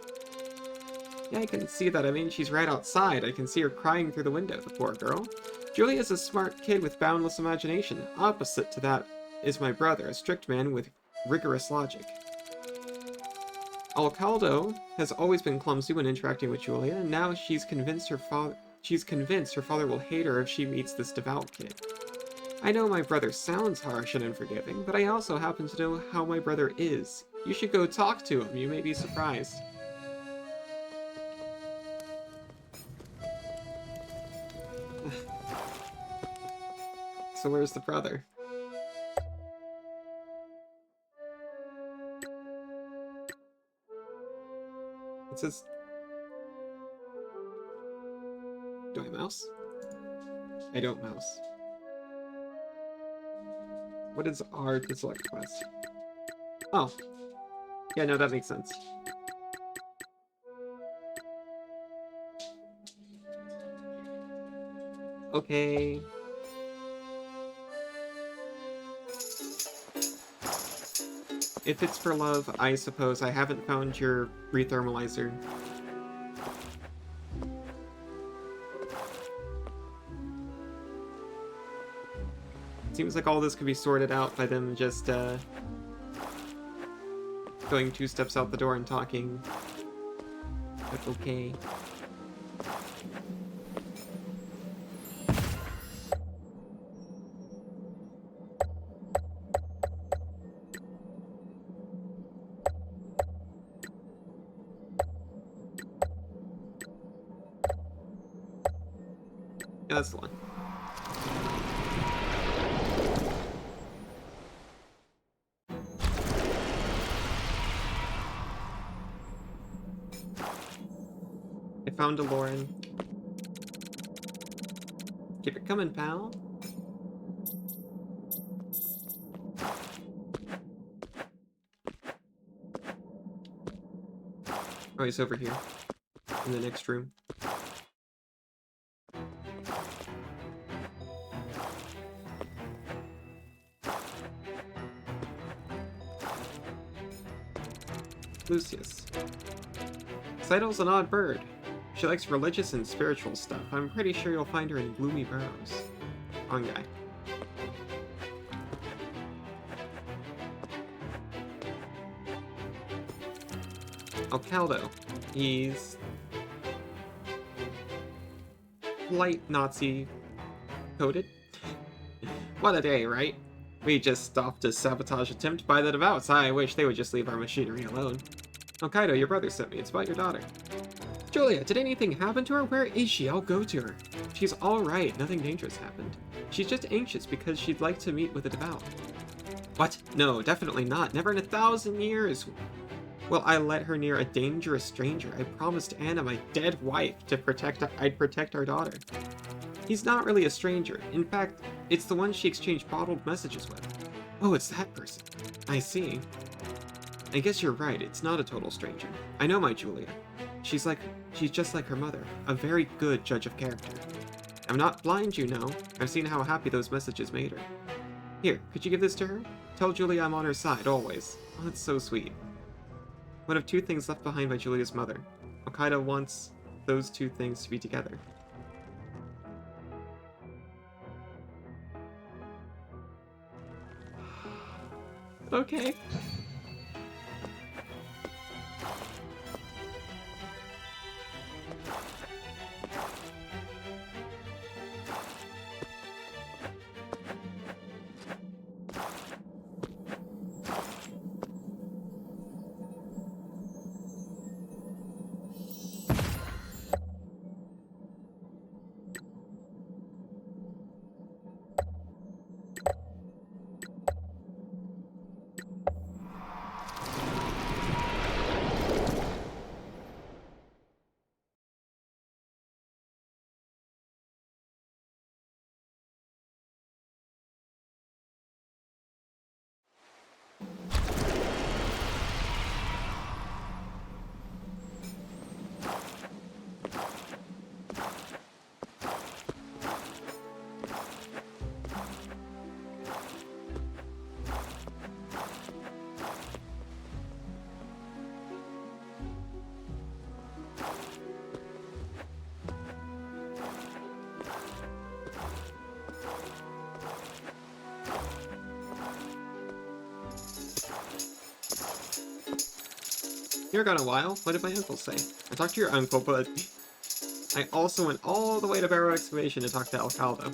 Yeah, I can see that. I mean, she's right outside. I can see her crying through the window, the poor girl. Julia's a smart kid with boundless imagination. Opposite to that is my brother, a strict man with rigorous logic. Alcaldo has always been clumsy when interacting with Julia, and now she's convinced her father will hate her if she meets this devout kid. I know my brother sounds harsh and unforgiving, but I also happen to know how my brother is. You should go talk to him. You may be surprised. So where's the brother? It says... Do I mouse? I don't mouse. What is R to select quest? Oh. Yeah, no, that makes sense. Okay. If it's for love, I suppose. I haven't found your rethermalizer. Seems like all this could be sorted out by them just, going 2 steps out the door and talking. But okay. Yeah, that's the one. I found a Lauren. Keep it coming, pal. Oh, he's over here. In the next room. Lucius. Seidel's an odd bird. She likes religious and spiritual stuff. I'm pretty sure you'll find her in gloomy burrows. Wrong guy. Alcaldo. He's light Nazi coded. What a day, right? We just stopped a sabotage attempt by the Devouts. I wish they would just leave our machinery alone. Hokkaido, your brother sent me. It's about your daughter. Julia, did anything happen to her? Where is she? I'll go to her. She's alright. Nothing dangerous happened. She's just anxious because she'd like to meet with the Devout. What? No, definitely not. Never in 1,000 years. Will I let her near a dangerous stranger? I promised Anna, my dead wife, I'd protect our daughter. He's not really a stranger. In fact, it's the one she exchanged bottled messages with. Oh, it's that person. I see. I guess you're right. It's not a total stranger. I know my Julia. She's just like her mother. A very good judge of character. I'm not blind, you know. I've seen how happy those messages made her. Here, could you give this to her? Tell Julia I'm on her side, always. Oh, that's so sweet. One of two things left behind by Julia's mother. Hokkaido wants those two things to be together. Okay. You're gone a while. What did my uncle say? I talked to your uncle, but I also went all the way to Barrow Excavation to talk to Alcaldo.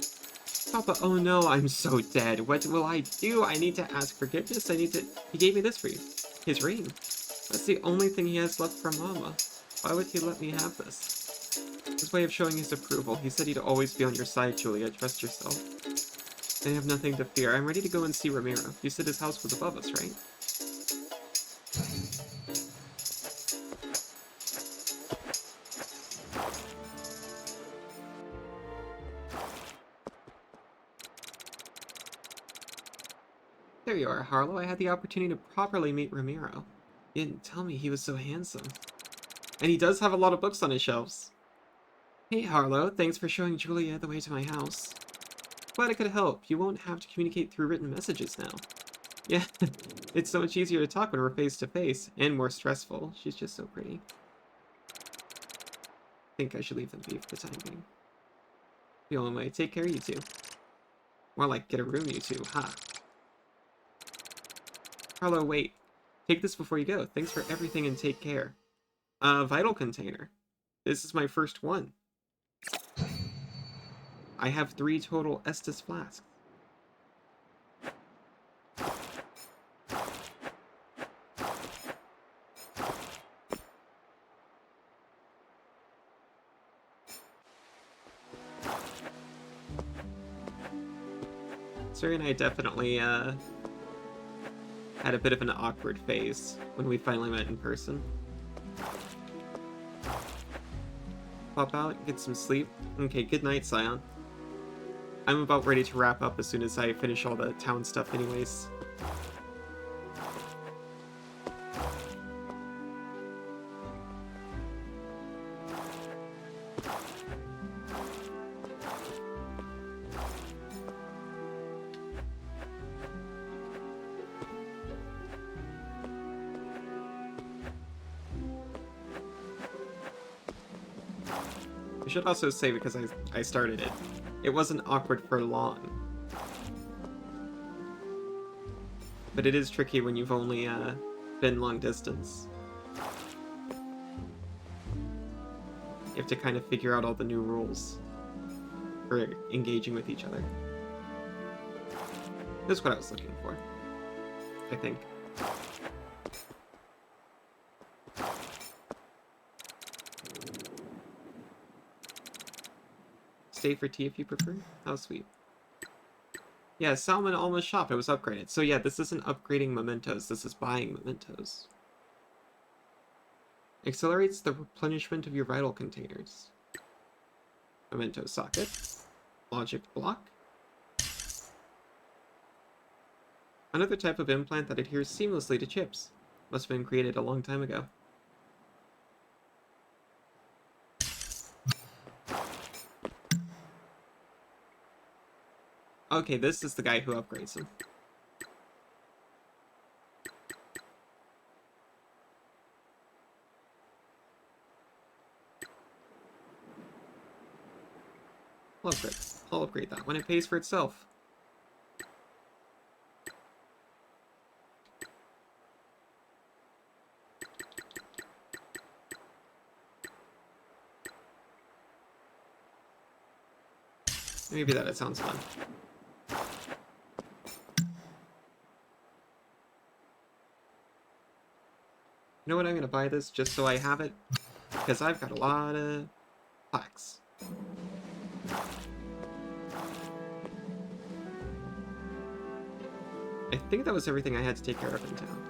Papa, oh no, I'm so dead. What will I do? I need to ask forgiveness. He gave me this for you. His ring. That's the only thing he has left from Mama. Why would he let me have this? His way of showing his approval. He said he'd always be on your side, Julia. Trust yourself. I have nothing to fear. I'm ready to go and see Ramiro. You said his house was above us, right? There you are, Harlow. I had the opportunity to properly meet Ramiro. You didn't tell me he was so handsome. And he does have a lot of books on his shelves. Hey, Harlow. Thanks for showing Julia the way to my house. Glad I could help. You won't have to communicate through written messages now. Yeah, it's so much easier to talk when we're face to face, and more stressful. She's just so pretty. I think I should leave them be for the time being. The only way. Take care, you two. More like get a room, you two. Ha. Harlow, wait. Take this before you go. Thanks for everything and take care. Vital container. This is my first one. I have 3 total Estus flasks. Suri and I definitely, had a bit of an awkward phase when we finally met in person. Pop out, get some sleep. Okay, good night, Scion. I'm about ready to wrap up as soon as I finish all the town stuff anyways. I should also say, because I started it, it wasn't awkward for long. But it is tricky when you've only been long distance. You have to kind of figure out all the new rules for engaging with each other. That's what I was looking for, I think. Stay for tea if you prefer. How sweet. Yeah, Salmon almost shop. It was upgraded. So yeah, this isn't upgrading mementos. This is buying mementos. Accelerates the replenishment of your vital containers. Memento socket. Logic block. Another type of implant that adheres seamlessly to chips. Must have been created a long time ago. Okay, this is the guy who upgrades them. I'll upgrade that when it pays for itself. Maybe that sounds fun. You know what, I'm gonna buy this just so I have it, because I've got a lot of plaques. I think that was everything I had to take care of in town.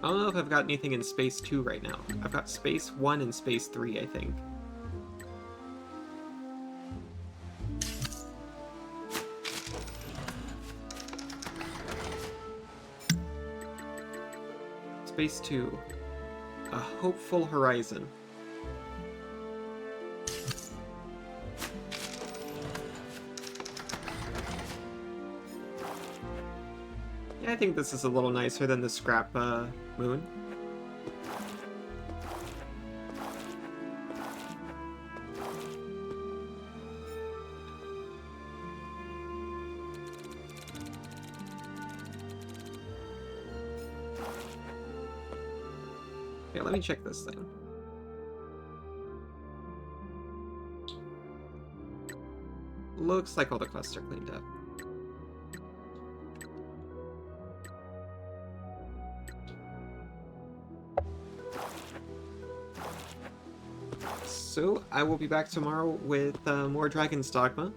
I don't know if I've got anything in Space 2 right now. I've got Space 1 and Space 3, I think. Space 2. A Hopeful Horizon. Yeah, I think this is a little nicer than the scrap moon. Okay, let me check this thing. Looks like all the quests are cleaned up. So, I will be back tomorrow with more Dragon's Dogma.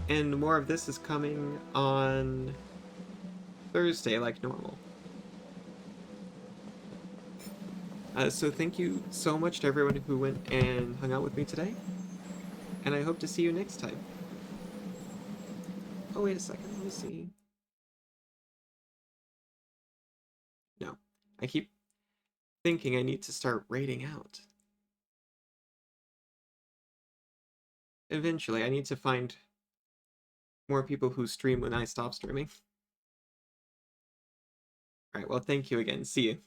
And more of this is coming on Thursday, like normal. So thank you so much to everyone who went and hung out with me today. And I hope to see you next time. Oh, wait a second. Let me see. No. I keep thinking I need to start rating out. Eventually, I need to find more people who stream when I stop streaming. Alright, well, thank you again. See you.